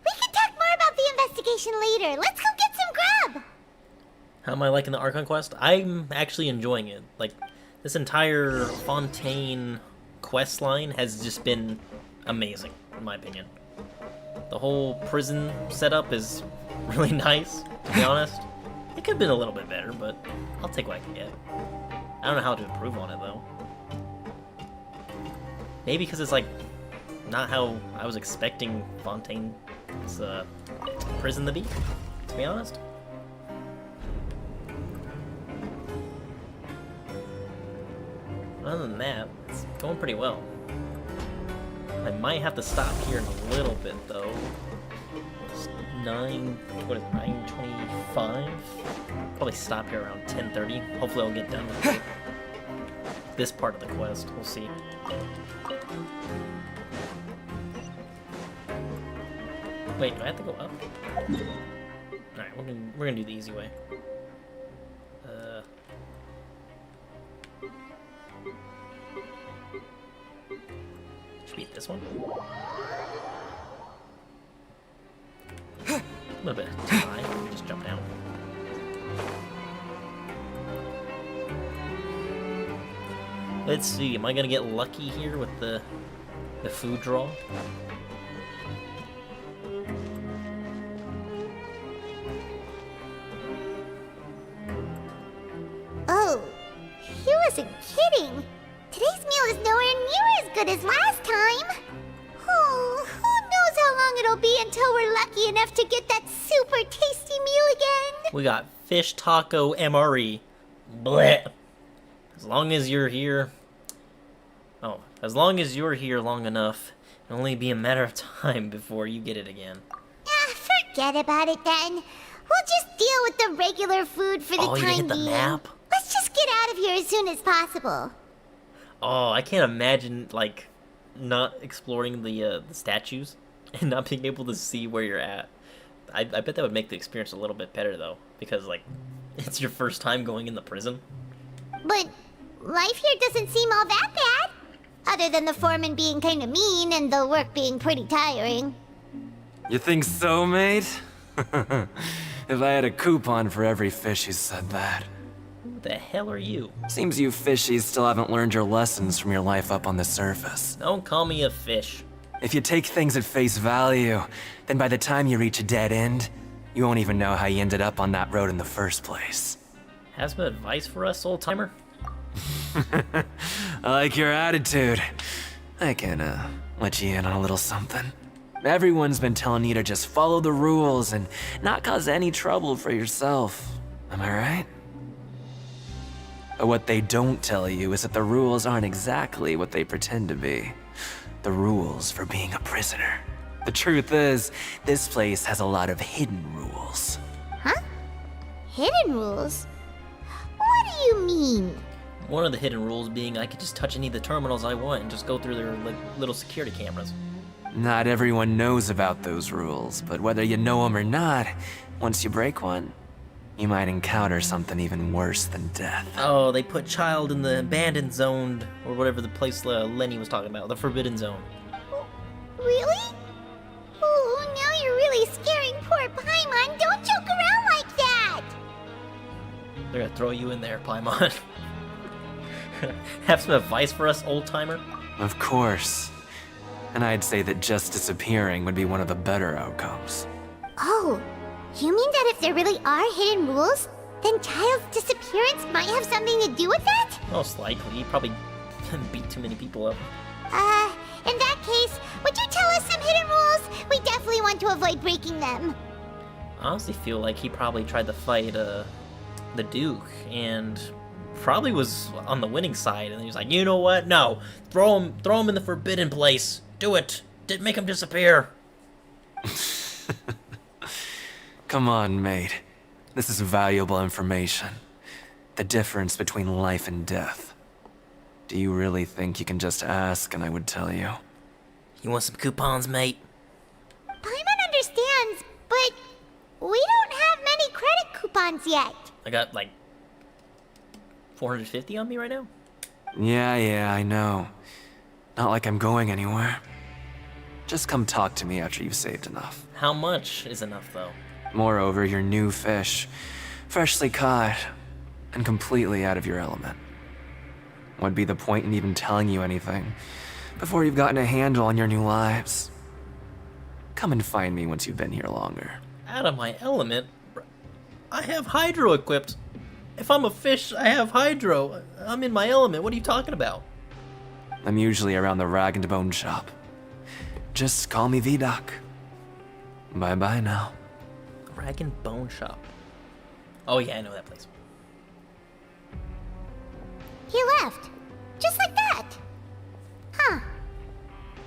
S3: We can talk more about the investigation later. Let's go get some grub!
S1: How am I liking the Archon Quest? I'm actually enjoying it. Like, this entire Fontaine quest line has just been amazing, in my opinion. The whole prison setup is really nice, to be honest. It could have been a little bit better, but I'll take what I can get. I don't know how to improve on it, though. Maybe because it's like not how I was expecting Fontaine's prison to be honest. Other than that, it's going pretty well. I might have to stop here in a little bit though. It's 9:25? Probably stop here around 10:30. Hopefully I'll get done with this part of the quest. We'll see. Wait, do I have to go up? Alright, we're gonna do the easy way. Should be this one? A little bit too high. Let me just jump down. Let's see, am I gonna get lucky here with the food draw?
S3: Oh, he wasn't kidding. Today's meal is nowhere near as good as last time. Oh, who knows how long it'll be until we're lucky enough to get that super tasty meal again.
S1: We got fish taco MRE. Blech. As long as you're here... Oh, as long as you're here long enough, it'll only be a matter of time before you get it again.
S3: Forget about it then. We'll just deal with the regular food for the
S1: Oh, you
S3: time
S1: hit the
S3: being.
S1: map?
S3: Let's just get out of here as soon as possible.
S1: Oh, I can't imagine, like, not exploring the statues and not being able to see where you're at. I bet that would make the experience a little bit better, though, because, like, it's your first time going in the prison.
S3: But life here doesn't seem all that bad. Other than the foreman being kind of mean and the work being pretty tiring.
S12: You think so, mate? If I had a coupon for every fish who said that.
S1: Who the hell are you?
S12: Seems you fishies still haven't learned your lessons from your life up on the surface.
S1: Don't call me a fish.
S12: If you take things at face value, then by the time you reach a dead end, you won't even know how you ended up on that road in the first place.
S1: Have some advice for us, old-timer?
S12: I like your attitude. I can, let you in on a little something. Everyone's been telling you to just follow the rules and not cause any trouble for yourself. Am I right? But what they don't tell you is that the rules aren't exactly what they pretend to be. The rules for being a prisoner. The truth is, this place has a lot of hidden rules.
S3: Huh? Hidden rules? What do you mean?
S1: One of the hidden rules being I could just touch any of the terminals I want and just go through their like, little security cameras.
S12: Not everyone knows about those rules, but whether you know them or not, once you break one, you might encounter something even worse than death.
S1: Oh, they put child in the abandoned zone, or whatever the place Lenny was talking about, the forbidden zone.
S3: Really? Oh, now you're really scaring poor Paimon. Don't joke around like that!
S1: They're gonna throw you in there, Paimon. Have some advice for us, old-timer?
S12: Of course. And I'd say that just disappearing would be one of the better outcomes.
S3: Oh, you mean that if there really are hidden rules, then Child's disappearance might have something to do with that?
S1: Most likely. You probably beat too many people up.
S3: In that case, would you tell us some hidden rules? We definitely want to avoid breaking them.
S1: I honestly feel like he probably tried to fight the Duke and probably was on the winning side, and he was like, you know what? No, throw him in the forbidden place. Do it. Make him disappear.
S12: Come on, mate. This is valuable information. The difference between life and death. Do you really think you can just ask and I would tell you?
S1: You want some coupons, mate?
S3: Paimon understands, but we don't have many credit coupons yet.
S1: I got like 450 on me right now.
S12: Yeah, I know. Not like I'm going anywhere. Just come talk to me after you've saved enough.
S1: How much is enough, though?
S12: Moreover, you're new fish, freshly caught, and completely out of your element. What'd be the point in even telling you anything before you've gotten a handle on your new lives? Come and find me once you've been here longer.
S1: Out of my element? I have hydro equipped. If I'm a fish, I have hydro. I'm in my element. What are you talking about?
S12: I'm usually around the rag and bone shop. just call me V-Doc. Bye-bye now.
S1: Rag and Bone Shop. Oh yeah, I know that place.
S3: He left. Just like that. Huh.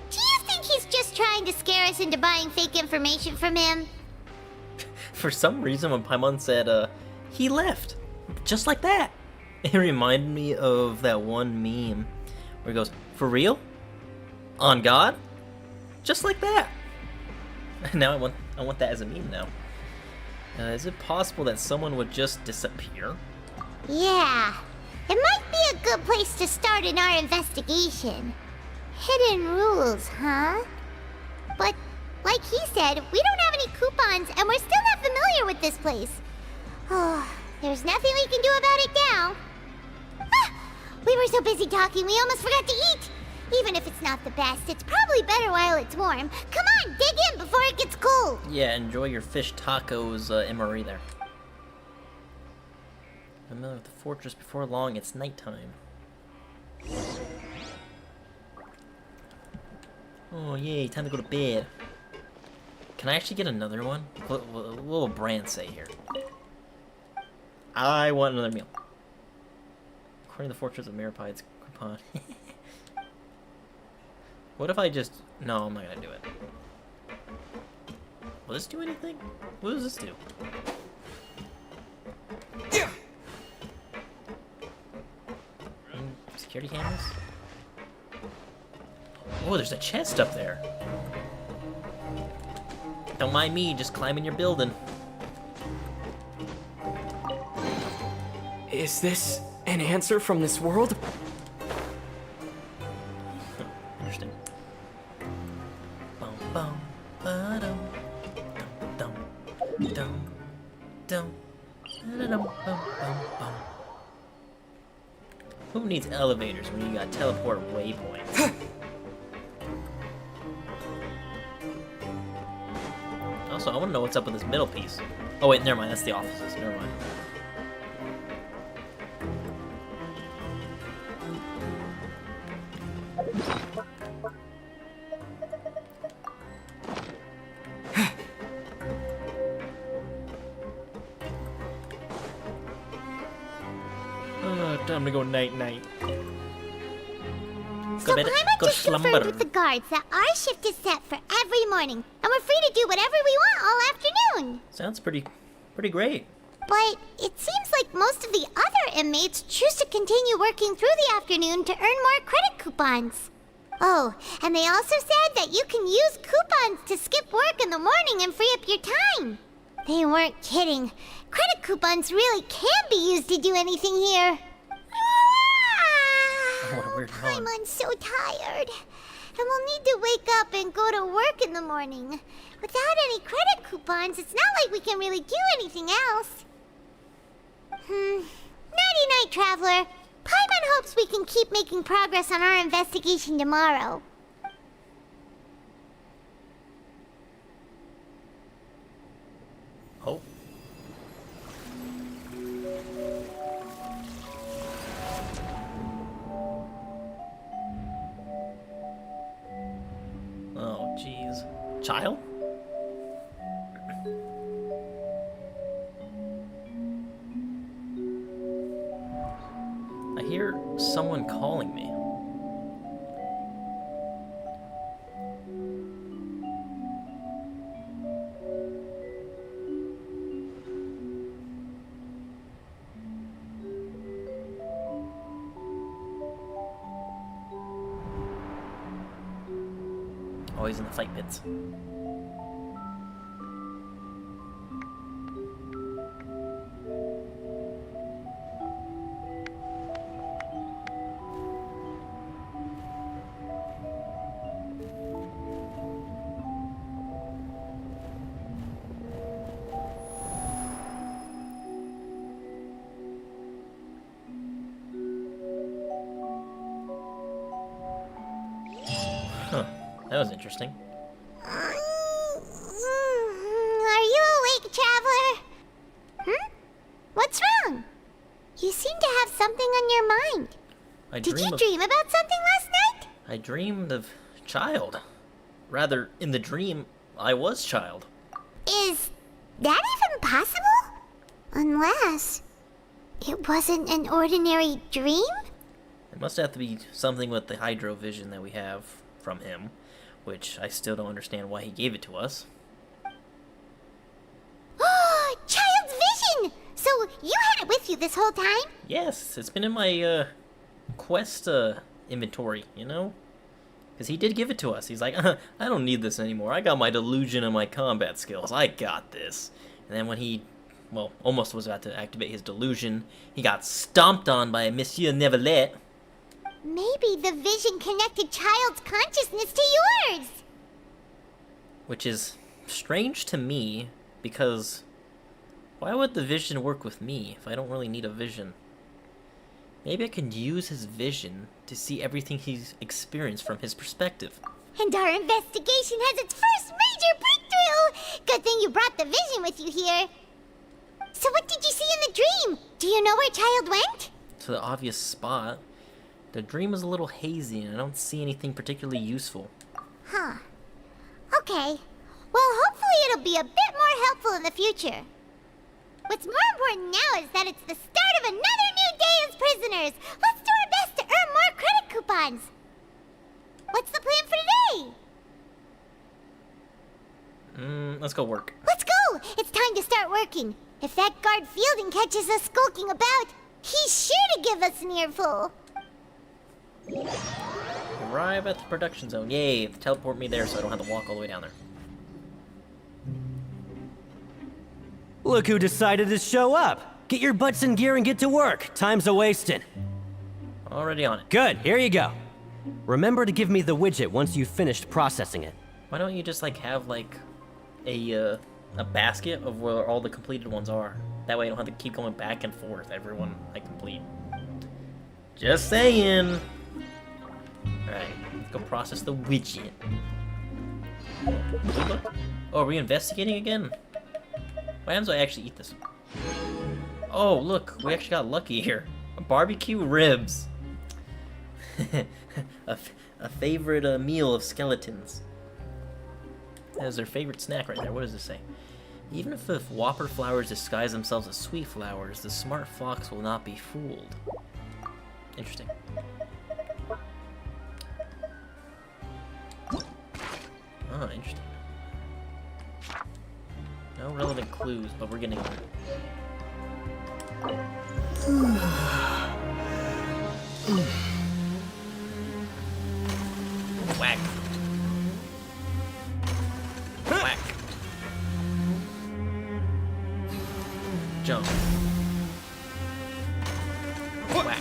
S3: Do you think he's just trying to scare us into buying fake information from him?
S1: For some reason, when Paimon said, he left. Just like that. It reminded me of that one meme where he goes, for real? On God? Just like that. Now I want that as a meme now. Is it possible that someone would just disappear?
S3: Yeah. It might be a good place to start in our investigation. Hidden rules, huh? But, like he said, we don't have any coupons and we're still not familiar with this place. Oh, there's nothing we can do about it now. Ah, we were so busy talking we almost forgot to eat. Even if it's not the best, it's probably better while it's warm. Come on, dig in before it gets cold.
S1: Yeah, enjoy your fish tacos, MRE there. Familiar with the fortress. Before long, it's nighttime. Oh, yay, time to go to bed. Can I actually get another one? What will Brand say here? I want another meal. According to the Fortress of Merapide's coupon. What if I just... No, I'm not gonna do it. Will this do anything? What does this do? Security cameras? Oh, there's a chest up there. Don't mind me, just climbing your building.
S16: Is this an answer from this world?
S1: Interesting. Bum bum ba-dum, dum dum dum dum da-da-dum, bum bum bum. Who needs elevators when you got teleport waypoints? Also, I want to know what's up with this middle piece. Oh wait, never mind. That's the offices. Never mind. Time to go night-night.
S3: So Paimon just confirmed with the guards that our shift is set for every morning, and we're free to do whatever we want all afternoon.
S1: Sounds pretty great.
S3: But it seems like most of the other inmates choose to continue working through the afternoon to earn more credit coupons. Oh, and they also said that you can use coupons to skip work in the morning and free up your time. They weren't kidding. Credit coupons really can be used to do anything here.
S1: What a weird yawn.
S3: Paimon's so tired. And we'll need to wake up and go to work in the morning. Without any credit coupons, it's not like we can really do anything else. Nighty-night, Traveler. Paimon hopes we can keep making progress on our investigation tomorrow.
S1: Hope. Oh, jeez. Child? I hear someone calling me. Oh, he's in the fight pits. Huh, that was interesting.
S3: Are you awake, Traveler? What's wrong? You seem to have something on your mind. Did you dream about something last night?
S1: I dreamed of child. Rather, in the dream, I was child.
S3: Is that even possible? Unless it wasn't an ordinary dream?
S1: It must have to be something with the hydro vision that we have from him, which I still don't understand why he gave it to us.
S3: Child's vision! So you had it with you this whole time?
S1: Yes, it's been in my quest inventory, you know? Because he did give it to us. He's like, I don't need this anymore. I got my delusion and my combat skills. I got this. And then when he, well, almost was about to activate his delusion, he got stomped on by Monsieur Neuvillette.
S3: Maybe the vision connected Child's consciousness to yours!
S1: Which is strange to me, because why would the vision work with me if I don't really need a vision? Maybe I can use his vision to see everything he's experienced from his perspective.
S3: And our investigation has its first major breakthrough! Good thing you brought the vision with you here. So what did you see in the dream? Do you know where Child went?
S1: To the obvious spot. The dream is a little hazy and I don't see anything particularly useful.
S3: Huh. Okay. Well, hopefully it'll be a bit more helpful in the future. What's more important now is that it's the start of another new day as prisoners. Let's do our best to earn more credit coupons. What's the plan for today?
S1: Let's go work.
S3: Let's go! It's time to start working. If that guard Fielding catches us skulking about, he's sure to give us an earful.
S1: Arrive at the production zone. Yay, teleport me there so I don't have to walk all the way down there.
S18: Look who decided to show up. Get your butts in gear and get to work. Time's a-wasting.
S1: Already on it.
S18: Good, here you go. Remember to give me the widget once you've finished processing it.
S1: Why don't you just like have like a basket of where all the completed ones are? That way I don't have to keep going back and forth everyone I complete. Just saying. Alright, let's go process the widget. Oh, are we investigating again? What happens if I actually eat this? Oh, look, we actually got lucky here. Barbecue ribs. a favorite meal of skeletons. That is their favorite snack right there. What does this say? Even if the whopper flowers disguise themselves as sweet flowers, the smart fox will not be fooled. Interesting. Oh, interesting. No relevant clues, but we're getting there. Whack. Whack. Jump. Whack.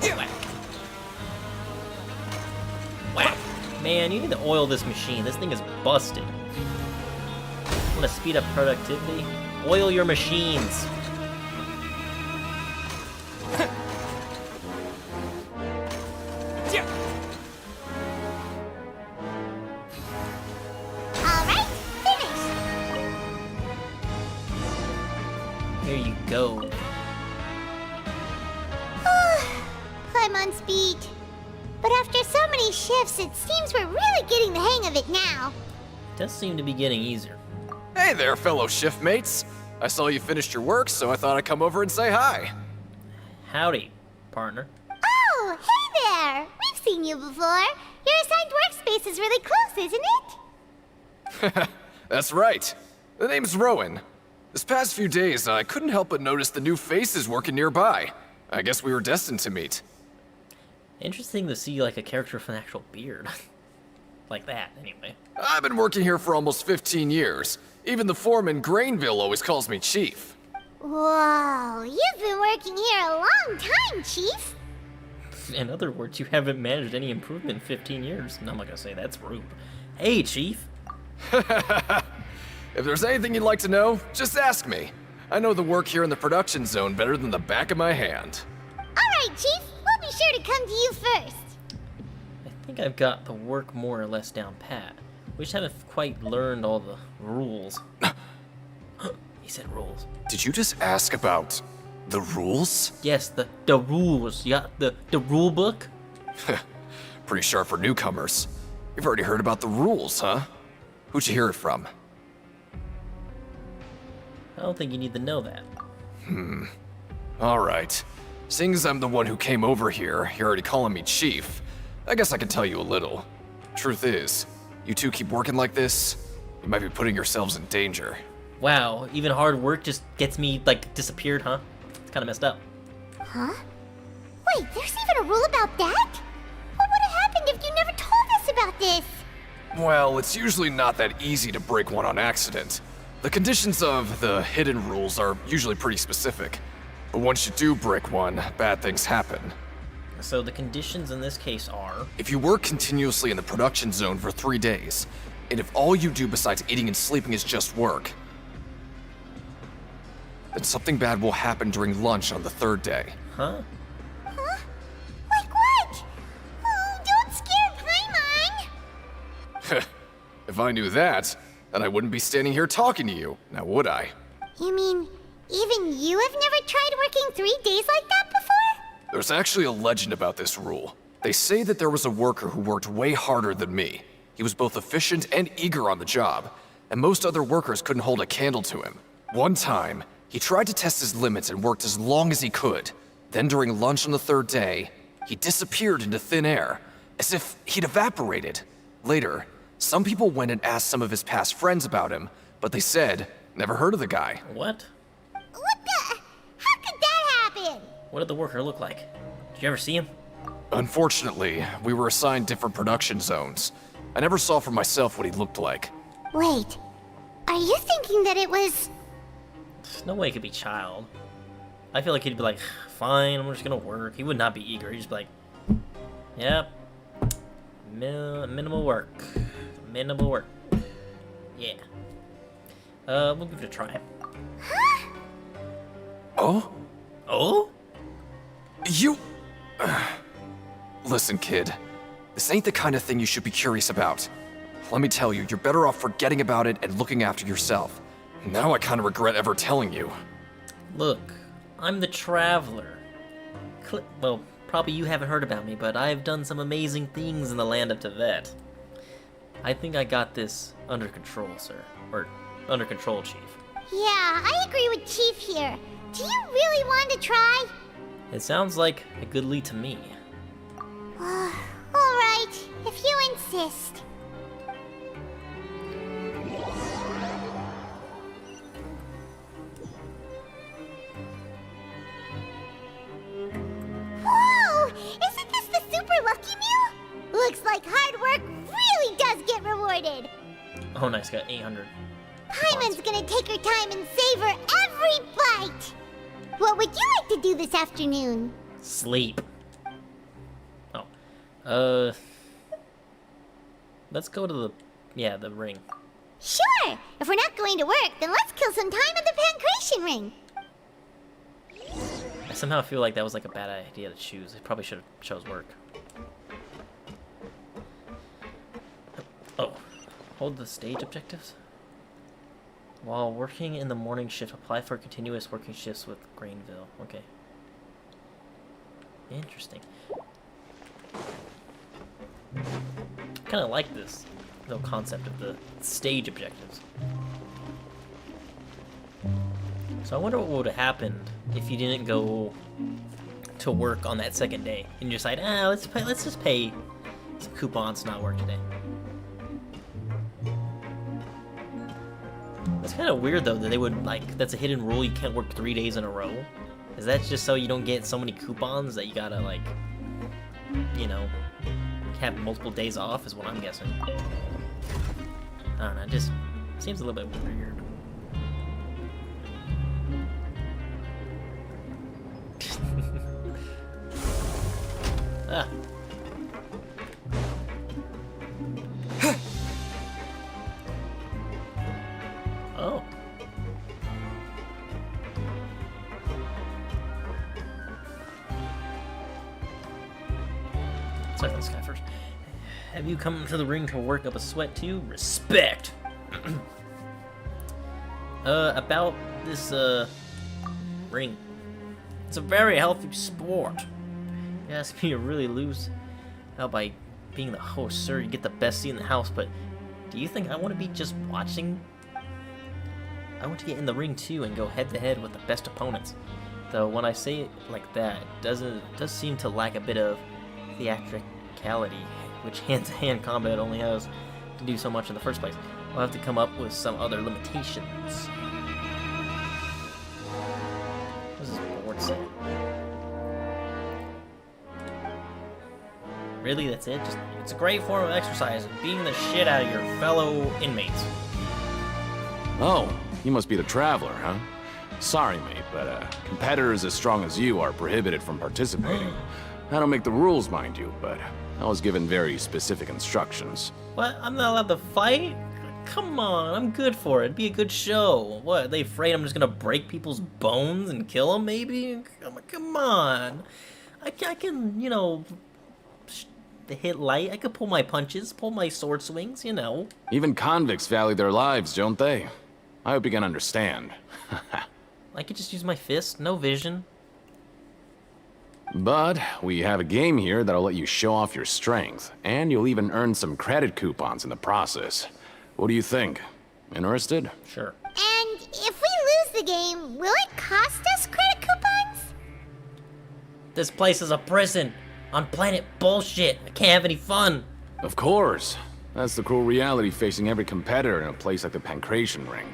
S1: Whack. Whack. Man, you need to oil this machine. This thing is busted. Want to speed up productivity? Oil your machines.
S3: Alright, finished!
S1: Here you go.
S3: Paimon speed. But after so many shifts, it seems we're really getting the hang of it now.
S1: Does seem to be getting easier.
S17: Hey there, fellow shiftmates. I saw you finished your work, so I thought I'd come over and say hi.
S1: Howdy, partner.
S3: Oh, hey there! We've seen you before. Your assigned workspace is really close, isn't it?
S17: That's right. The name's Rowan. This past few days, I couldn't help but notice the new faces working nearby. I guess we were destined to meet.
S1: Interesting to see like a character with an actual beard. Like that, anyway.
S17: I've been working here for almost 15 years. Even the foreman, Grainville, always calls me Chief.
S3: Whoa, you've been working here a long time, Chief.
S1: In other words, you haven't managed any improvement in 15 years. No, I'm not gonna say that's rude. Hey, Chief.
S17: If there's anything you'd like to know, just ask me. I know the work here in the production zone better than the back of my hand.
S3: Alright, Chief. We'll be sure to come to you first.
S1: I think I've got the work more or less down pat. We just haven't quite learned all the rules. He said rules.
S17: Did you just ask about the rules?
S1: Yes, the rules. You got the rule book?
S12: Pretty sharp for newcomers. You've already heard about the rules, huh? Who'd you hear it from?
S1: I don't think you need to know that.
S12: Alright. Seeing as I'm the one who came over here, you're already calling me Chief. I guess I can tell you a little. Truth is, you two keep working like this, you might be putting yourselves in danger.
S1: Wow, even hard work just gets me, like, disappeared, huh? It's kind of messed up.
S3: Huh? Wait, there's even a rule about that? What would have happened if you never told us about this?
S12: Well, it's usually not that easy to break one on accident. The conditions of the hidden rules are usually pretty specific. But once you do break one, bad things happen.
S1: So the conditions in this case are...
S12: If you work continuously in the production zone for 3 days, and if all you do besides eating and sleeping is just work, then something bad will happen during lunch on the 3rd day.
S1: Huh?
S3: Huh? Like what? Oh, don't scare Paimon!
S12: If I knew that, then I wouldn't be standing here talking to you, now would I?
S3: You mean, even you have never tried working 3 days like that before?
S12: There's actually a legend about this rule. They say that there was a worker who worked way harder than me. He was both efficient and eager on the job, and most other workers couldn't hold a candle to him. One time, he tried to test his limits and worked as long as he could. Then during lunch on the 3rd day, he disappeared into thin air, as if he'd evaporated. Later, some people went and asked some of his past friends about him, but they said, never heard of the guy.
S1: What?
S3: What the? How could that happen?
S1: What did the worker look like? Did you ever see him?
S12: Unfortunately, we were assigned different production zones. I never saw for myself what he looked like.
S3: Wait, are you thinking that it was...
S1: There's no way it could be Child. I feel like he'd be like, fine, I'm just gonna work. He would not be eager. He'd just be like, yep. Minimal work. Minimal work. Yeah. We'll give it a try.
S12: Oh?
S1: Oh?
S12: You... Listen, kid. This ain't the kind of thing you should be curious about. Let me tell you, you're better off forgetting about it and looking after yourself. Now I kind of regret ever telling you.
S1: Look, I'm the Traveler. Well, probably you haven't heard about me, but I've done some amazing things in the land of Tibet. I think I got this under control, sir. Or, under control, Chief.
S3: Yeah, I agree with Chief here. Do you really want to try?
S1: It sounds like a good lead to me.
S3: Alright, if you insist. Whoa! Isn't this the super lucky meal? Looks like hard work really does get rewarded.
S1: Oh, nice, got 800.
S3: Paimon's gonna take her time and savor every bite. What would you like to do this afternoon?
S1: Sleep. Oh. Let's go to the ring.
S3: Sure! If we're not going to work, then let's kill some time at the Pancration ring.
S1: I somehow feel like that was like a bad idea to choose. I probably should have chose work. Oh. Hold the stage objectives. While working in the morning shift, apply for continuous working shifts with Grainville. Okay. Interesting. Kind of like this little concept of the stage objectives. So I wonder what would have happened if you didn't go to work on that 2nd day and you decide, let's just pay some coupons to not work today. It's kind of weird though that they would that's a hidden rule. You can't work 3 days in a row. Is that just so you don't get so many coupons that you gotta have multiple days off? Is what I'm guessing. I don't know. It just seems a little bit weird. Ah. Oh. Start this guy first. Have you come to the ring to work up a sweat too? Respect! About this, ring. It's a very healthy sport. You ask me to really lose out by being the host, sir, you get the best seat in the house, but do you think I want to be just watching? I want to get in the ring too and go head-to-head with the best opponents. Though when I say it like that, it does seem to lack a bit of theatricality, which hand-to-hand combat only has to do so much in the first place. I'll have to come up with some other limitations. What does this board say? Really, that's it? Just, it's a great form of exercise and beating the shit out of your fellow inmates.
S19: Oh, you must be the Traveler, huh? Sorry, mate, but competitors as strong as you are prohibited from participating. I don't make the rules, mind you, but I was given very specific instructions.
S1: What? I'm not allowed to fight? Come on, I'm good for it. It'd be a good show. What, are they afraid I'm just gonna break people's bones and kill them, maybe? Come on. I can, you know, hit light. I could pull my punches, pull my sword swings, you know.
S19: Even convicts value their lives, don't they? I hope you can understand.
S1: I could just use my fist, no vision.
S19: But we have a game here that'll let you show off your strength, and you'll even earn some credit coupons in the process. What do you think? Interested?
S1: Sure.
S3: And if we lose the game, will it cost us credit coupons?
S1: This place is a prison. On planet bullshit. I can't have any fun.
S19: Of course. That's the cruel reality facing every competitor in a place like the Pancration Ring.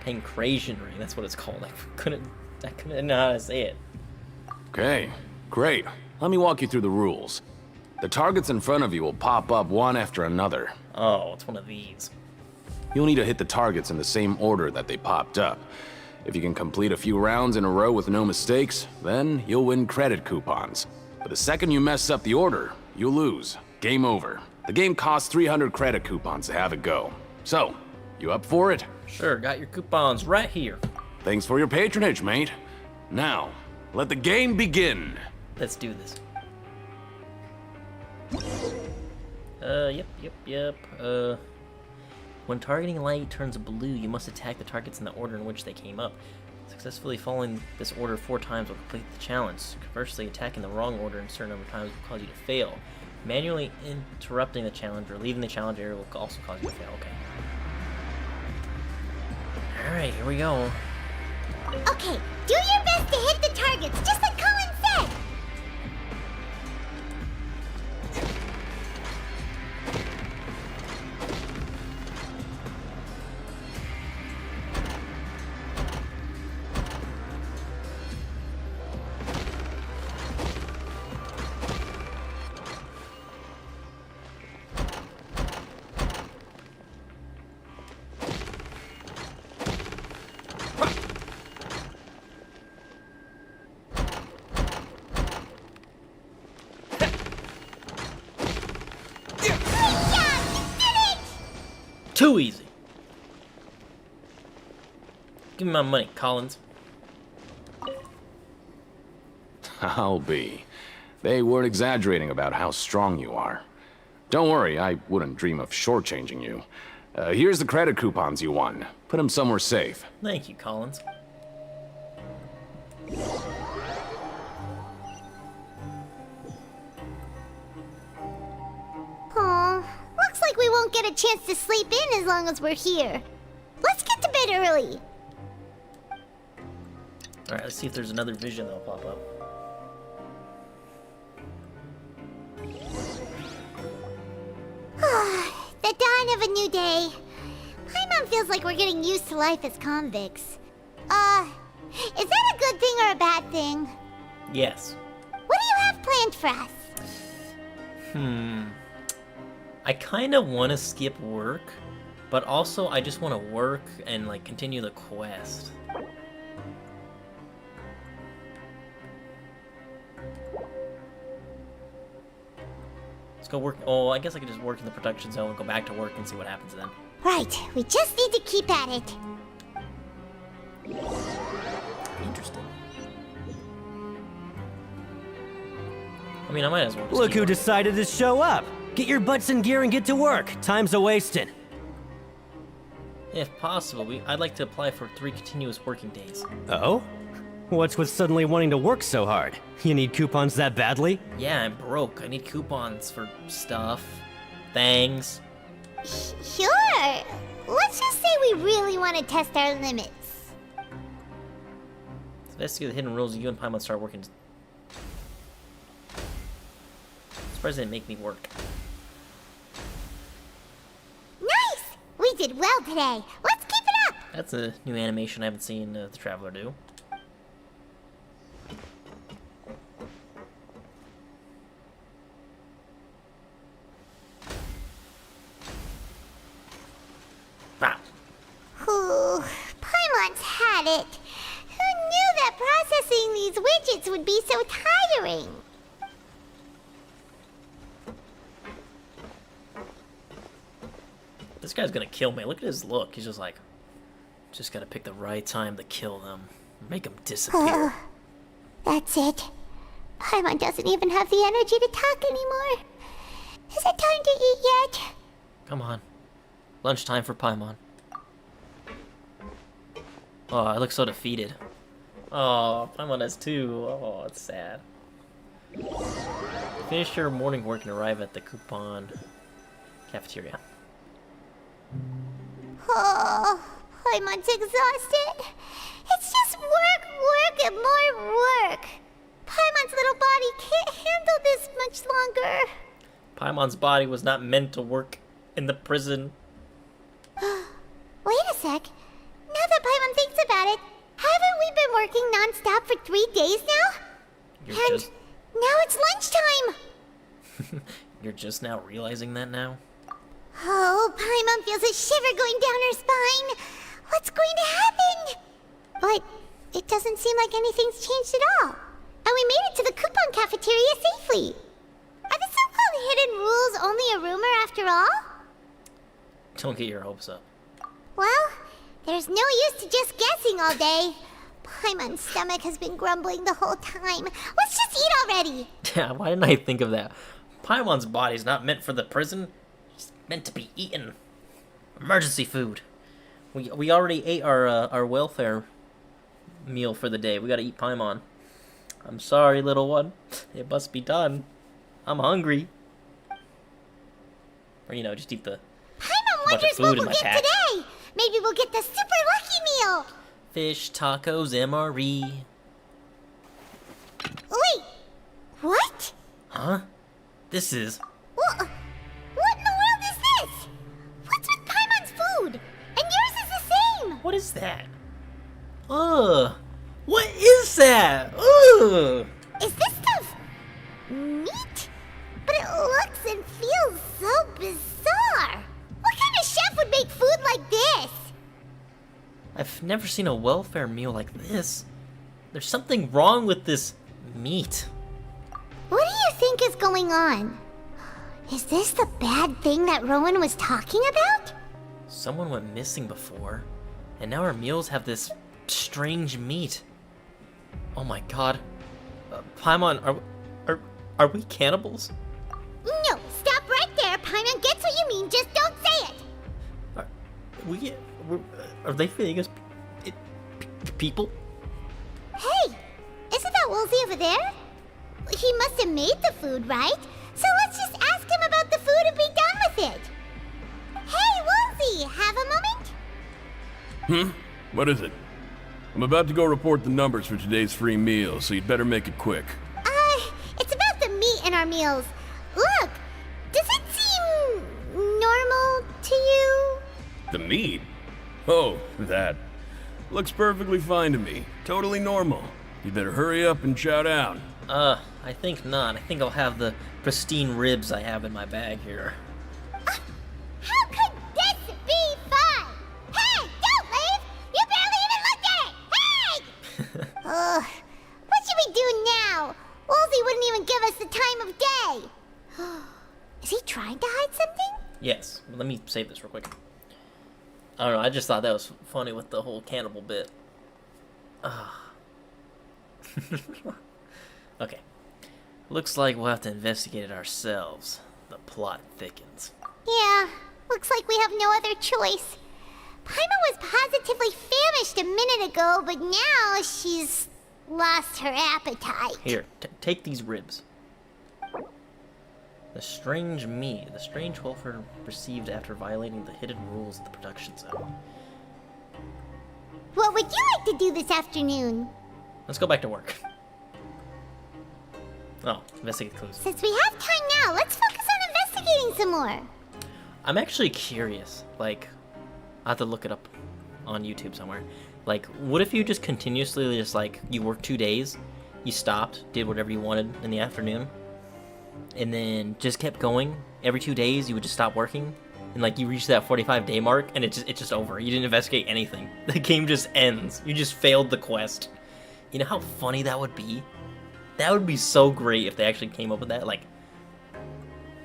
S1: Pancration Ring, that's what it's called. I couldn't know how to say it.
S19: Okay, great. Let me walk you through the rules. The targets in front of you will pop up one after another.
S1: Oh, it's one of these.
S19: You'll need to hit the targets in the same order that they popped up. If you can complete a few rounds in a row with no mistakes, then you'll win credit coupons. But the second you mess up the order, you lose. Game over. The game costs 300 credit coupons to have it go. So, you up for it?
S1: Sure, got your coupons right here.
S19: Thanks for your patronage, mate. Now, let the game begin.
S1: Let's do this. Yep. When targeting light turns blue, you must attack the targets in the order in which they came up. Successfully following this order 4 times will complete the challenge. Conversely, attacking the wrong order in a certain number of times will cause you to fail. Manually interrupting the challenge or leaving the challenge area will also cause you to fail. Okay. Alright, here we go.
S3: Okay, do your best to hit the targets, just like Colin said!
S1: Too easy. Give me my money, Collins.
S19: I'll be. They weren't exaggerating about how strong you are. Don't worry, I wouldn't dream of shortchanging you. Here's the credit coupons you won. Put them somewhere safe.
S1: Thank you, Collins.
S3: Aw, looks like we won't get a chance to sleep in as long as we're here. Let's get to bed early.
S1: Alright, let's see if there's another vision that'll pop up.
S3: The dawn of a new day. Paimon feels like we're getting used to life as convicts. Is that a good thing or a bad thing?
S1: Yes.
S3: What do you have planned for us?
S1: I kind of want to skip work, but also I just want to work and like continue the quest. Let's go work. Oh, I guess I could just work in the production zone and go back to work and see what happens then.
S3: Right, we just need to keep at it.
S1: Interesting. I mean, I might as well just
S18: Look
S1: keep
S18: who
S1: working.
S18: decided to show up! Get your butts in gear and get to work. Time's a-wasting.
S1: If possible, I'd like to apply for 3 continuous working days.
S18: Oh? What's with suddenly wanting to work so hard? You need coupons that badly?
S1: Yeah, I'm broke. I need coupons for stuff. Things.
S3: Sure. Let's just say we really want to test our limits.
S1: Investigate the hidden rules. You and Paimon start working. Surprised they didn't make me work.
S3: Nice! We did well today. Let's keep it up!
S1: That's a new animation I haven't seen the Traveler do.
S3: Ooh, Paimon's had it. Who knew that processing these widgets would be so tiring?
S1: This guy's gonna kill me. Look at his look. He's just like, just gotta pick the right time to kill them. Make them disappear.
S3: That's it. Paimon doesn't even have the energy to talk anymore. Is it time to eat yet?
S1: Come on. Lunchtime for Paimon. Oh, I look so defeated. Oh, Paimon has 2. Oh, it's sad. Finish your morning work and arrive at the coupon cafeteria.
S3: Oh, Paimon's exhausted. It's just work, and more work. Paimon's little body can't handle this much longer.
S1: Paimon's body was not meant to work in the prison.
S3: Wait a sec. Now that Paimon thinks about it, haven't we been working non-stop for 3 days now? Now it's lunchtime!
S1: You're just now realizing that now?
S3: Oh, Paimon feels a shiver going down her spine. What's going to happen? But it doesn't seem like anything's changed at all. And we made it to the coupon cafeteria safely. Are the so-called hidden rules only a rumor after all?
S1: Don't get your hopes up.
S3: Well, there's no use to just guessing all day. Paimon's stomach has been grumbling the whole time. Let's just eat already.
S1: Yeah, why didn't I think of that? Paimon's body's not meant for the prison. It's meant to be eaten. Emergency food. We already ate our welfare meal for the day. We gotta eat Paimon. I'm sorry, little one. It must be done. I'm hungry. Or, you know, just eat the
S3: Paimon
S1: bunch of
S3: wonders
S1: food
S3: what
S1: in
S3: we'll
S1: my
S3: get
S1: pack.
S3: today. Maybe we'll get the super lucky meal.
S1: Fish, tacos, MRE.
S3: Wait, what?
S1: Huh? This is...
S3: What in the world is this? What's with Paimon's food? And yours is the same.
S1: What is that? Ugh. What is that? Ugh.
S3: Is this stuff meat? But it looks and feels so bizarre. What kind of chef would make food like this?
S1: I've never seen a welfare meal like this. There's something wrong with this meat.
S3: What do you think is going on? Is this the bad thing that Rowan was talking about?
S1: Someone went missing before, and now our meals have this strange meat. Oh my god. Paimon, are we cannibals?
S3: No, stop right there. Paimon gets what you mean, just don't say it.
S1: Are they feeding us people?
S3: Hey, isn't that Woolsey over there? He must have made the food, right? So let's just ask him about the food and be done with it. Hey, Woolsey, have a moment?
S14: What is it? I'm about to go report the numbers for today's free meal, so you'd better make it quick.
S3: It's about the meat in our meals. Look, does it seem normal to you?
S14: The meat? Oh, that. Looks perfectly fine to me. Totally normal. You better hurry up and chow down.
S1: I think not. I think I'll have the pristine ribs I have in my bag here.
S3: How could this be fun? Hey, don't leave! You barely even looked at it! Hey! What should we do now? Woolsey wouldn't even give us the time of day. Is he trying to hide something?
S1: Yes. Let me save this real quick. I don't know. I just thought that was funny with the whole cannibal bit. Okay. Looks like we'll have to investigate it ourselves. The plot thickens.
S3: Yeah, looks like we have no other choice. Paimon was positively famished a minute ago, but now she's lost her appetite.
S1: Here, take these ribs. The strange meat. The strange welfare received after violating the hidden rules of the production zone.
S3: What would you like to do this afternoon?
S1: Let's go back to work. Oh, investigate clues.
S3: Since we have time now, let's focus on investigating some more.
S1: I'm actually curious. Like, I have to look it up on YouTube somewhere. Like, what if you just continuously just like you worked 2 days, you stopped, did whatever you wanted in the afternoon, and then just kept going. Every 2 days, you would just stop working, and like you reach that 45-day mark, and it's just over. You didn't investigate anything. The game just ends. You just failed the quest. You know how funny that would be? That would be so great if they actually came up with that. Like,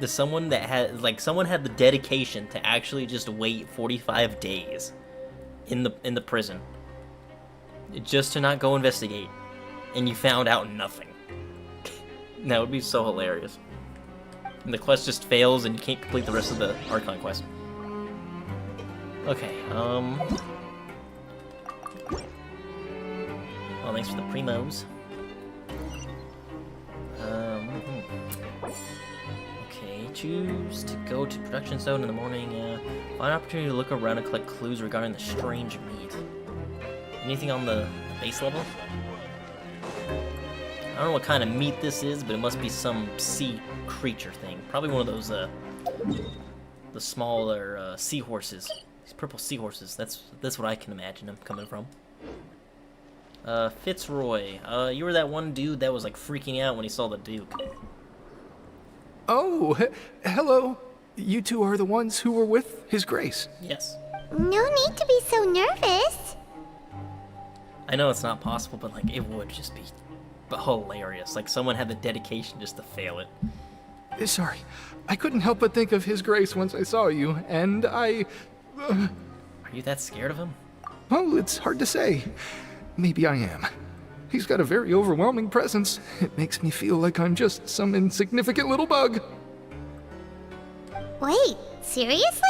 S1: someone had the dedication to actually just wait 45 days in the prison just to not go investigate, and you found out nothing. That would be so hilarious. And the quest just fails and you can't complete the rest of the Archon Quest. Okay, well, thanks for the primos. Okay, choose to go to production zone in the morning. Find an opportunity to look around and collect clues regarding the strange meat. Anything on the base level? I don't know what kind of meat this is, but it must be some sea creature thing. Probably one of those, the smaller seahorses. These purple seahorses. That's what I can imagine them coming from. Fitzroy, you were that one dude that was like freaking out when he saw the Duke.
S8: Oh, hello. You two are the ones who were with His Grace.
S1: Yes.
S3: No need to be so nervous.
S1: I know it's not possible, but like it would just be hilarious. Like someone had the dedication just to fail it.
S8: Sorry, I couldn't help but think of His Grace once I saw you, and I...
S1: Are you that scared of him?
S8: Well, it's hard to say. Maybe I am. He's got a very overwhelming presence. It makes me feel like I'm just some insignificant little bug.
S3: Wait, seriously?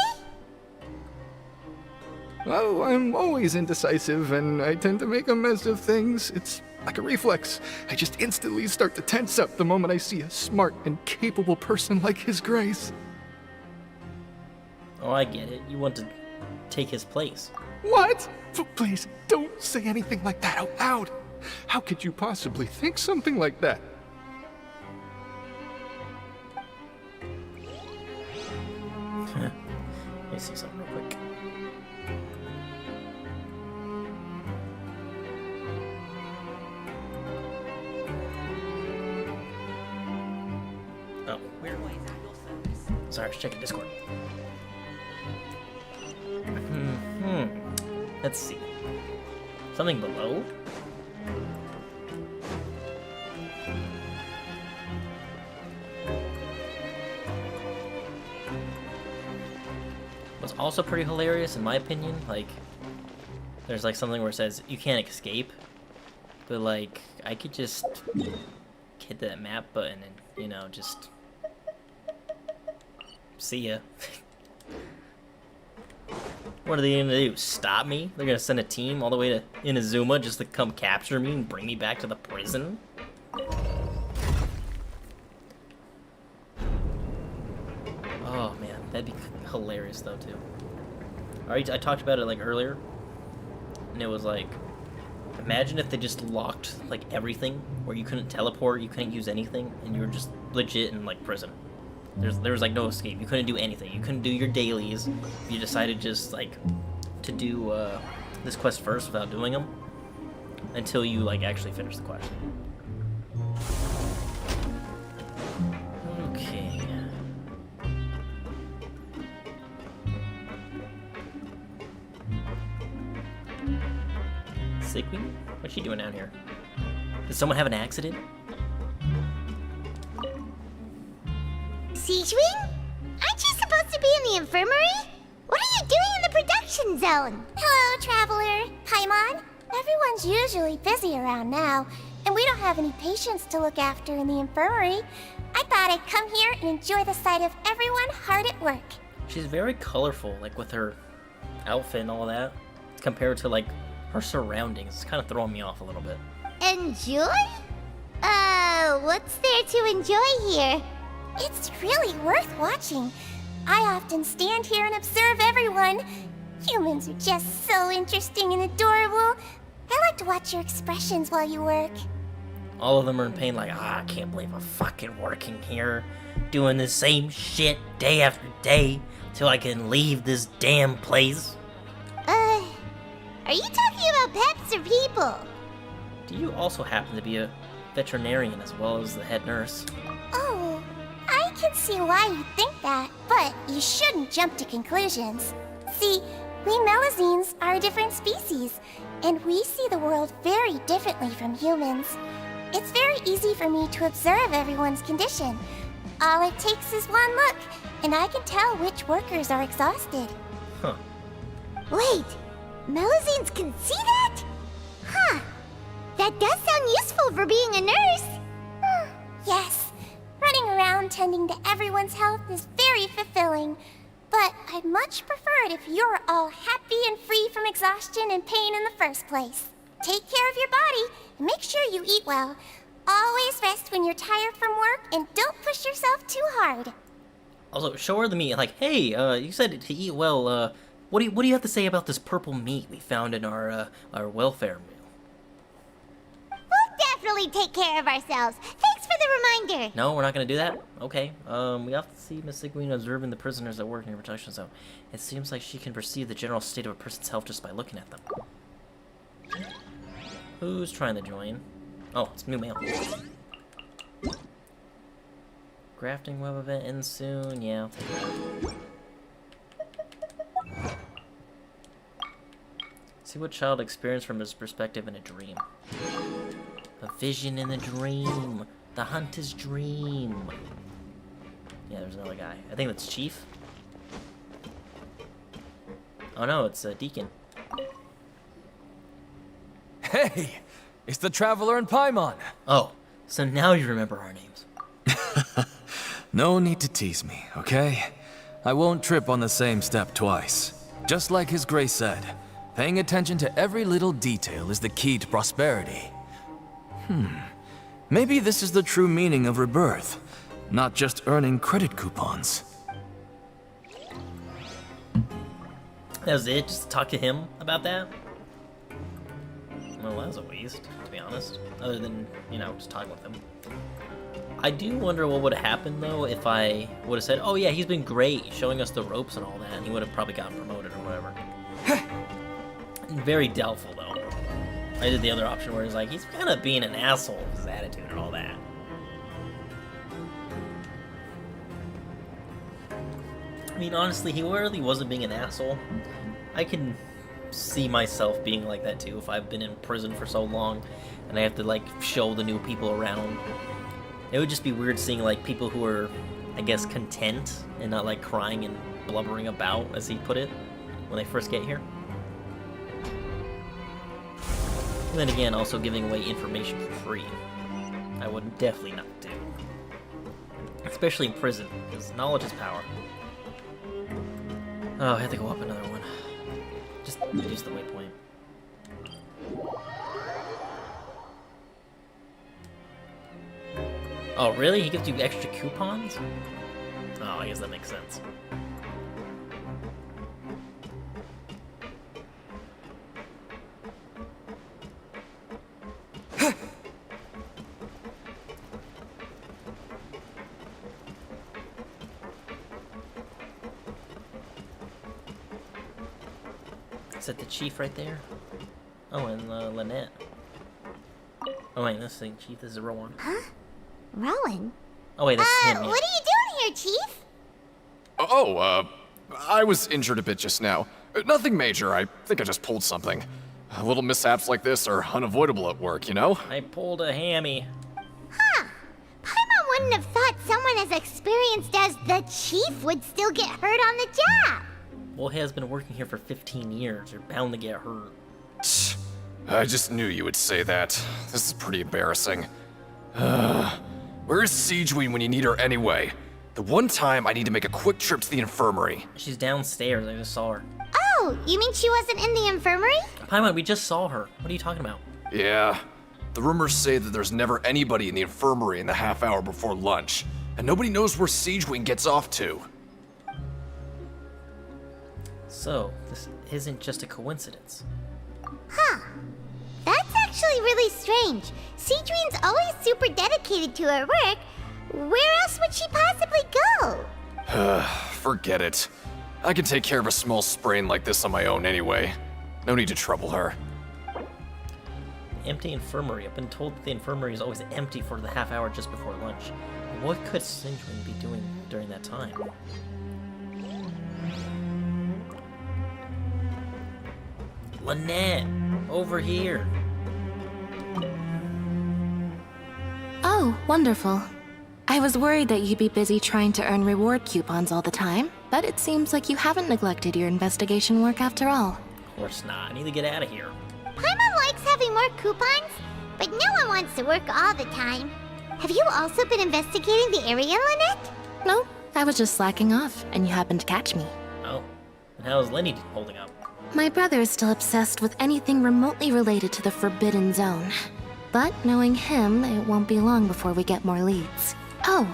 S8: Oh, I'm always indecisive, and I tend to make a mess of things. It's like a reflex. I just instantly start to tense up the moment I see a smart and capable person like His Grace.
S1: Oh, I get it. You want to take his place.
S8: What? Please, don't say anything like that out loud. How could you possibly think something like that?
S1: Let me see something real quick. Oh, weird. Sorry, I was checking Discord. Let's see. Something below? What's also pretty hilarious, in my opinion, like, there's like something where it says you can't escape, but like, I could just hit that map button and, you know, just see ya. What are they gonna do? Stop me? They're gonna send a team all the way to Inazuma just to come capture me and bring me back to the prison? Oh man, that'd be hilarious though too. Alright, I talked about it like earlier, and it was like, imagine if they just locked like everything, where you couldn't teleport, you couldn't use anything, and you were just legit in like prison. There was like no escape. You couldn't do anything. You couldn't do your dailies. You decided just like to do this quest first without doing them until you like actually finish the quest. Okay. Sickweed? What's she doing down here? Did someone have an accident?
S3: Siegewing? Aren't you supposed to be in the infirmary? What are you doing in the production zone?
S20: Hello, Traveler. Paimon. Everyone's usually busy around now, and we don't have any patients to look after in the infirmary. I thought I'd come here and enjoy the sight of everyone hard at work.
S1: She's very colorful, like with her outfit and all that, compared to like her surroundings. It's kind of throwing me off a little bit.
S3: Enjoy? What's there to enjoy here?
S20: It's really worth watching. I often stand here and observe everyone. Humans are just so interesting and adorable. I like to watch your expressions while you work.
S1: All of them are in pain like, I can't believe I'm fucking working here, doing the same shit day after day, till I can leave this damn place.
S3: Are you talking about pets or people?
S1: Do you also happen to be a veterinarian as well as the head nurse?
S20: Oh, I can see why you think that, but you shouldn't jump to conclusions. See, we Melazines are a different species, and we see the world very differently from humans. It's very easy for me to observe everyone's condition. All it takes is one look, and I can tell which workers are exhausted.
S1: Huh.
S3: Wait, Melazines can see that? Huh. That does sound useful for being a nurse.
S20: Yes, running around tending to everyone's health is very fulfilling. But I'd much prefer it if you're all happy and free from exhaustion and pain in the first place. Take care of your body and make sure you eat well. Always rest when you're tired from work and don't push yourself too hard.
S1: Also, show her the meat. Like, hey, you said to eat well. What do you have to say about this purple meat we found in our welfare meal?
S3: We'll definitely take care of ourselves. Thanks for the reminder.
S1: No, we're not gonna do that? Okay. We often see Miss Sigwin observing the prisoners that work in your protection zone. It seems like she can perceive the general state of a person's health just by looking at them. Who's trying to join? Oh, it's new mail. Grafting web event ends soon. Yeah, I'll take that. See what child experienced from his perspective in a dream. A vision in a dream. The hunter's dream. Yeah, there's another guy. I think that's Chief. Oh no, it's Deacon.
S12: Hey! It's the Traveler and Paimon!
S1: Oh, so now you remember our names.
S12: No need to tease me, okay? I won't trip on the same step twice. Just like His Grace said, paying attention to every little detail is the key to prosperity. Maybe this is the true meaning of rebirth, not just earning credit coupons.
S1: That was it? Just talk to him about that? Well, that was a waste, to be honest. Other than, you know, just talking with him. I do wonder what would have happened, though, if I would have said, oh yeah, he's been great, showing us the ropes and all that, and he would have probably gotten promoted or whatever. Very doubtful, though. I did the other option where he's like, he's kind of being an asshole with his attitude and all that. I mean, honestly, he really wasn't being an asshole. I can see myself being like that too if I've been in prison for so long and I have to, like, show the new people around. It would just be weird seeing, like, people who are, I guess, content and not, like, crying and blubbering about, as he put it, when they first get here. And then again, also giving away information for free. I would definitely not do. Especially in prison, because knowledge is power. Oh, I have to go up another one. Just reduce the waypoint. Oh, really? He gives you extra coupons? Oh, I guess that makes sense. Is that the chief right there? Oh, and Lynette. Oh wait, this thing, Chief, this is Rowan.
S3: Huh? Rowan?
S1: Oh wait, that's him. Yeah.
S3: What are you doing here, Chief?
S21: Oh, I was injured a bit just now. Nothing major, I think I just pulled something. Little mishaps like this are unavoidable at work, you know?
S1: I pulled a hammy.
S3: Huh. Paimon wouldn't have thought someone as experienced as the Chief would still get hurt on the job.
S1: Well, he has been working here for 15 years. You're bound to get hurt.
S21: I just knew you would say that. This is pretty embarrassing. Where's Sigewin when you need her anyway? The one time I need to make a quick trip to the infirmary.
S1: She's downstairs. I just saw her.
S3: Oh, you mean she wasn't in the infirmary?
S1: Paimon, we just saw her. What are you talking about?
S21: Yeah. The rumors say that there's never anybody in the infirmary in the half hour before lunch, and nobody knows where Siege Wing gets off to.
S1: So, this isn't just a coincidence.
S3: Huh. That's actually really strange. Siegeween's always super dedicated to her work. Where else would she possibly go?
S21: Forget it. I can take care of a small sprain like this on my own anyway. No need to trouble her.
S1: Empty infirmary. I've been told that the infirmary is always empty for the half hour just before lunch. What could Siegeween be doing during that time? Lynette, over here.
S6: Oh, wonderful. I was worried that you'd be busy trying to earn reward coupons all the time, but it seems like you haven't neglected your investigation work after all.
S1: Of course not. I need to get out of here.
S3: Paimon likes having more coupons, but no one wants to work all the time. Have you also been investigating the area, Lynette?
S6: No, I was just slacking off, and you happened to catch me.
S1: Oh, and how is Lenny holding up?
S6: My brother is still obsessed with anything remotely related to the Forbidden Zone. But knowing him, it won't be long before we get more leads. Oh,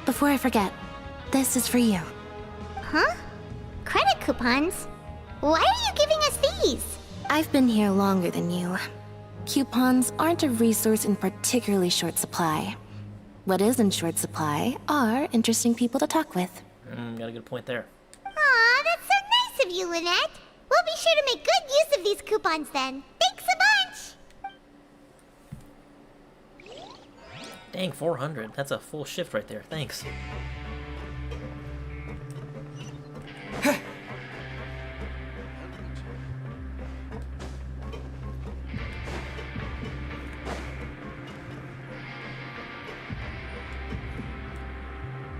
S6: before I forget, this is for you.
S3: Huh? Credit coupons? Why are you giving us these?
S6: I've been here longer than you. Coupons aren't a resource in particularly short supply. What is in short supply are interesting people to talk with.
S1: Got a good point there.
S3: Aw, that's so nice of you, Lynette. We'll be sure to make good use of these coupons then. Thanks a bunch!
S1: Dang, 400. That's a full shift right there. Thanks.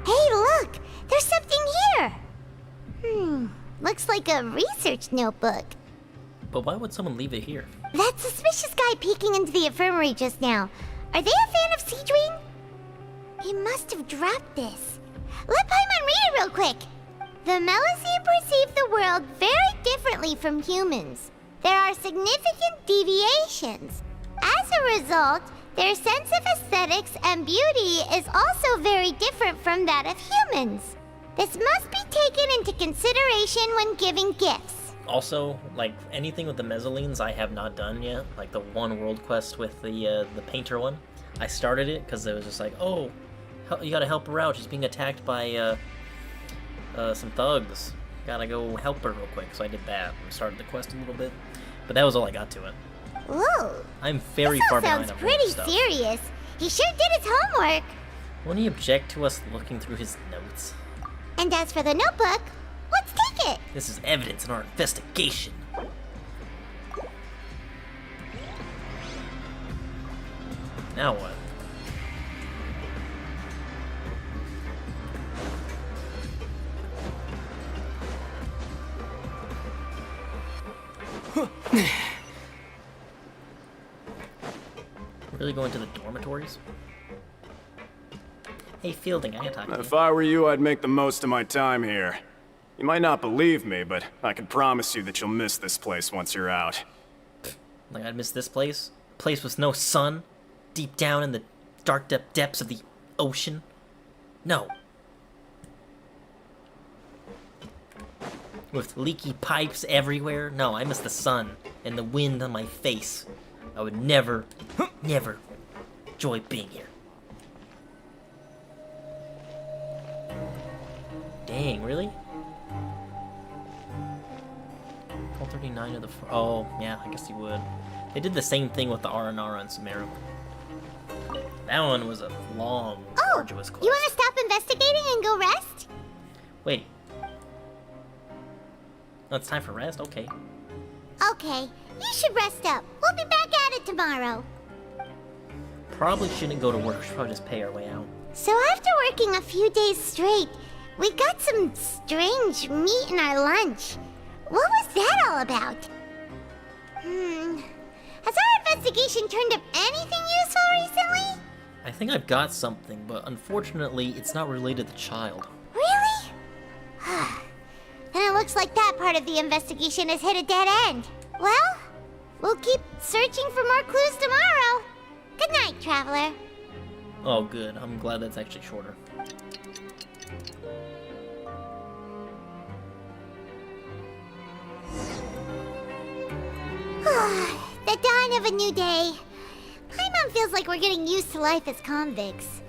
S3: Hey, look! There's something here! Looks like a research notebook.
S1: But why would someone leave it here?
S3: That suspicious guy peeking into the infirmary just now. Are they a fan of Siegeween? He must have dropped this. Let Paimon read it real quick. The Melusine perceive the world very differently from humans. There are significant deviations. As a result, their sense of aesthetics and beauty is also very different from that of humans. This must be taken into consideration when giving gifts.
S1: Also, like, anything with the Mezzolines I have not done yet. Like the one world quest with the painter one. I started it because it was just like, oh, you gotta help her out. She's being attacked by some thugs. Gotta go help her real quick. So I did that and started the quest a little bit. But that was all I got to it.
S3: Whoa.
S1: I'm very
S3: this
S1: far
S3: all
S1: behind
S3: sounds
S1: on
S3: pretty
S1: stuff.
S3: serious. He sure did his homework.
S1: Wouldn't he object to us looking through his notes?
S3: And as for the notebook, let's take it.
S1: This is evidence in our investigation. Now what? Really going to the dormitories? Hey, Fielding, I can talk to you.
S17: If I were you, I'd make the most of my time here. You might not believe me, but I can promise you that you'll miss this place once you're out.
S1: Like I'd miss this place? A place with no sun? Deep down in the dark depths of the ocean? No. With leaky pipes everywhere? No, I miss the sun and the wind on my face. I would never, never enjoy being here. Dang, really? 1239 of the... Oh, yeah, I guess you would. They did the same thing with the Aranara and Sumeru. That one was a long, arduous quest.
S3: You want to stop investigating and go rest?
S1: Wait. Oh, it's time for rest? Okay.
S3: Okay, you should rest up. We'll be back at it tomorrow.
S1: Probably shouldn't go to work. Should probably just pay our way out.
S3: So after working a few days straight, we got some strange meat in our lunch. What was that all about? Has our investigation turned up anything useful recently?
S1: I think I've got something, but unfortunately, it's not related to the child.
S3: Really? Then it looks like that part of the investigation has hit a dead end. Well, we'll keep searching for more clues tomorrow. Good night, Traveler.
S1: Oh, good. I'm glad that's actually shorter.
S3: The dawn of a new day. Paimon feels like we're getting used to life as convicts.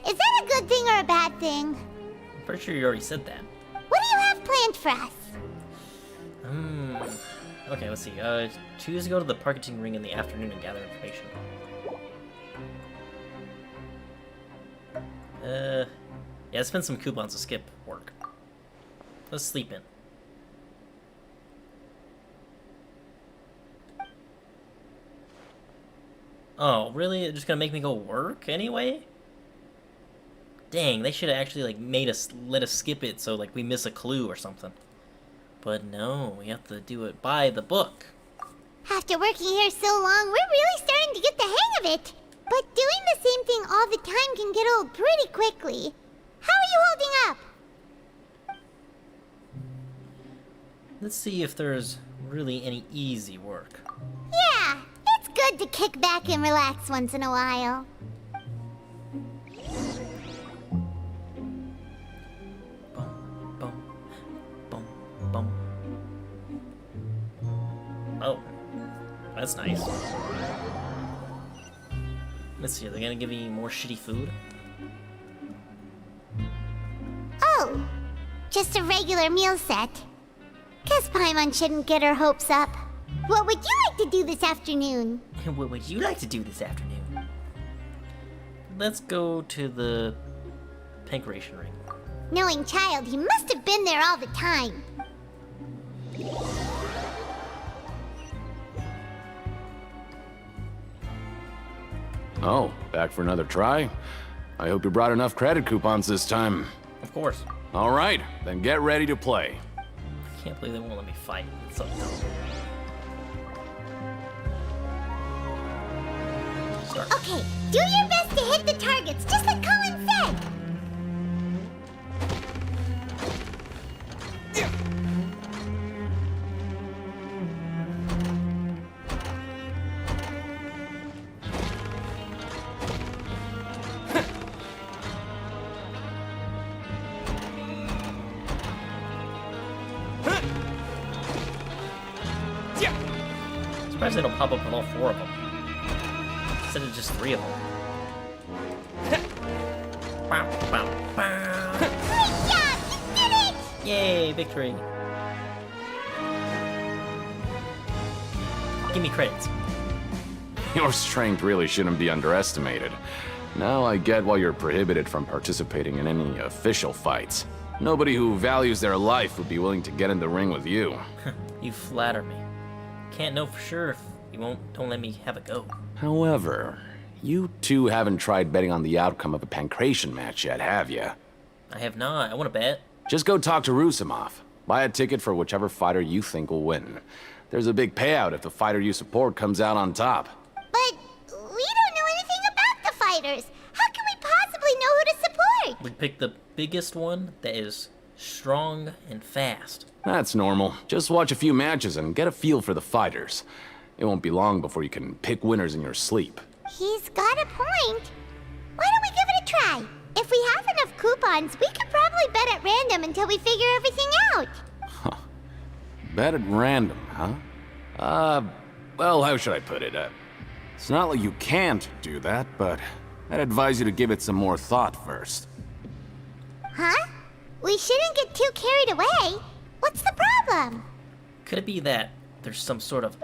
S3: Is that a good thing or a bad thing?
S1: I'm pretty sure you already said that.
S3: What do you have planned for us?
S1: Okay, let's see. Choose to go to the parketing ring in the afternoon and gather information. Yeah, spend some coupons to skip work. Let's sleep in. Oh, really? They're just gonna make me go work anyway? Dang, they should have actually like let us skip it so like we miss a clue or something. But no, we have to do it by the book.
S3: After working here so long, we're really starting to get the hang of it. But doing the same thing all the time can get old pretty quickly. How are you holding up?
S1: Let's see if there's really any easy work.
S3: Yeah, it's good to kick back and relax once in a while.
S1: Oh, that's nice. Let's see, are they gonna give me more shitty food?
S3: Oh, just a regular meal set. Guess Paimon shouldn't get her hopes up. What would you like to do this afternoon?
S1: What would you like to do this afternoon? Let's go to the Pankration Ring.
S3: Knowing child, he must have been there all the time.
S19: Oh, back for another try? I hope you brought enough credit coupons this time.
S1: Of course.
S19: All right, then get ready to play.
S1: I can't believe they won't let me fight. It's so dumb. Start.
S3: Okay, do your best to hit the targets, just like Colin said.
S1: Surprised they don't pop up with all 4 of them. Instead of just 3 of them. Bow, bow, bow.
S3: Yeah, you did it!
S1: Yay, victory. Give me credits.
S19: Your strength really shouldn't be underestimated. Now I get why you're prohibited from participating in any official fights. Nobody who values their life would be willing to get in the ring with you.
S1: You flatter me. Can't know for sure if you don't let me have a go.
S19: However, you two haven't tried betting on the outcome of a Pankration match yet, have you?
S1: I have not. I want to bet.
S19: Just go talk to Rusimov. Buy a ticket for whichever fighter you think will win. There's a big payout if the fighter you support comes out on top.
S3: But we don't know anything about the fighters. How can we possibly know who to support?
S1: We pick the biggest one that is strong and fast.
S19: That's normal. Just watch a few matches and get a feel for the fighters. It won't be long before you can pick winners in your sleep.
S3: He's got a point. Why don't we give it a try? If we have enough coupons, we could probably bet at random until we figure everything out.
S19: Huh. Bet at random, huh? Well, how should I put it? It's not like you can't do that, but I'd advise you to give it some more thought first.
S3: Huh? We shouldn't get too carried away. What's the problem?
S1: Could it be that there's some sort of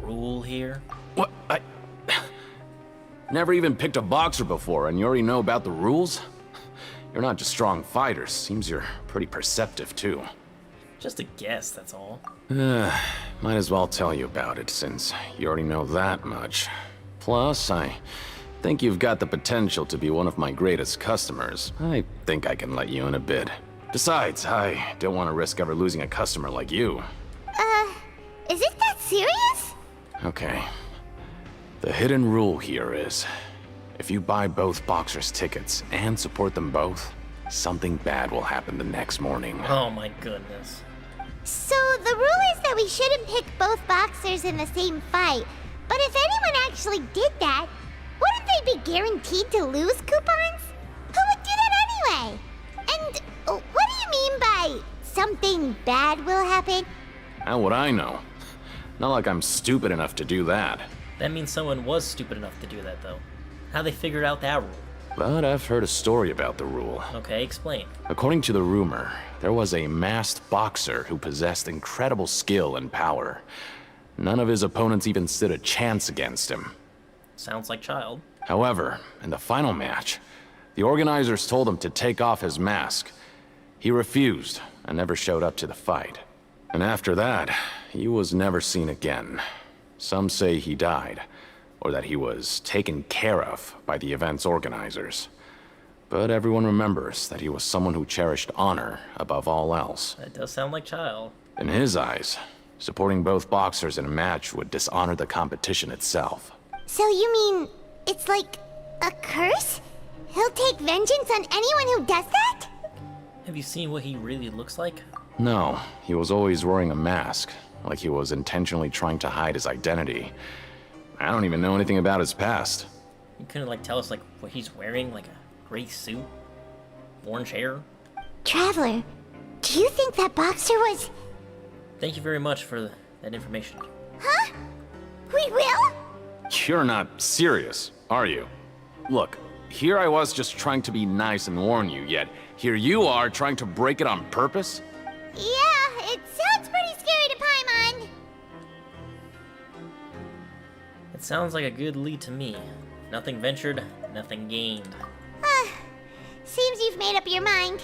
S1: rule here?
S19: What? I never even picked a boxer before, and you already know about the rules? You're not just strong fighters. Seems you're pretty perceptive, too.
S1: Just a guess, that's all.
S19: Might as well tell you about it, since you already know that much. Plus, I think you've got the potential to be one of my greatest customers. I think I can let you in a bit. Besides, I don't want to risk ever losing a customer like you.
S3: Is it that serious?
S19: Okay. The hidden rule here is, if you buy both boxers' tickets and support them both, something bad will happen the next morning.
S1: Oh my goodness.
S3: So the rule is that we shouldn't pick both boxers in the same fight, But if anyone actually did that, wouldn't they be guaranteed to lose coupons? Who would do that anyway? And what do you mean by something bad will happen?
S19: How would I know? Not like I'm stupid enough to do that.
S1: That means someone was stupid enough to do that, though. How they figured out that rule?
S19: But I've heard a story about the rule.
S1: Okay, explain.
S19: According to the rumor, there was a masked boxer who possessed incredible skill and power. None of his opponents even stood a chance against him.
S1: Sounds like Child.
S19: However, in the final match, the organizers told him to take off his mask. He refused and never showed up to the fight. And after that, he was never seen again. Some say he died, or that he was taken care of by the event's organizers. But everyone remembers that he was someone who cherished honor above all else.
S1: That does sound like Child.
S19: In his eyes, supporting both boxers in a match would dishonor the competition itself.
S3: So you mean it's like a curse? He'll take vengeance on anyone who does that?
S1: Have you seen what he really looks like?
S19: No, he was always wearing a mask, like he was intentionally trying to hide his identity. I don't even know anything about his past.
S1: You couldn't like tell us like what he's wearing, like a gray suit, orange hair.
S3: Traveler, do you think that boxer was...
S1: Thank you very much for that information.
S3: Huh? We will?
S19: You're not serious, are you? Look, here I was just trying to be nice and warn you, yet here you are trying to break it on purpose?
S3: Yeah, it sounds pretty scary to Paimon.
S1: It sounds like a good lead to me. Nothing ventured, nothing gained.
S3: Seems you've made up your mind.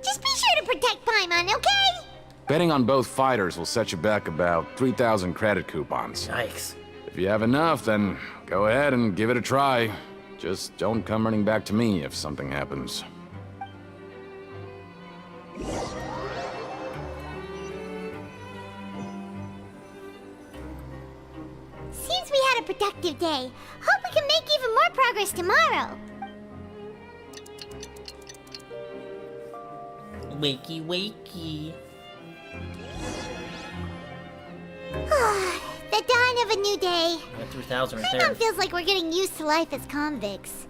S3: Just be sure to protect Paimon, okay?
S19: Betting on both fighters will set you back about 3,000 credit coupons.
S1: Yikes.
S19: If you have enough, then go ahead and give it a try. Just don't come running back to me if something happens.
S3: Seems we had a productive day. Hope we can make even more progress tomorrow.
S1: Wakey, wakey.
S3: The dawn of a new day.
S1: Got 3,000 right there.
S3: Paimon feels like we're getting used to life as convicts. Is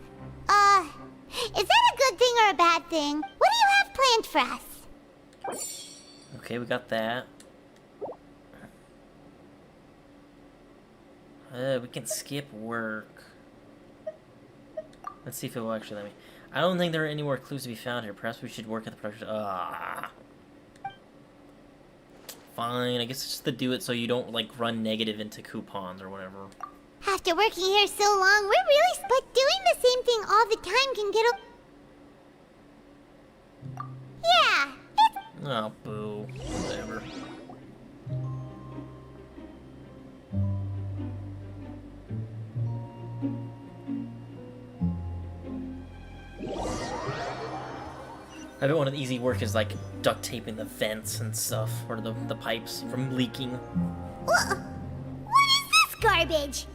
S3: that a good thing or a bad thing? What do you have planned for us?
S1: Okay, we got that. We can skip work. Let's see if it will actually let me. I don't think there are any more clues to be found here. Perhaps we should work at the production. Fine, I guess it's just to do it so you don't like run negative into coupons or whatever.
S3: After working here so long, we're really... But doing the same thing all the time can get Yeah,
S1: Oh, boo. Whatever. I bet one of the easy work is like duct taping the vents and stuff, or the pipes from leaking.
S3: What is this garbage?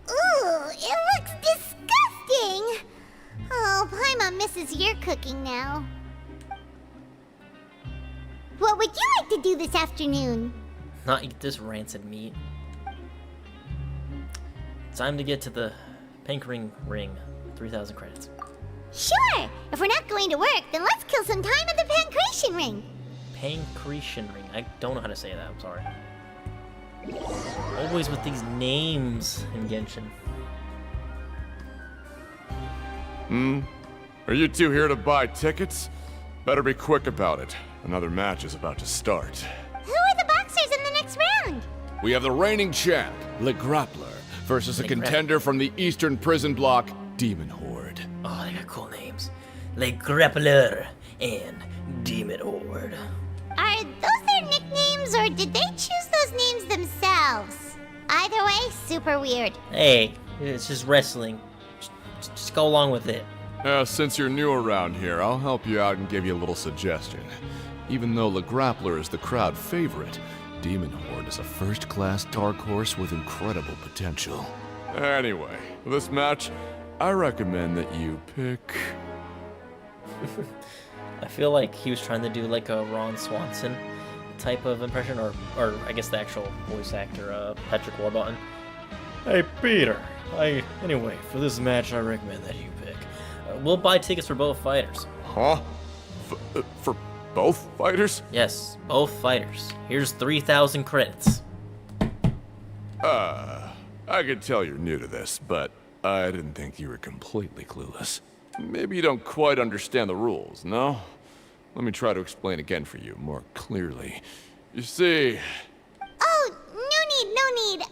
S3: Ooh, it looks disgusting! Oh, Paimon misses your cooking now. What would you like to do this afternoon?
S1: Not eat this rancid meat. Time to get to the Pankering Ring. 3,000 credits.
S3: Sure! If we're not going to work, then let's kill some time at the Pancreation Ring.
S1: Pancreation Ring. I don't know how to say that, I'm sorry. Always with these names in Genshin.
S4: Are you two here to buy tickets? Better be quick about it. Another match is about to start.
S3: Who are the boxers in the next round?
S4: We have the reigning champ, Le Grappler, versus a contender from the Eastern Prison Block, Demon Horde.
S1: Oh, they got cool names. Le Grappler and Demon Horde.
S3: Are those their nicknames, or did they choose those names themselves? Either way, super weird.
S1: Hey, it's just wrestling. Just go along with it.
S4: Since you're new around here, I'll help you out and give you a little suggestion. Even though Le Grappler is the crowd favorite, Demon Horde is a first-class dark horse with incredible potential. Anyway, for this match, I recommend that you pick...
S1: I feel like he was trying to do like a Ron Swanson type of impression, or I guess the actual voice actor, Patrick Warburton. Hey, Peter. Anyway, for this match, I recommend that you pick. We'll buy tickets for both fighters.
S4: Huh? For both fighters?
S1: Yes, both fighters. Here's 3,000 credits.
S4: I could tell you're new to this, but I didn't think you were completely clueless. Maybe you don't quite understand the rules, no? Let me try to explain again for you more clearly. You see...
S3: Oh, no need.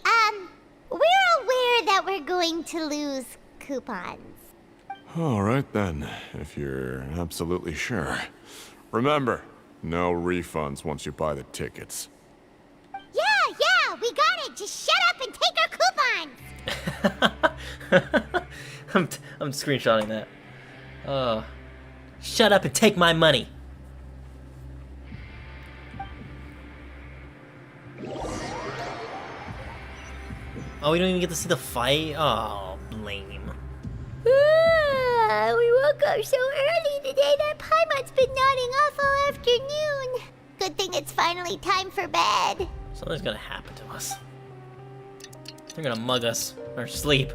S3: We're aware that we're going to lose coupons.
S4: All right then, if you're absolutely sure. Remember, no refunds once you buy the tickets.
S3: Yeah, we got it. Just shut up and take our coupons.
S1: I'm screenshotting that. Shut up and take my money. Oh, we don't even get to see the fight? Oh, lame.
S3: We woke up so early today that Paimon's been nodding off all afternoon. Good thing it's finally time for bed.
S1: Something's gonna happen to us. They're gonna mug us or sleep.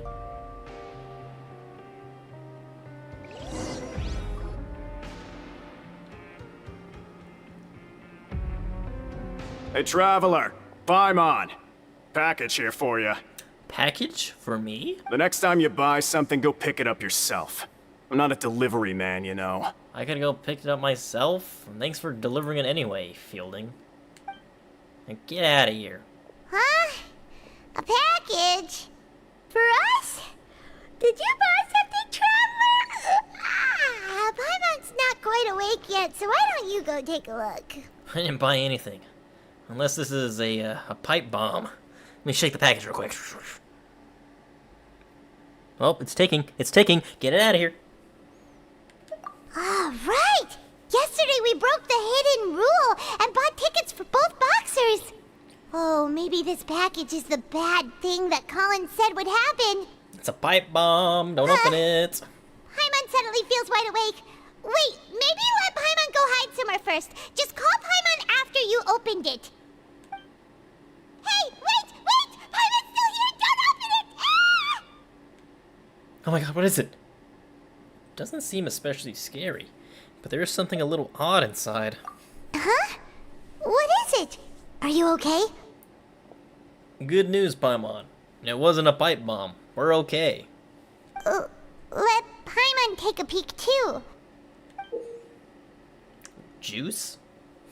S17: Hey, Traveler. Paimon. Package here for you.
S1: Package? For me?
S17: The next time you buy something, go pick it up yourself. I'm not a delivery man, you know.
S1: I gotta go pick it up myself? Thanks for delivering it anyway, Fielding. And get out of here.
S3: Huh? A package? For us? Did you buy something, Traveler? Paimon's not quite awake yet, so why don't you go take a look?
S1: I didn't buy anything. Unless this is a pipe bomb. Let me shake the package real quick. Oh, it's ticking. It's ticking. Get it out of here.
S3: Right! Yesterday we broke the hidden rule and bought tickets for both boxers. Oh, maybe this package is the bad thing that Colin said would happen.
S1: It's a pipe bomb. Don't open it.
S3: Paimon suddenly feels wide awake. Wait, maybe let Paimon go hide somewhere first. Just call Paimon after you opened it. Hey, wait! Paimon's still here! Don't open it! Ah!
S1: Oh my god, what is it? Doesn't seem especially scary, but there is something a little odd inside.
S3: Huh? What is it? Are you okay?
S1: Good news, Paimon. It wasn't a pipe bomb. We're okay.
S3: Let Paimon take a peek too.
S1: Juice?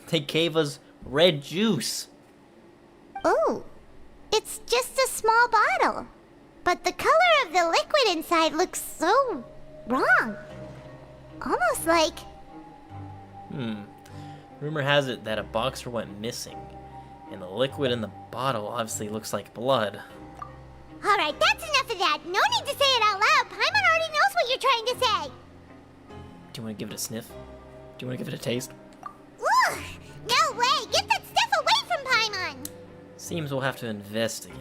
S1: They gave us red juice.
S3: Oh, it's just a small bottle. But the color of the liquid inside looks so wrong. Almost like...
S1: Rumor has it that a boxer went missing, and the liquid in the bottle obviously looks like blood.
S3: Alright, that's enough of that. No need to say it out loud. Paimon already knows what you're trying to say.
S1: Do you want to give it a sniff? Do you want to give it a taste?
S3: Ugh! No way! Get that stuff away from Paimon!
S1: Seems we'll have to investigate.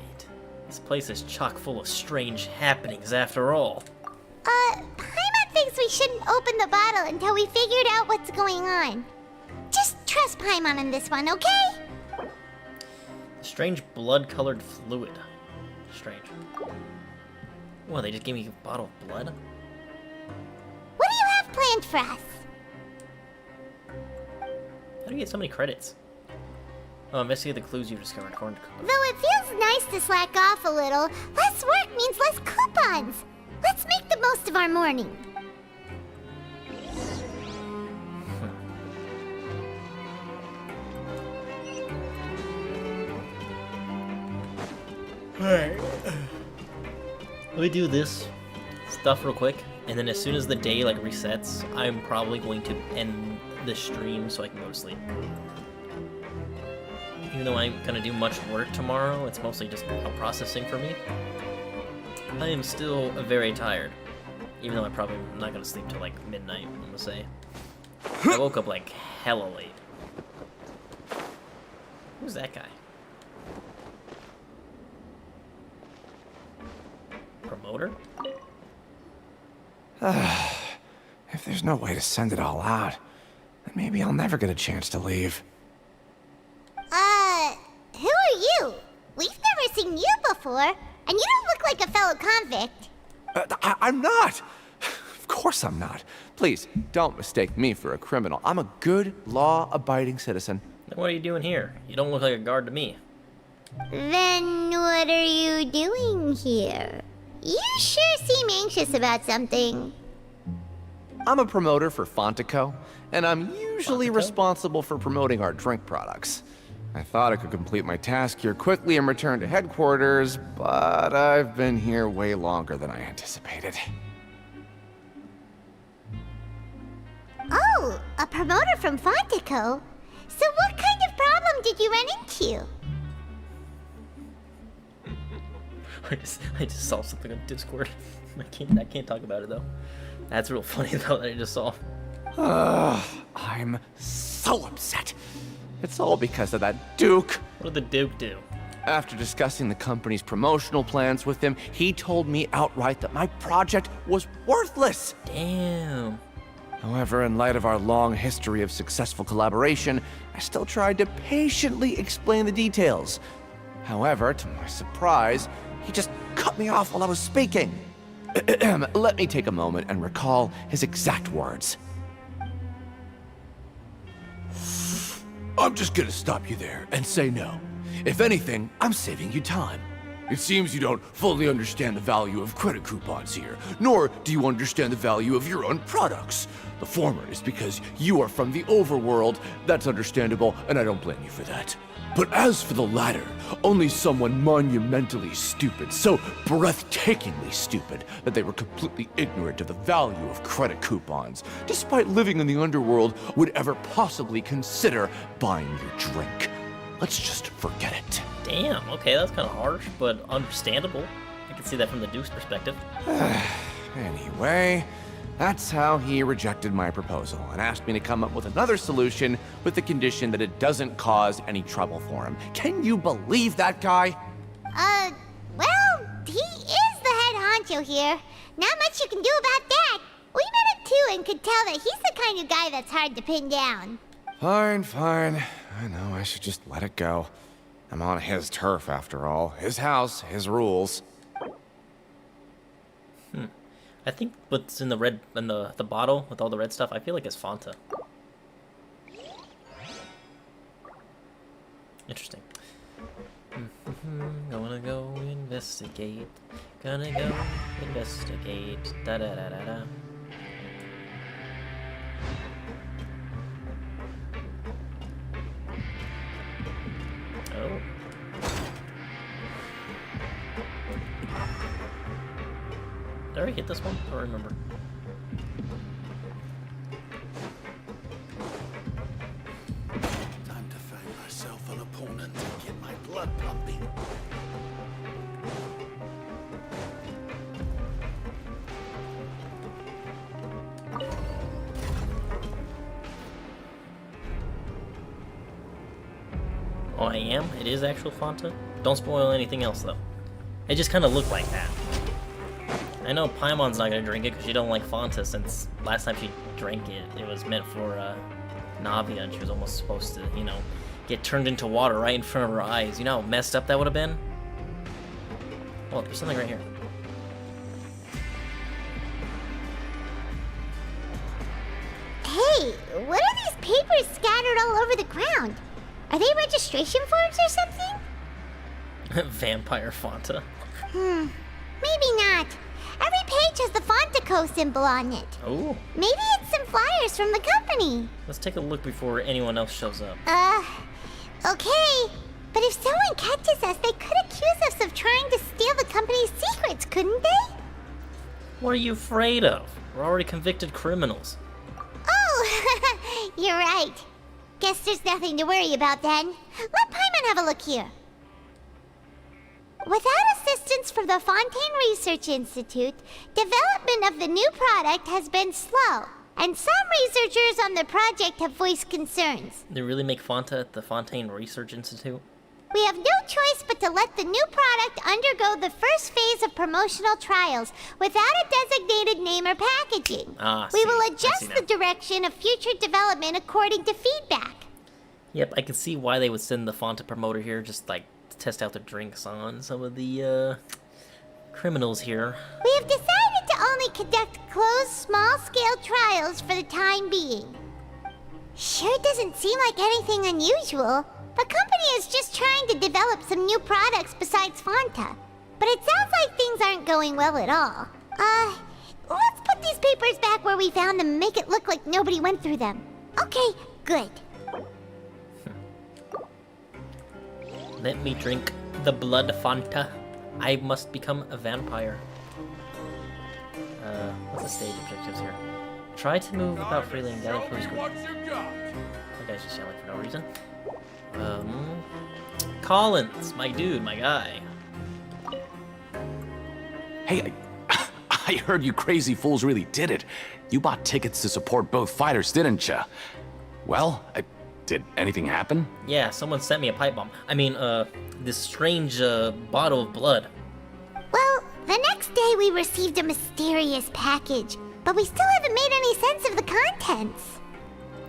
S1: This place is chock full of strange happenings after all.
S3: Paimon thinks we shouldn't open the bottle until we figured out what's going on. Just trust Paimon on this one, okay?
S1: Strange blood-colored fluid. Strange. Well, they just gave me a bottle of blood?
S3: What do you have planned for us?
S1: How do you get so many credits? Oh, investigate the clues you discovered.
S3: Though it feels nice to slack off a little, less work means less coupons. Let's make the most of our morning.
S1: Alright. Let me do this stuff real quick, and then as soon as the day like resets, I'm probably going to end the stream so I can go to sleep. Even though I'm gonna do much work tomorrow, it's mostly just processing for me. I am still very tired, even though I'm probably not gonna sleep till like midnight, I'm gonna say. I woke up like hella late. Who's that guy? Promoter?
S13: If there's no way to send it all out, then maybe I'll never get a chance to leave.
S3: Who are you? We've never seen you before. Are And you don't look like a fellow convict.
S7: I'm not! Of course I'm not. Please, don't mistake me for a criminal. I'm a good, law-abiding citizen.
S1: Then what are you doing here? You don't look like a guard to me.
S3: Then what are you doing here? You sure seem anxious about something.
S7: I'm a promoter for Fontico, and I'm usually responsible for promoting our drink products. I thought I could complete my task here quickly and return to headquarters, but I've been here way longer than I anticipated.
S3: Oh, a promoter from Fontico? So what kind of problem did you run into?
S1: I just saw something on Discord. I can't talk about it though. That's real funny though that I just saw.
S7: I'm so upset. It's all because of that Duke.
S1: What did the Duke do?
S7: After discussing the company's promotional plans with him, he told me outright that my project was worthless.
S1: Damn.
S7: However, in light of our long history of successful collaboration, I still tried to patiently explain the details. However, to my surprise, he just cut me off while I was speaking. Let me take a moment and recall his exact words.
S4: I'm just gonna stop you there and say no. If anything, I'm saving you time. It seems you don't fully understand the value of credit coupons here, nor do you understand the value of your own products. The former is because you are from the overworld. That's understandable, and I don't blame you for that. But as for the latter, only someone monumentally stupid, so breathtakingly stupid, that they were completely ignorant of the value of credit coupons, despite living in the underworld, would ever possibly consider buying your drink. Let's just forget it.
S1: Damn, okay, that's kind of harsh, but understandable. I can see that from the Duke's perspective.
S7: Anyway, that's how he rejected my proposal and asked me to come up with another solution with the condition that it doesn't cause any trouble for him. Can you believe that guy?
S3: Well, he is the head honcho here. Not much you can do about that. We met him too and could tell that he's the kind of guy that's hard to pin down.
S7: Fine, fine. I know I should just let it go. I'm on his turf after all. His house, his rules.
S1: I think what's in the red in the bottle with all the red stuff, I feel like it's Fanta. Interesting. Gonna go investigate. Gonna go investigate. Da da da da da. Oh. Did I already hit this one? I don't remember.
S2: Time to find myself an opponent and get my blood pumping.
S1: Oh, I am? It is actual Fanta? Don't spoil anything else, though. It just kind of looked like that. I know Paimon's not gonna drink it because she don't like Fanta, since last time she drank it, it was meant for Navia, and she was almost supposed to, you know, get turned into water right in front of her eyes. You know how messed up that would have been? Oh, there's something right here.
S3: Hey, what are these papers scattered all over the ground? Are they registration forms or something?
S1: Vampire Fanta.
S3: Maybe not. Every page has the Fontico symbol on it.
S1: Oh.
S3: Maybe it's some flyers from the company.
S1: Let's take a look before anyone else shows up.
S3: Okay. But if someone catches us, they could accuse us of trying to steal the company's secrets, couldn't they?
S1: What are you afraid of? We're already convicted criminals.
S3: Oh, you're right. Guess there's nothing to worry about then. Let Paimon have a look here. Without assistance from the Fontaine Research Institute, development of the new product has been slow, and some researchers on the project have voiced concerns.
S1: They really make Fanta at the Fontaine Research Institute?
S3: We have no choice but to let the new product undergo the first phase of promotional trials without a designated name or packaging. We will adjust the direction of future development according to feedback.
S1: Yep, I can see why they would send the Fanta promoter here, just like to test out the drinks on some of the criminals here.
S3: We have decided to only conduct closed, small-scale trials for the time being. Sure doesn't seem like anything unusual. The company is just trying to develop some new products besides Fanta. But it sounds like things aren't going well at all. Let's put these papers back where we found them and make it look like nobody went through them. Okay, good.
S1: Let me drink the blood Fanta. I must become a vampire. What's the stage objectives here? Try to move about freely and gather clues. That guy's just yelling for no reason. Collins, my dude, my guy.
S19: Hey, I heard you crazy fools really did it. You bought tickets to support both fighters, didn't ya? Well, did anything happen?
S1: Yeah, someone sent me a pipe bomb. I mean, this strange, bottle of blood.
S3: Well, the next day we received a mysterious package, but we still haven't made any sense of the contents.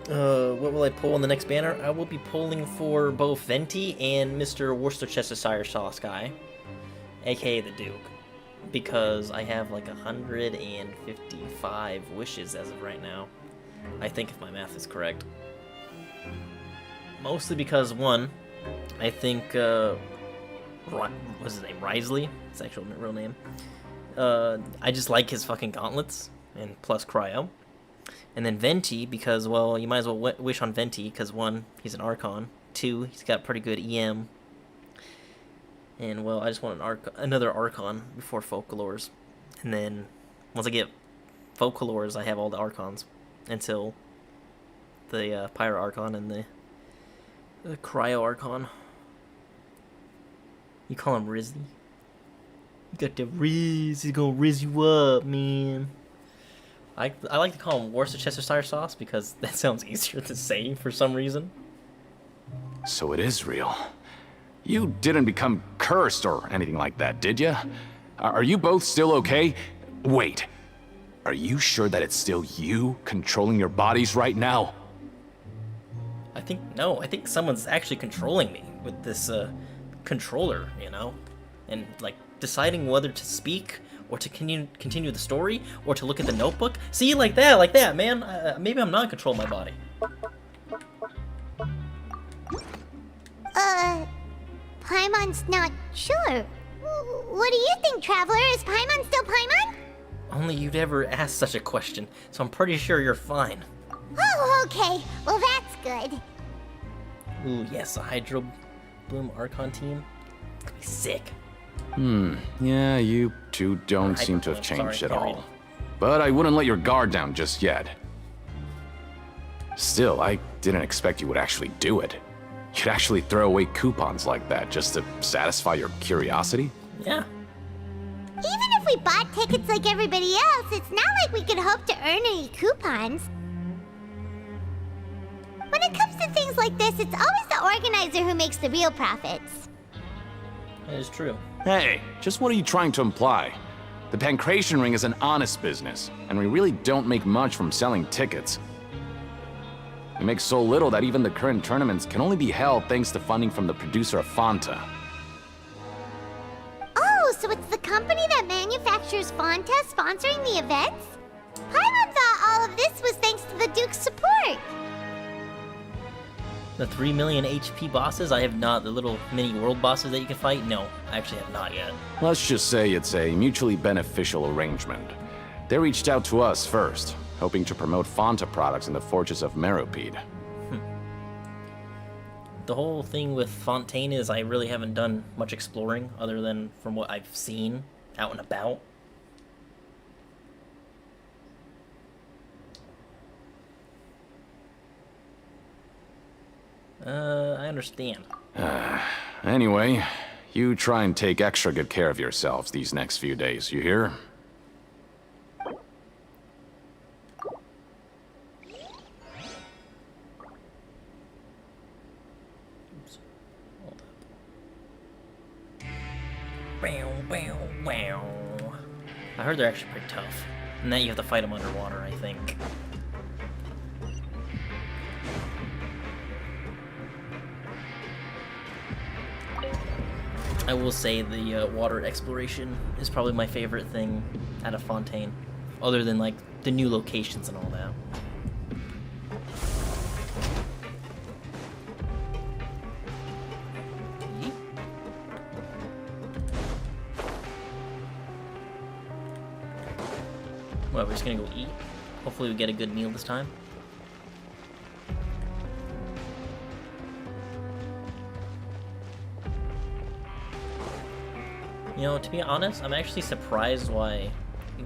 S1: What will I pull on the next banner? I will be pulling for both Venti and Mr. Worcestershire sauce guy, aka the Duke, because I have like 155 wishes as of right now. I think if my math is correct. Mostly because, one, I think, what's his name? Risley? His actual real name. I just like his fucking gauntlets, and plus cryo. And then Venti, because, well, you might as well wish on Venti, because one, he's an Archon. Two, he's got pretty good EM. And, well, I just want another Archon before Folklores. And then, once I get Folklores, I have all the Archons. Until the Pyro Archon and the Cryo Archon. You call him Rizzy? You got the Riz, he's gonna Riz you up, man. I like to call him Worcestershire sauce because that sounds easier to say for some reason.
S19: So it is real. You didn't become cursed or anything like that, did you? Are you both still okay? Wait. Are you sure that it's still you controlling your bodies right now?
S1: I think someone's actually controlling me with this controller, you know? And like deciding whether to speak or to continue the story or to look at the notebook. See, like that, man. Maybe I'm not in control of my body.
S3: Paimon's not sure. What do you think, Traveler? Is Paimon still Paimon?
S1: Only you'd ever ask such a question, so I'm pretty sure you're fine.
S3: Oh, okay. Well, that's good.
S1: Ooh, yes, a Hydro Bloom Archon team. Could be sick.
S19: Yeah, you two don't seem to have changed at all. But I wouldn't let your guard down just yet. Still, I didn't expect you would actually do it. You'd actually throw away coupons like that just to satisfy your curiosity?
S1: Yeah.
S3: Even if we bought tickets like everybody else, it's not like we could hope to earn any coupons. When it comes to things like this, it's always the organizer who makes the real profits.
S1: That is true.
S19: Hey, just what are you trying to imply? The Pancration Ring is an honest business, and we really don't make much from selling tickets. We make so little that even the current tournaments can only be held thanks to funding from the producer of Fanta.
S3: Oh, so it's the company that manufactures Fanta sponsoring the events? Paimon thought all of this was thanks to the Duke's support.
S1: The 3 million HP bosses? I have not. The little mini world bosses that you can fight? No, I actually have not yet.
S19: Let's just say it's a mutually beneficial arrangement. They reached out to us first, hoping to promote Fanta products in the Fortress of Meropide.
S1: The whole thing with Fontaine is I really haven't done much exploring other than from what I've seen out and about. I understand.
S19: Anyway, you try and take extra good care of yourselves these next few days, you hear?
S1: Oops. Hold up. Wow. I heard they're actually pretty tough. And that you have to fight them underwater, I think. I will say the water exploration is probably my favorite thing out of Fontaine, other than like the new locations and all that. Yeet. Well, we're just gonna go eat. Hopefully we get a good meal this time. You know, to be honest, I'm actually surprised why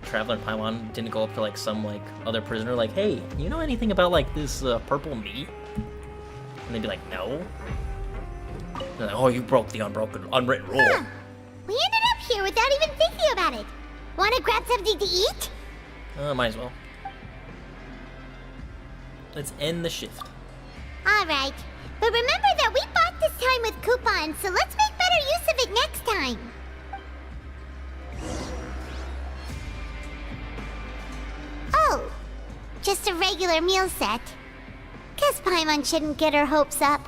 S1: Traveler and Paimon didn't go up to like some like other prisoner like, hey, you know anything about like this purple meat? And they'd be like, no. They're like, oh, you broke the unwritten rule.
S3: Huh. We ended up here without even thinking about it. Want to grab something to eat?
S1: Might as well. Let's end the shift.
S3: Alright. But remember that we bought this time with coupons, so let's make better use of it next time. Oh, just a regular meal set. Guess Paimon shouldn't get her hopes up.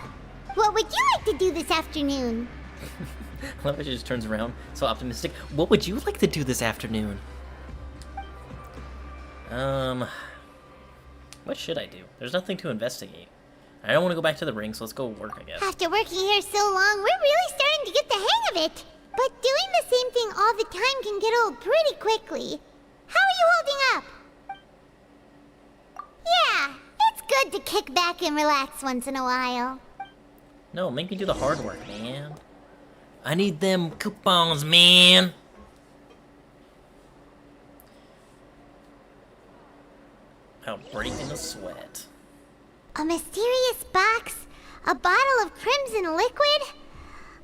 S3: What would you like to do this afternoon?
S1: I love how she just turns around, so optimistic. What would you like to do this afternoon? What should I do? There's nothing to investigate. I don't want to go back to the ring, so let's go work, I guess.
S3: After working here so long, we're really starting to get the hang of it. But doing the same thing all the time can get old pretty quickly. How are you holding up? Yeah, it's good to kick back and relax once in a while.
S1: No, make me do the hard work, man. I need them coupons, man. I'll break in a sweat.
S3: A mysterious box? A bottle of crimson liquid?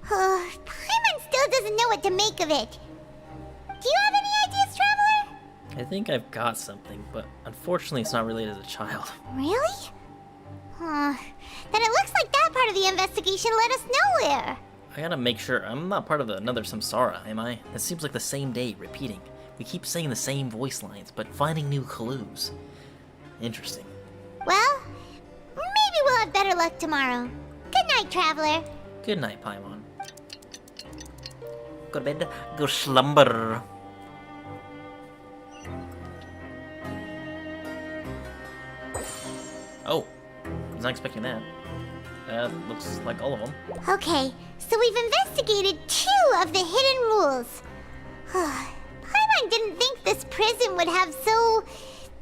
S3: Paimon still doesn't know what to make of it. Do you have any ideas, Traveler?
S1: I think I've got something, but unfortunately it's not related to the child.
S3: Really? Then it looks like that part of the investigation led us nowhere.
S1: I gotta make sure I'm not part of another samsara, am I? It seems like the same day, repeating. We keep saying the same voice lines, but finding new clues. Interesting.
S3: Well, maybe we'll have better luck tomorrow. Good night, Traveler.
S1: Good night, Paimon. Go to bed, go slumber. Oh, I was not expecting that. Looks like all of them.
S3: Okay, so we've investigated 2 of the hidden rules. Paimon didn't think this prison would have so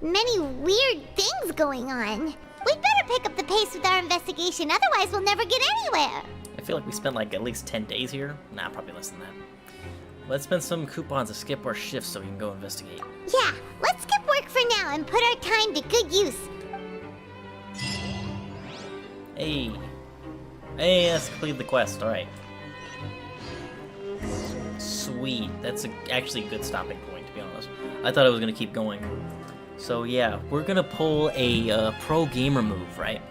S3: many weird things going on. We'd better pick up the pace with our investigation, otherwise we'll never get anywhere.
S1: I feel like we spent like at least 10 days here. Nah, probably less than that. Let's spend some coupons to skip our shifts so we can go investigate.
S3: Yeah, let's skip work for now and put our time to good use.
S1: Hey. Hey, let's complete the quest, alright. Sweet. That's actually a good stopping point, to be honest. I thought I was going to keep going. So yeah, we're going to pull a pro gamer move, right?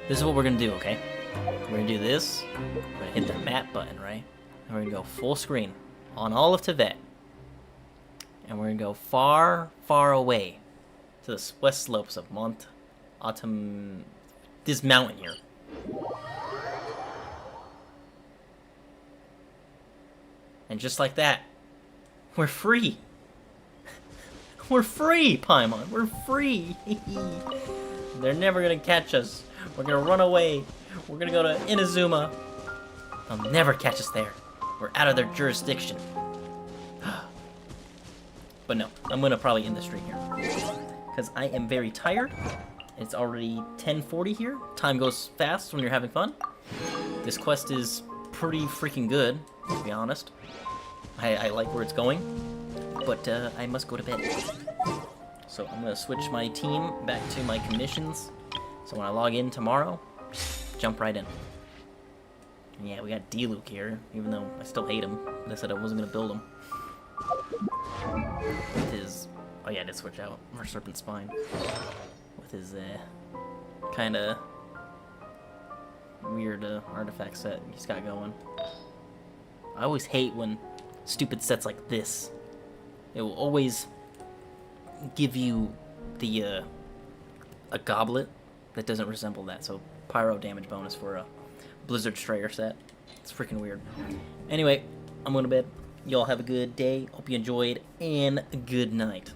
S1: This is what we're going to do, okay? We're going to do this. We're going to hit the map button, right? And we're going to go full screen on all of Tibet. And we're going to go far, far away to the west slopes of Mont Autumn... this mountain here. And just like that, we're free. We're free, Paimon. We're free. They're never gonna catch us. We're gonna run away. We're gonna go to Inazuma. They'll never catch us there. We're out of their jurisdiction. But no, I'm gonna probably end the stream here. Because I am very tired. It's already 10:40 here. Time goes fast when you're having fun. This quest is pretty freaking good, to be honest. I like where it's going, but I must go to bed. So I'm gonna switch my team back to my commissions. So when I log in tomorrow, jump right in. And yeah, we got D-Luke here, even though I still hate him. I said I wasn't gonna build him. With his, oh yeah, I did switch out for Serpent Spine. With his kind of weird artifact set he's got going. I always hate when stupid sets like this. It will always give you the a goblet that doesn't resemble that. So pyro damage bonus for a Blizzard Strayer set. It's freaking weird. Anyway, I'm going to bed. Y'all have a good day. Hope you enjoyed, and good night.